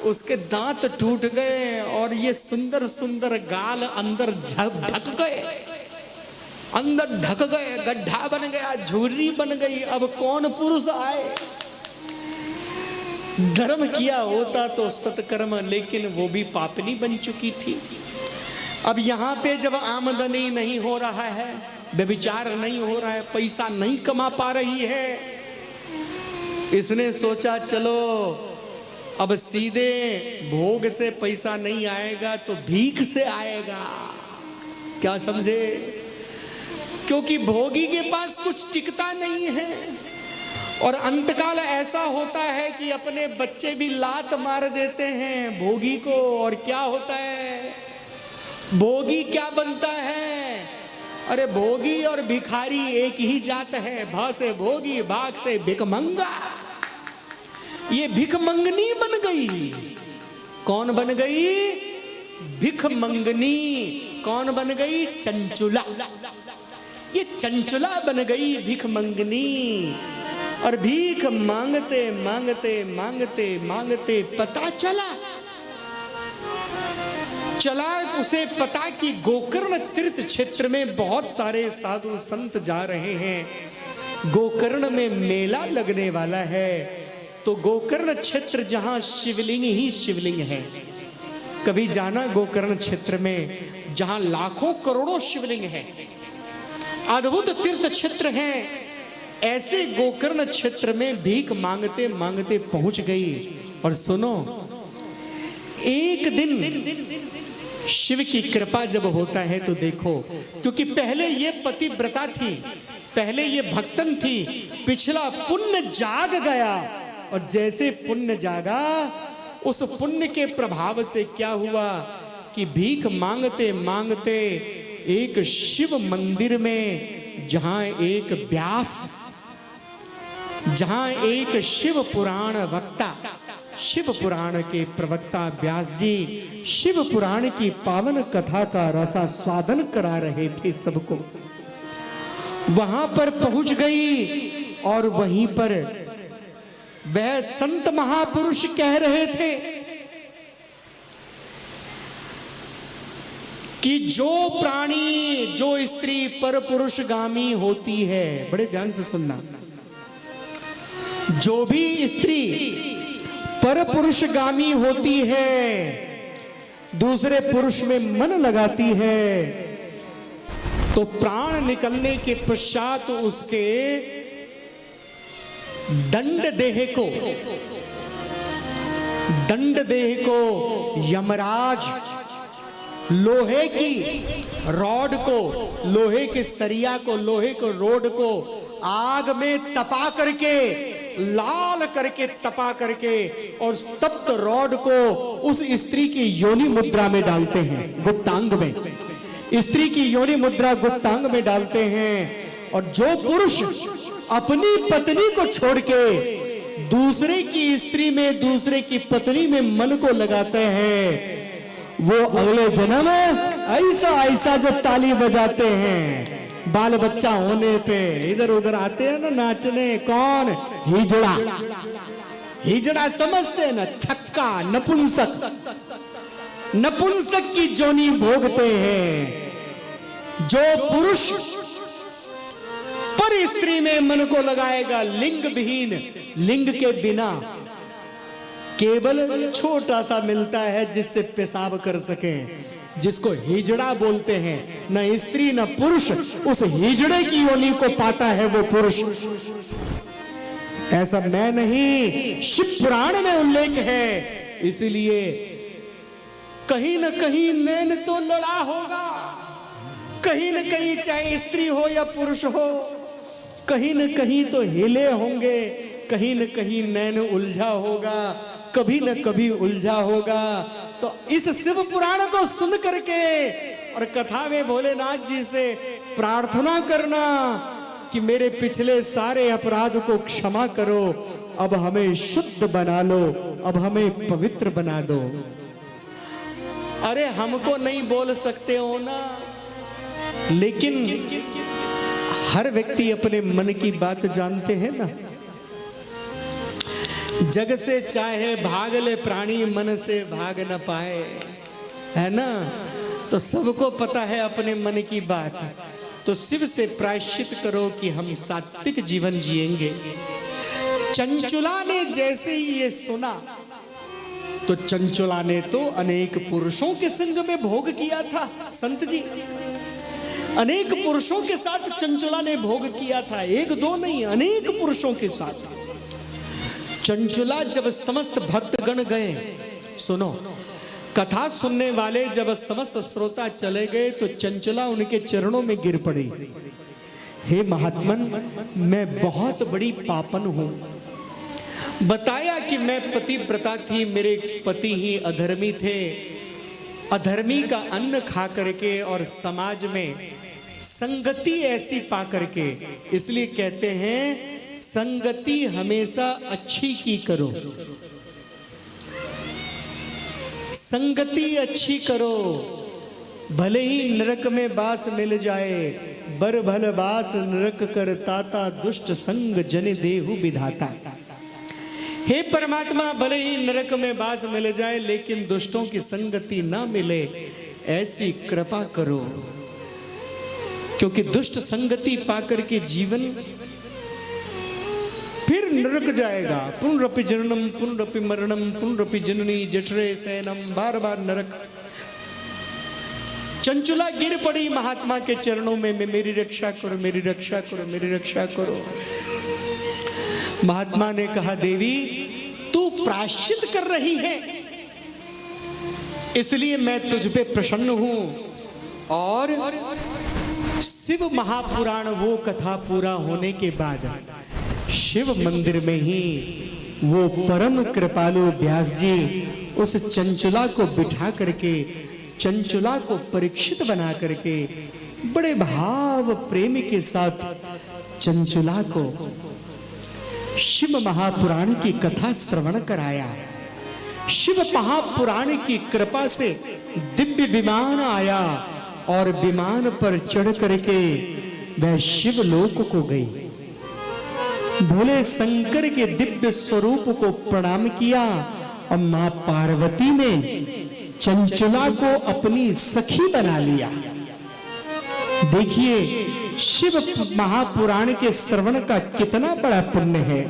उसके दांत टूट गए और ये सुंदर सुंदर गाल अंदर ढक गए, अंदर ढक गए, गड्ढा बन गया, झुर्री बन गई। अब कौन पुरुष आए? धर्म किया होता तो सत्कर्म, लेकिन वो भी पापनी बन चुकी थी। अब यहाँ पे जब आमदनी नहीं हो रहा है, व्यभिचार नहीं हो रहा है, पैसा नहीं कमा पा रही है, इसने सोचा चलो अब सीधे भोग से पैसा नहीं आएगा तो भीख से आएगा। क्या समझे? क्योंकि भोगी के पास कुछ टिकता नहीं है। और अंतकाल ऐसा होता है कि अपने बच्चे भी लात मार देते हैं भोगी को। और क्या होता है, भोगी क्या बनता है? अरे भोगी और भिखारी एक ही जात है। भा से भोगी, भाग से भिखमंगा। ये भिखमंगनी बन गई। कौन बन गई? भिखमंगनी। कौन बन गई? चंचुला। ये चंचुला बन गई भिखमंगनी। और भीख मांगते मांगते मांगते मांगते पता चला उसे पता कि गोकर्ण तीर्थ क्षेत्र में बहुत सारे साधु संत जा रहे हैं, गोकर्ण में मेला लगने वाला है। तो गोकर्ण क्षेत्र जहां शिवलिंग ही शिवलिंग है। कभी जाना गोकर्ण क्षेत्र में जहां लाखों करोड़ों शिवलिंग है, अद्भुत तीर्थ क्षेत्र है। ऐसे गोकर्ण क्षेत्र में भीख मांगते मांगते पहुंच गई। और सुनो, एक दिन शिव की कृपा जब होता है तो देखो, क्योंकि पहले ये पतिव्रता थी, पहले ये भक्तन थी, पिछला पुण्य जाग गया। और जैसे पुण्य जागा, उस पुण्य के प्रभाव से क्या हुआ कि भीख मांगते मांगते एक शिव मंदिर में, जहां एक व्यास, जहां एक शिव पुराण वक्ता, शिव पुराण के प्रवक्ता व्यास जी शिव पुराण की पावन कथा का रसास्वादन करा रहे थे सबको, वहां पर पहुंच गई। और वहीं पर वह संत महापुरुष कह रहे थे कि जो प्राणी, जो स्त्री पर पुरुषगामी होती है, बड़े ध्यान से सुनना, जो भी स्त्री पर पुरुषगामी होती है, दूसरे पुरुष में मन लगाती है, तो प्राण निकलने के पश्चात उसके दंड देह को यमराज लोहे की रॉड को, लोहे के सरिया को, लोहे को रोड को आग में तपा करके, लाल करके तपा करके, और तप्त रॉड को उस स्त्री की योनि मुद्रा में डालते हैं, गुप्तांग में। स्त्री की योनि मुद्रा गुप्तांग में डालते हैं। और जो पुरुष अपनी पत्नी को छोड़ के दूसरे की स्त्री में, दूसरे की पत्नी में मन को लगाते हैं, वो अगले जन्म ऐसा ऐसा जब ताली बजाते हैं, बाल बच्चा होने पे इधर उधर आते हैं ना नाचने, कौन? हिजड़ा। हिजड़ा समझते हैं ना, छक्का, नपुंसक। नपुंसक की जोनी भोगते हैं। जो पुरुष पर स्त्री में मन को लगाएगा, लिंग विहीन, लिंग के बिना केवल छोटा सा मिलता है जिससे पेशाब कर सके, जिसको हिजड़ा बोलते हैं। न स्त्री न पुरुष उस हिजड़े की योनि को पाता है वो पुरुष। ऐसा मैं नहीं, शिव पुराण में उल्लेख है। इसलिए कहीं न कहीं नैन तो लड़ा होगा, कहीं न कहीं चाहे स्त्री हो या पुरुष हो, कहीं न कहीं तो हिले होंगे, कहीं न कहीं नैन उलझा होगा, कभी न कभी उलझा होगा। तो इस शिव पुराण को सुन करके और कथा में भोलेनाथ जी से प्रार्थना करना कि मेरे पिछले सारे अपराध को क्षमा करो, अब हमें शुद्ध बना लो, अब हमें पवित्र बना दो। अरे हमको नहीं बोल सकते हो ना, लेकिन हर व्यक्ति अपने मन की बात जानते हैं ना। जग से चाहे भाग ले प्राणी, मन से भाग न पाए, है ना। तो सबको पता है अपने मन की बात। तो शिव से प्रायश्चित करो कि हम सात्विक जीवन जिएंगे। चंचुला ने जैसे ही ये सुना, तो चंचुला ने तो अनेक पुरुषों के संग में भोग किया था। संत जी, अनेक पुरुषों के साथ चंचुला ने भोग किया था, एक दो नहीं, अनेक पुरुषों के साथ। चंचुला जब समस्त भक्तगण गए, सुनो, कथा सुनने वाले जब समस्त श्रोता चले गए, तो चंचुला उनके चरणों में गिर पड़ी। हे महात्मन, मैं बहुत बड़ी पापन हूं। बताया कि मैं पतिव्रता थी, मेरे पति ही अधर्मी थे। अधर्मी का अन्न खा करके और समाज में संगति ऐसी पा करके, इसलिए कहते हैं संगति हमेशा अच्छी की करो, संगति अच्छी करो, भले ही नरक में बास मिल जाए, बर भल बास नरक कर ताता, दुष्ट संग जन देहु विधाता। हे परमात्मा, भले ही नरक में बास मिल जाए, लेकिन दुष्टों की संगति ना मिले, ऐसी कृपा करो। क्योंकि दुष्ट संगति पाकर के जीवन फिर नरक जाएगा। पुनरपि जननम पुनरपि मरणम पुनरपि जननी जठरे शयनम, बार बार नरक। चंचुला गिर पड़ी महात्मा के चरणों में, मेरी रक्षा करो, मेरी रक्षा करो, मेरी रक्षा करो। महात्मा ने कहा, देवी तू प्रायश्चित कर रही है, इसलिए मैं तुझ पे प्रसन्न हूं। और शिव महापुराण वो कथा पूरा होने के बाद शिव मंदिर में ही वो परम कृपालु व्यास जी उस चंचुला को बिठा करके, चंचुला को परीक्षित बना करके, बड़े भाव प्रेम के साथ चंचुला को शिव महापुराण की कथा श्रवण कराया। शिव महापुराण की कृपा से दिव्य विमान आया और विमान पर चढ़ करके वह शिव लोक को गई। भोले शंकर के दिव्य स्वरूप को प्रणाम किया और मां पार्वती ने चंचुला को अपनी सखी बना लिया। देखिए शिव महापुराण के श्रवण का कितना बड़ा पुण्य है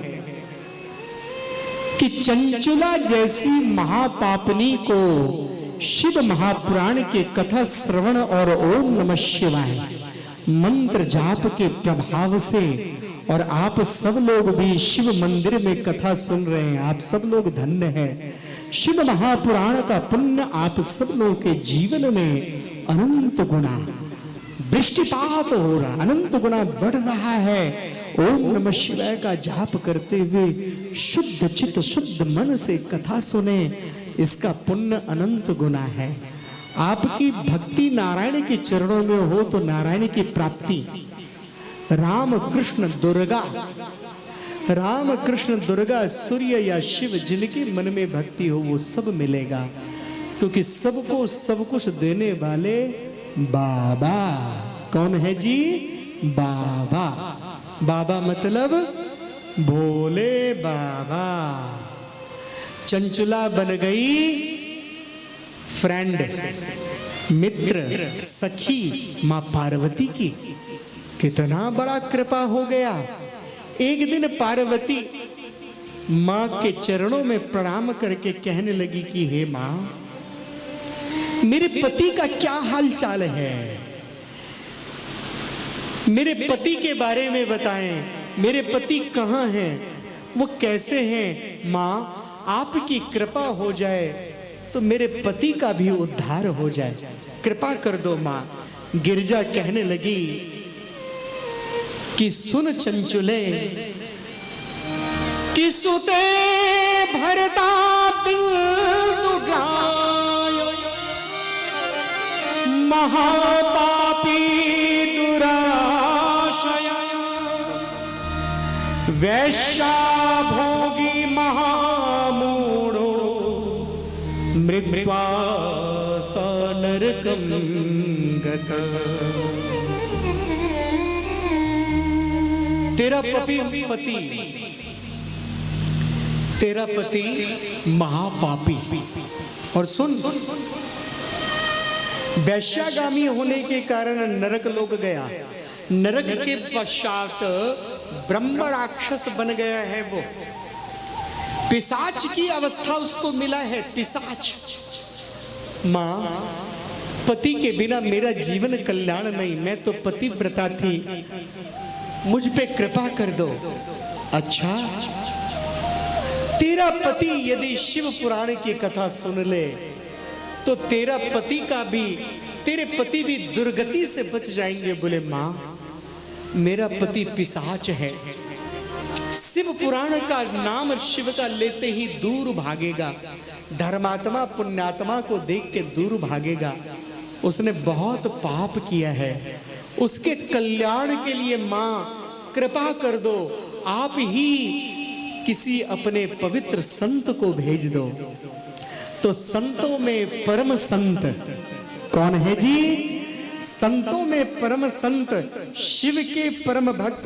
कि चंचुला जैसी महापापनी को शिव महापुराण के कथा श्रवण और ओम नमः शिवाय मंत्र जाप के प्रभाव से, और आप सब लोग भी शिव मंदिर में कथा सुन रहे हैं, आप सब लोग धन्य हैं। शिव महापुराण का पुण्य आप सब लोग के जीवन में अनंत गुना वृष्टिपात हो रहा, अनंत गुना बढ़ रहा है। ओम नमः शिवाय का जाप करते हुए शुद्ध चित्त शुद्ध मन से कथा सुने, इसका पुण्य अनंत गुना है। आपकी भक्ति नारायण के चरणों में हो तो नारायण की प्राप्ति, राम कृष्ण दुर्गा, राम कृष्ण दुर्गा सूर्य या शिव जिनके मन में भक्ति हो वो सब मिलेगा, क्योंकि सबको सब कुछ देने वाले बाबा कौन है जी? बाबा। बाबा मतलब भोले बाबा। चंचुला बन गई फ्रेंड, मित्र, सखी मां पार्वती की। कितना बड़ा कृपा हो गया। एक दिन पार्वती मां के चरणों में प्रणाम करके कहने लगी कि हे मां, मेरे पति का क्या हाल चाल है, मेरे पति के बारे में बताएं, मेरे पति कहाँ हैं, वो कैसे हैं। मां आपकी कृपा हो जाए तो मेरे पति का भी उद्धार हो जाए, कृपा कर दो मां। गिरजा कहने लगी कि सुन चंचुले, कि सुते भरता बिंदु गायो, महापापी दुराशय, वैश्या भोगी महामूढ़ो, मृत्वा स नरकं गतः। तेरा पति महापापी। और सुन, वैश्यागामी होने के कारण नरक लोक गया। नरक के पश्चात ब्रह्म राक्षस बन गया है। वो पिशाच की अवस्था उसको मिला है, पिशाच। मां, पति के बिना मेरा जीवन कल्याण नहीं, मैं तो पतिव्रता थी, मुझ पे कृपा कर दो। अच्छा, तेरा पति यदि शिव पुराण की कथा सुन ले तो तेरा पति का भी, तेरे पति भी दुर्गति से बच जाएंगे। बोले मां, मेरा पति पिशाच है, शिव पुराण का नाम शिव का लेते ही दूर भागेगा, धर्मात्मा पुण्यात्मा को देख के दूर भागेगा, उसने बहुत पाप किया है, उसके कल्याण के लिए मां कृपा कर दो, आप ही किसी अपने पवित्र संत को भेज दो। तो संतों में परम संत कौन है जी? संतों में परम संत शिव के परम भक्त,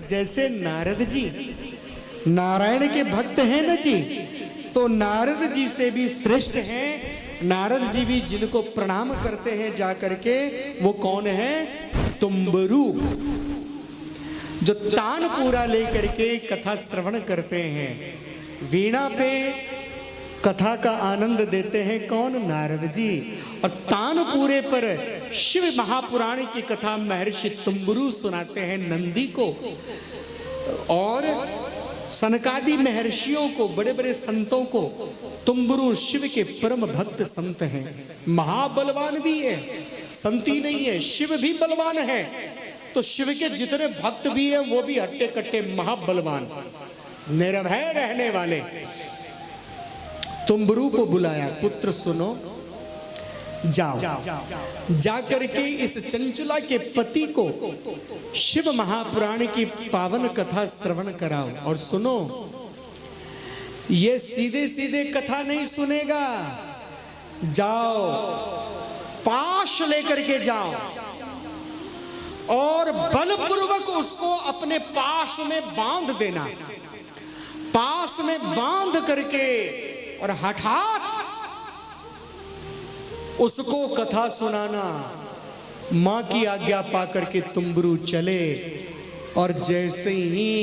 जैसे नारद जी नारायण के भक्त हैं ना जी, तो नारद जी से भी श्रेष्ठ हैं। नारद जी भी जिनको प्रणाम करते हैं जा करके, वो कौन है? तुम्बरू, जो तानपूरा लेकर के कथा श्रवण करते हैं, वीणा पे कथा का आनंद देते हैं। कौन? नारद जी। और तानपूरे पर शिव महापुराण की कथा महर्षि तुम्बरू सुनाते हैं नंदी को, और सनकादि महर्षियों को, बड़े बड़े संतों को। तुम्बरू शिव के परम भक्त संत हैं, महाबलवान भी है, संती नहीं है, शिव भी बलवान है। तो शिव के जितने भक्त भी हैं वो भी हट्टे कट्टे महाबलवान, निर्भय रहने वाले। तुम्बरू को बुलाया, पुत्र सुनो, जाओ जा करके इस चंचुला के पति को शिव महापुराण की पावन कथा श्रवण कराओ। और सुनो, ये सीधे सीधे कथा नहीं सुनेगा, जाओ पाश लेकर के जाओ और बलपूर्वक उसको अपने पास में बांध देना, पास में बांध करके और हठात उसको कथा सुनाना। मां की आज्ञा पा करके तुम्बरू चले, और जैसे ही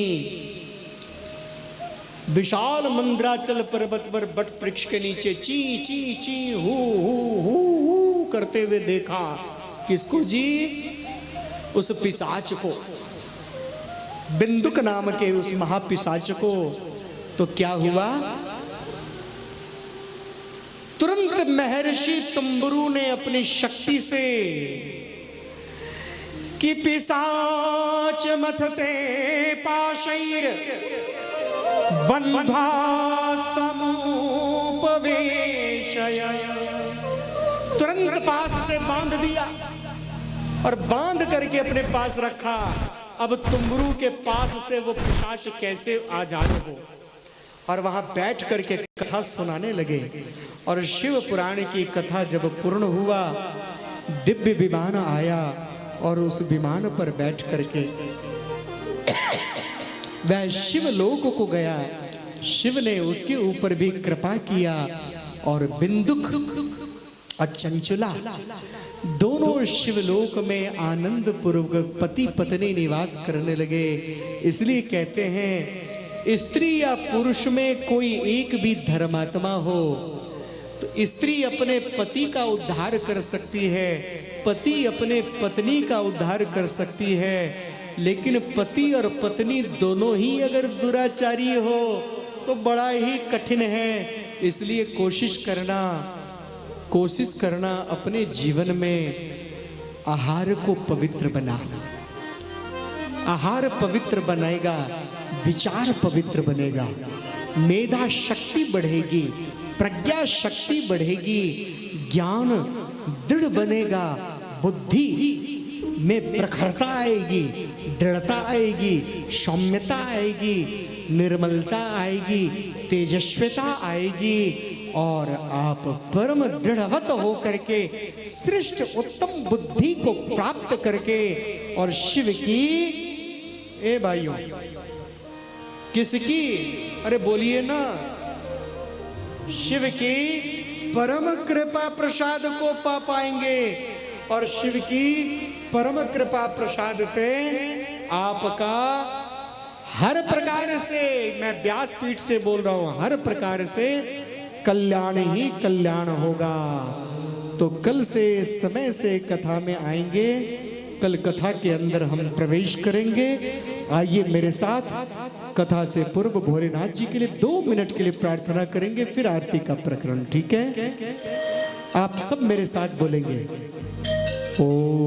विशाल मंद्राचल पर्वत पर बट वृक्ष के नीचे ची ची ची हु करते हुए देखा। किसको जी? उस पिशाच को, बिंदुक नाम के उस महापिशाच को। तो क्या हुआ? तुरंत महर्षि तुम्बरू ने अपनी शक्ति से कि पिशाच मथते पाशैर बंधा समुपवेशय, तुरंत पास से बांध दिया और बांध करके अपने पास रखा। अब तुमरू के पास से वो पिशाच कैसे आजाद हो, और वहां बैठ करके कथा सुनाने लगे। और शिव पुराण की कथा जब पूर्ण हुआ, दिव्य विमान आया और उस विमान पर बैठ करके वह शिव लोक को गया। शिव ने उसके ऊपर भी कृपा किया और बिंदुक और चंचुला दोनों शिवलोक में आनंद पूर्वक पति पत्नी निवास करने लगे। इसलिए कहते हैं स्त्री या पुरुष में कोई एक भी धर्मात्मा हो तो स्त्री अपने पति का उद्धार कर सकती है, पति अपने पत्नी का उद्धार कर सकती है। लेकिन पति और पत्नी दोनों ही अगर दुराचारी हो तो बड़ा ही कठिन है। इसलिए कोशिश करना अपने जीवन में आहार को पवित्र बनाना। आहार पवित्र बनेगा, विचार पवित्र बनेगा, मेधा शक्ति बढ़ेगी, प्रज्ञा शक्ति बढ़ेगी, ज्ञान दृढ़ बनेगा, बुद्धि में प्रखरता आएगी, दृढ़ता आएगी, सौम्यता आएगी, निर्मलता आएगी, तेजस्विता आएगी और आप परम दृढ़वत हो करके श्रेष्ठ उत्तम बुद्धि को प्राप्त करके और शिव की, ए भाइयों, किसकी, अरे बोलिए ना, शिव की परम कृपा प्रसाद को पा पाएंगे। और शिव की परम कृपा प्रसाद से आपका हर प्रकार से, मैं व्यासपीठ से बोल रहा हूं, हर प्रकार से कल्याण ही कल्याण होगा। तो कल से समय से कथा में आएंगे, कल कथा के अंदर हम प्रवेश करेंगे। आइए मेरे साथ कथा से पूर्व भोलेनाथ जी के लिए 2 मिनट के लिए प्रार्थना करेंगे, फिर आरती का प्रकरण, ठीक है? आप सब मेरे साथ बोलेंगे, ओम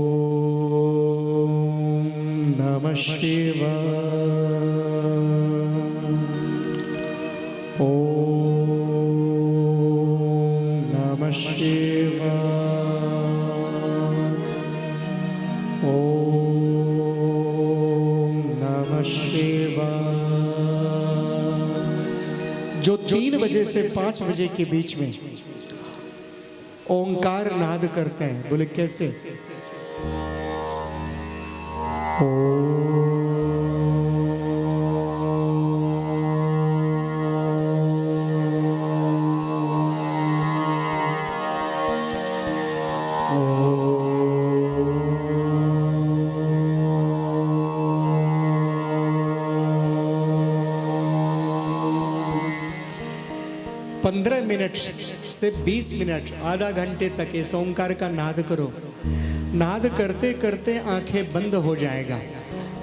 नमः शिवाय, ओम नमः शिवाय, ओम नमः शिवाय। जो 3 बजे से 5 बजे के बीच में ओंकार नाद करते हैं, बोले कैसे? पंद्रह मिनट से 20 मिनट, आधा घंटे तक इस ओंकार का नाद करो। नाद करते करते आंखें बंद हो जाएगा।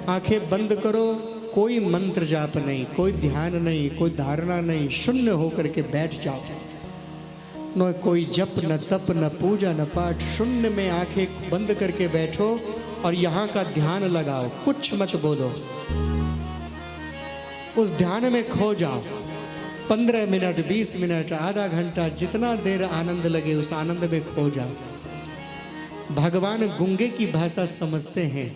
आंखें बंद करो, कोई मंत्र जाप नहीं, कोई ध्यान नहीं, कोई धारणा नहीं, शून्य होकर के बैठ जाओ। न कोई जप, न तप, न पूजा, न पाठ, शून्य में आंखें बंद करके बैठो और यहाँ का ध्यान लगाओ, कुछ मत बोलो, उस ध्यान में खो जाओ। 15 मिनट, 20 मिनट, आधा घंटा, जितना देर आनंद लगे उस आनंद में खो जाओ। भगवान गूंगे की भाषा समझते हैं।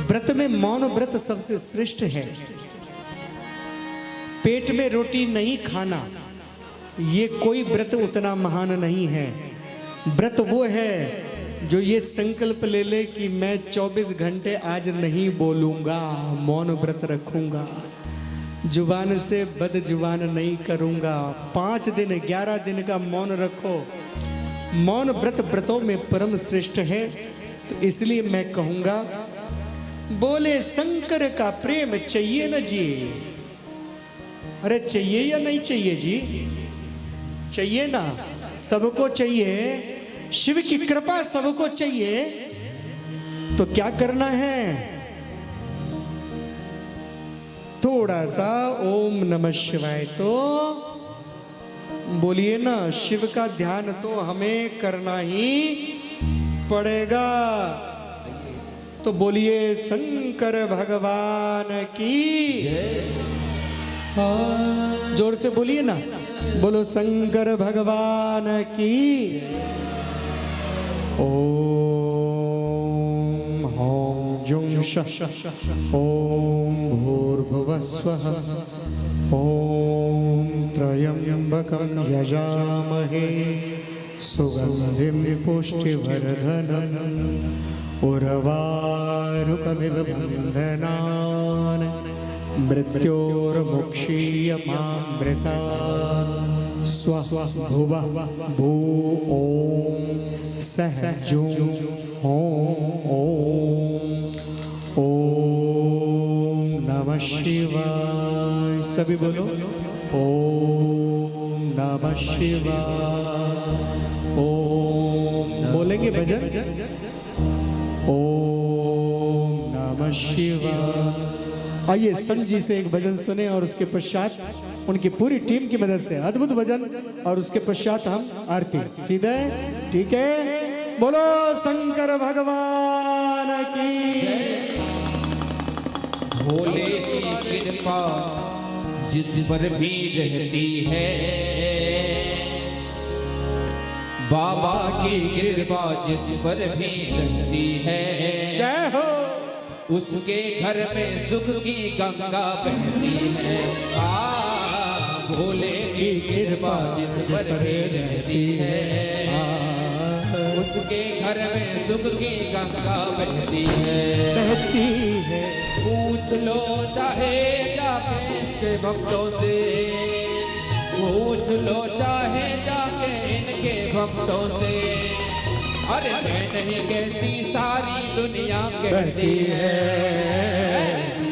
व्रत में मौन व्रत सबसे श्रेष्ठ है। पेट में रोटी नहीं खाना, ये कोई व्रत उतना महान नहीं है। व्रत वो है जो ये संकल्प ले ले कि मैं 24 घंटे आज नहीं बोलूंगा, मौन व्रत रखूंगा, जुबान से बद जुबान नहीं करूंगा। 5 दिन 11 दिन का मौन रखो। मौन व्रत व्रतों में परम श्रेष्ठ है। तो इसलिए मैं कहूंगा, बोले शंकर का प्रेम चाहिए न जी? अरे चाहिए या नहीं चाहिए जी? चाहिए ना, सबको चाहिए। शिव की कृपा सबको चाहिए। तो क्या करना है? थोड़ा सा ओम नमः शिवाय तो बोलिए ना। शिव का ध्यान तो हमें करना ही पड़ेगा। तो बोलिए शंकर भगवान की, जोर से बोलिए ना, बोलो शंकर भगवान की। ओम हों जुं ॐ भूर्भुवस्वः ॐ त्र्यम्बकं यजामहे सुगन्धिं पुष्टिवर्धनम् उर्वारुकमिव बन्धनान् मृत्योर्मुक्षीयमामृतात् स्वः भुवः भू ॐ सहजो ॐ नमः शिवाय। सभी बोलो ॐ नमः शिवाय। ॐ बोलेंगे भजन ॐ नमः शिवाय। आइए संत जी से एक भजन सुने और उसके पश्चात उनकी पूरी टीम की मदद से अद्भुत भजन और उसके पश्चात हम आरती सीधे। ठीक है, बोलो शंकर भगवान की। भोले की कृपा जिस पर भी रहती है, बाबा की कृपा जिस पर भी रहती है, जय हो। उसके घर में सुख की गंगा बहती है। भोले की कृपा जिस पर भी रहती है, उसके घर में सुख की गंगा बहती है। पूछ लो चाहे जाके इसके भक्तों से, पूछ लो चाहे जाके इनके भक्तों से। अरे मैं नहीं कहती, सारी दुनिया कहती है।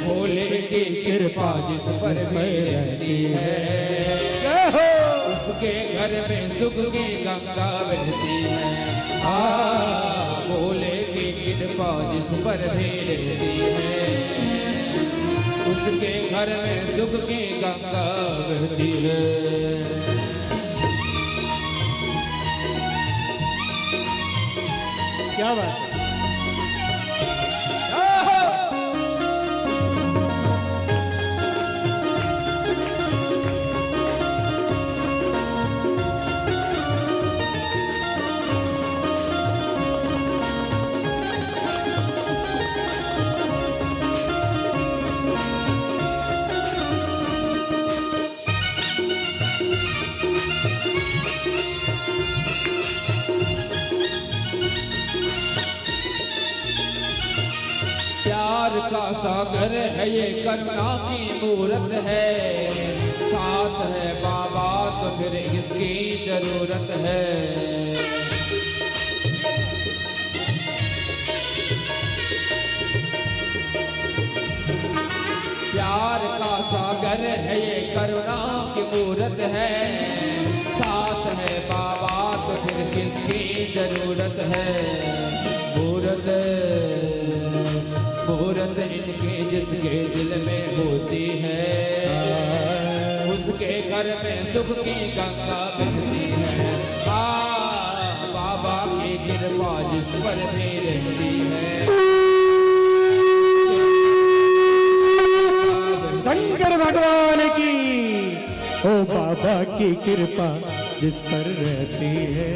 भोले की कृपा जिस पर भी रहती है, उसके घर में सुख की गंगा बहती है। भोले की कृपा जिस पर भी रहती है, उसके घर में सुख की गंगा बहती है। क्या बात है। प्यार का सागर है ये, करुणा की मूरत है। साथ है बाबा तो फिर इसकी जरूरत है। प्यार का सागर है ये, करुणा की मूरत है। साथ है बाबा तो फिर किसकी जरूरत है। मूरत इनके जिसके दिल में होती है, उसके घर में सुख की गंगा बहती है। बाबा की कृपा जिस पर भी रहती है। शंकर भगवान की। ओ बाबा की कृपा जिस पर रहती है।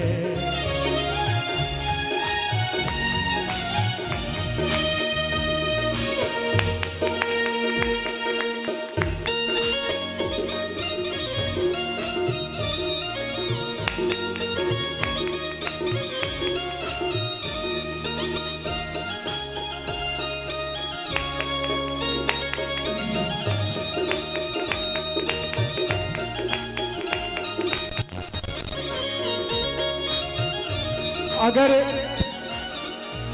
अगर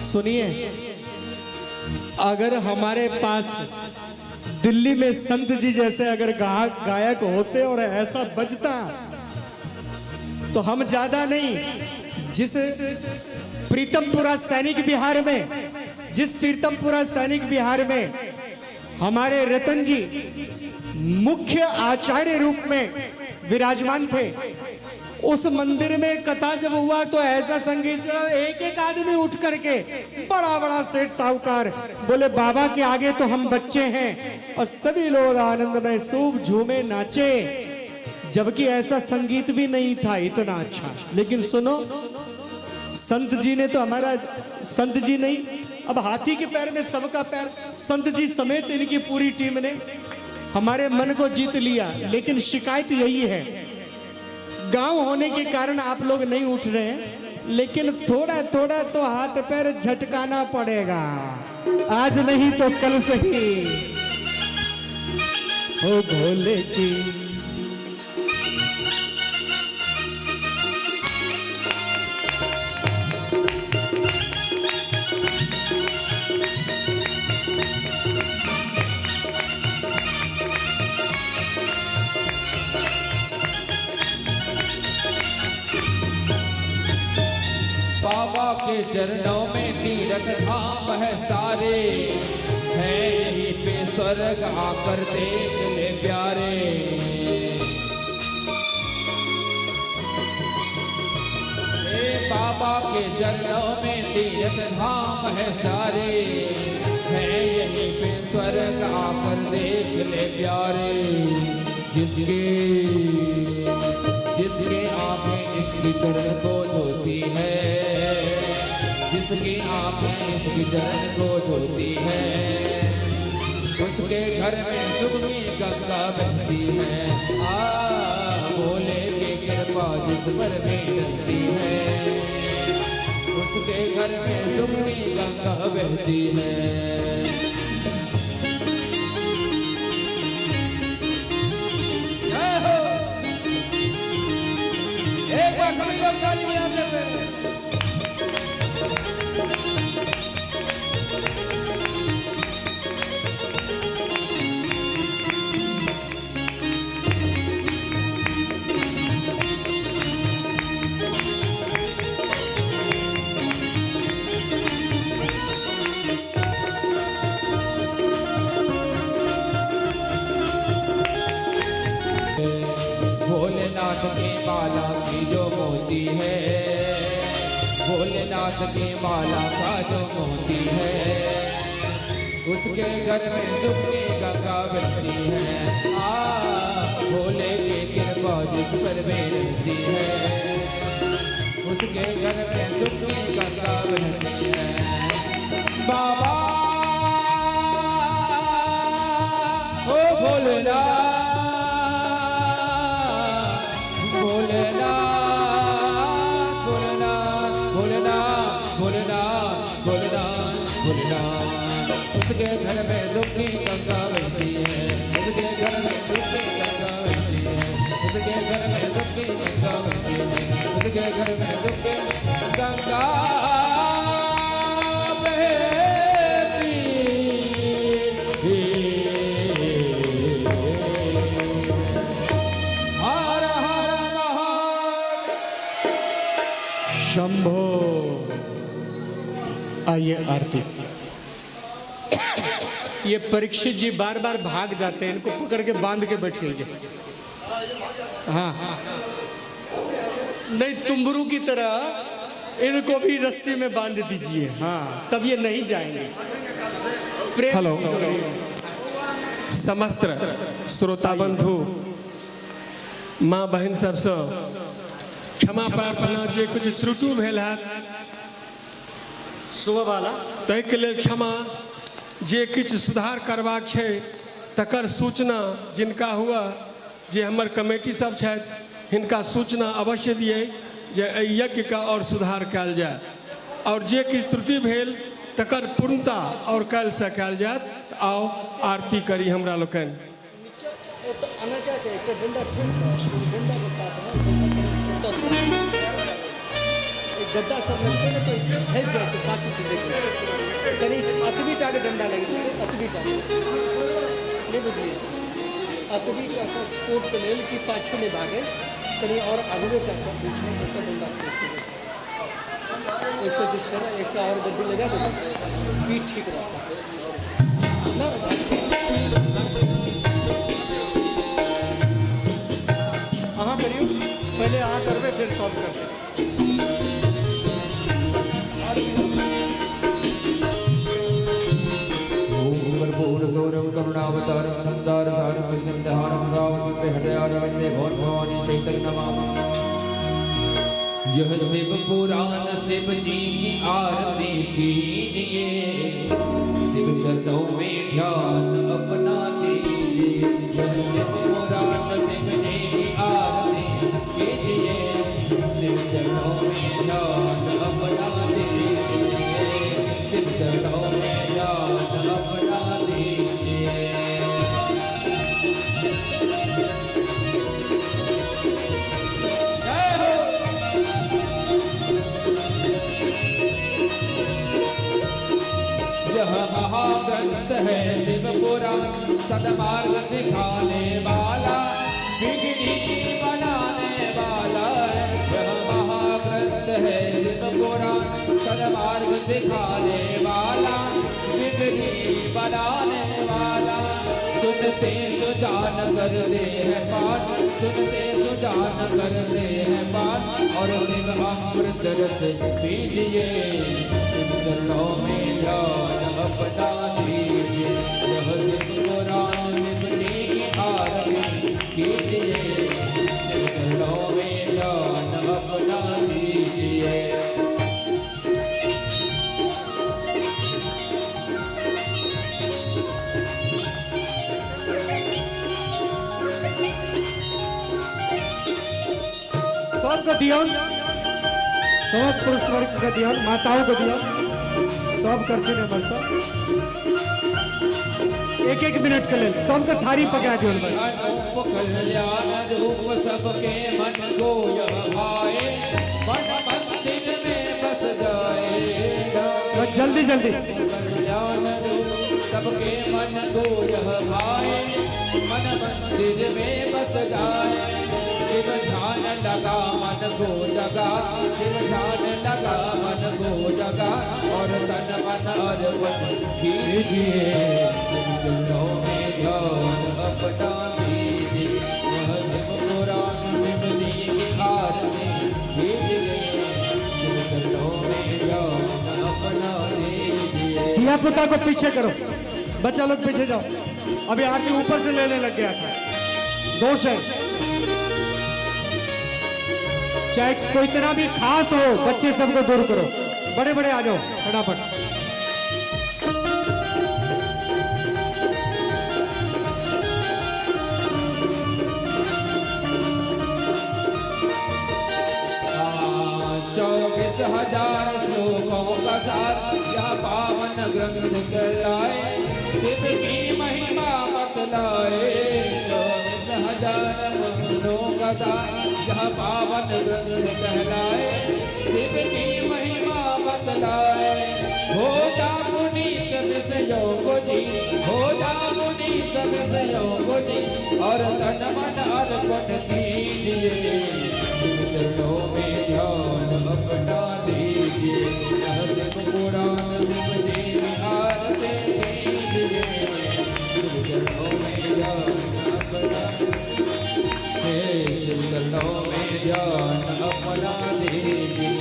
सुनिए, अगर हमारे पास दिल्ली में संत जी जैसे अगर गायक होते और ऐसा बजता तो हम ज्यादा नहीं, जिस प्रीतमपुरा सैनिक बिहार में, जिस प्रीतमपुरा सैनिक बिहार में हमारे रतन जी मुख्य आचार्य रूप में विराजमान थे, उस मंदिर में कथा जब हुआ तो ऐसा संगीत, एक एक आदमी उठ करके, बड़ा बड़ा सेठ साहूकार बोले बाबा के आगे तो हम बच्चे हैं, और सभी लोग आनंद में खूब झूमे नाचे, जबकि ऐसा संगीत भी नहीं था इतना अच्छा। लेकिन सुनो, संत जी ने तो हमारा, संत जी नहीं, अब हाथी के पैर में सबका पैर। संत जी समेत इनकी पूरी टीम ने हमारे मन को जीत लिया, लेकिन शिकायत यही है, गांव होने के कारण आप लोग नहीं उठ रहे हैं, लेकिन थोड़ा थोड़ा तो हाथ पैर झटकाना पड़ेगा। आज नहीं तो कल सही हो भोले की। बाबा के चरणों में तीरथ धाम है सारे, है यहीं पे स्वर्ग आकर देख ले प्यारे। बाबा के चरणों में तीरथ धाम है सारे, है यहीं पे स्वर्ग आकर देख ले प्यारे। जिसके जिसके आंखें इसकी चरण को धोती है, जिसकी आंखें इसकी चरण को धोती है, उसके घर में सुख की गंगा बहती है। भोले की कृपा जिस पर भी डलती है, उसके घर में सुख की गंगा बहती है। एक बार सभी लोग ताली बजाते हुए भोलेनाथ की माला की जो मोती है, भोलेनाथ की माला का जो मोती है, उसके घर में सुख की गंगा बहती है। भोले की कृपा जिस पर बहती है, उसके घर में सुख की गंगा बहती है। बाबा ओ भोलेनाथ, उसके घर में दुख की गंगा बहती है, उसके घर में दुख की गंगा बहती है, उसके घर में दुख की गंगा बहती है, उसके घर में दुख की गंगा बहती है। हर हर महादेव। शंभो। आइए आरती। ये परीक्षित जी बार बार भाग जाते हैं, इनको पकड़ के बांध के बैठ लीजिए। हाँ नहीं, तुम्बरू की तरह इनको भी रस्सी में बांध दीजिए। हाँ, तब ये नहीं जाएंगे। प्रेम। हेलो, समस्त श्रोता बंधु माँ बहन सबसे क्षमा प्रार्थना, जे कुछ त्रुटि भेल है सुबह वाला ताहिके लेल क्षमा। जे किछु सुधार करबाक छै तकर सूचना जिनका हुआ, जे हमर कमेटी सब छथि हिनका सूचना अवश्य दिए जे एहि यज्ञके और सुधार कयल जाय, और जे किछु त्रुटि भेल तकर पूर्णता और काल्हिसँ कयल जायत। आओ आरती करी हमरा लोकनि। गद्दा सब लगते हैं तो हेल जाए पाछू पीछे कनी अतबी टा के डंडा लगे, अतबी टा नहीं बुझलिए, अतबी टा का स्पोर्ट के लेल कि पाछू नहीं भागे, कनी और आगू का बीच में एक डंडा ऐसे जो है ना, एक और गद्दी लगा दो, पीठ ठीक रहता ना। हाँ करियो, पहले हाँ करवे फिर सॉल्व करते। गौरव करुणावतारम संदार सारम विद्याहारम रावण हृदयारविंदे घोर भवानी चैतन्य नमामि। यह शिव पुराण शिव जी की आरती कीजिए, शिव चरणों में ध्यान अपना दीजिए। यह शिव पुराण शिव जी की आरती कीजिए, शिव चरणों में ध्यान अपना दीजिए, शिव चरणों में ध्यान अपना दीजिए। यह महाग्रंथ है शिव पुराण, सदमार्ग दिखाने वाला, बिगड़ी बनाने वाला है। यह महाग्रंथ है शिव पुराण, सदमार्ग दिखाने वाला, बिगड़ी बनाने वाला। सुनते सुजान कर दे है पाठ, सुनते सुजान कर दे है पाठ, और शिव अमृत रस पीजिए, शिव चरणों में ध्यान अपना दीजिए। यह शिव पुराण शिव जी की आरती कीजिए, शिव चरणों में ध्यान अपना दीजिए। सबको ध्यान, सब पुरुष वर्ग का ध्यान, माताओं को ध्यान, सब करते रहे बरसा। एक एक मिनट के लिए सबको थारी पकड़ा दियो बस। अनूप कल्याण रूप सबके मन को यह भाए, मन मंदिर में बस जाएगा। बस जल्दी जल्दी। कल्याण रूप सबके मन को यह भाए, मन मंदिर में बस जाए। शिव ध्यान लगा मन को जगा, शिव ध्यान लगा मन को जगा, और तन मन अर्पण कीजिए, शिव चरणों में ध्यान अपना दीजिए। वह शिव पुराण शिव जी की आरती कीजिए, शिव चरणों में ध्यान अपना दीजिए। दिया पुता को पीछे करो, बच्चा लोग पीछे जाओ। अभी आरती ऊपर से लेने लग गया था, दोष है। चाहे कोई इतना भी खास हो, बच्चे सबको दूर करो। बड़े बड़े आ जाओ फटाफट। चौबीस हजार श्लोकों का सार यह पावन ग्रंथ कहलाए, शिव की महिमा बतलाए। 24,000 श्लोकों का सार यह पावन ग्रंथ कहलाए, शिव की महिमा बतलाए। हो जा पुनीत विषयों को जी, हो जा पुनीत विषयों को जी, और तन मन अर्पण कीजिए, शिव चरणों में ध्यान अपना दीजिए। यह शिव पुराण शिव जी की आरती कीजिए, शिव चरणों में ध्यान अपना, शिव चरणों में ध्यान अपना दीजिए।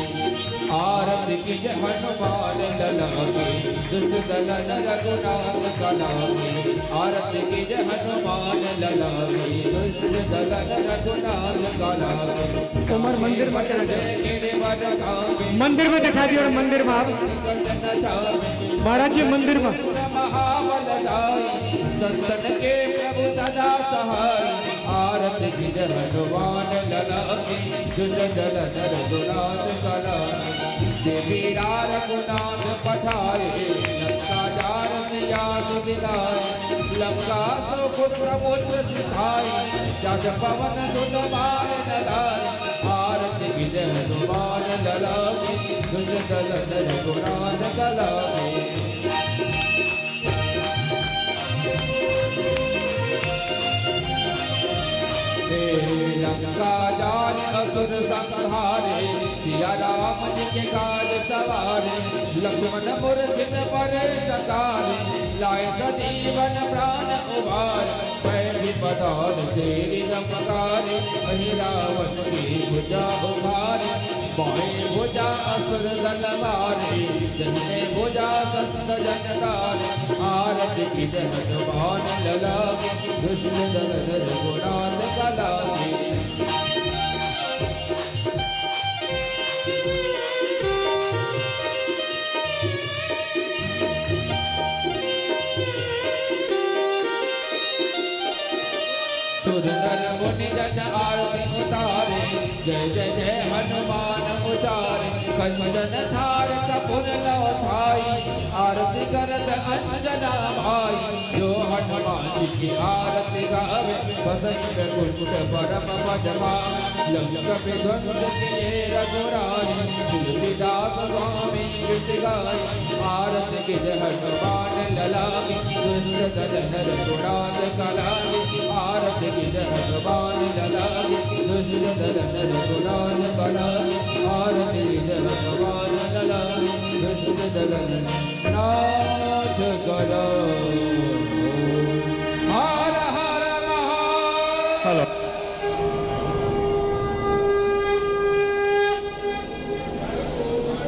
आरती कीजिए हनुमान लला की, दुष्ट दलन रघुनाथ कला की। आरती कीजिए हनुमान लला की, दुष्ट दलन रघुनाथ कला की। उमर मंदिर में क्या जाए, मंदिर में दिखा दियो, मंदिर में आप महाराज जी मंदिर में। महाबल दाई संतन के प्रभु सदा सहाय। आरती कीजिए हनुमान लला की, दुष्ट दलन रघुनाथ कला की। देवी रघुनाथ पठाए, लंका जार याद दिलाए। लंका सुख समुद्र सिधाई, जग पवन सुत मार नलाए। आरती कीजिए हनुमान लला की, दुष्ट दलन रघुनाथ कला की। लंका जाने असुर संहारे, सिया राम जी के काज सवारे। लक्ष्मण मूर्छित परे सतारे, लाए सजीवन प्राण उबार। पैरी पदार तेरी चमकारे, वही रावण की भुजा उभारे। बाएं भुजा असुर दल मारे, जन्मे भुजा संत जनकारे। आरती कीजिए हनुमान लला की, दुष्ट दल रघुनाथ कला की। जय जय जय हनुमान उचारे कंचन थार कपूर लो छाई आरती करत अंजना भाई जो हनुमान जी की आरती गावे बसंत कुंठ परम मजमा लंक विध्वंस किए रघुराई तुलसीदास स्वामी कीर्ति गाई आरती की जय हनुमान ललागे दुष्ट दलन रघुनाथ कलागे आरती की जय हनुमान ललागे दुष्ट दलन रघुनाथ कलागे आरती की जय हनुमान ललागे दुष्ट दलन नाथ कलागे हर हर महादेव। हेलो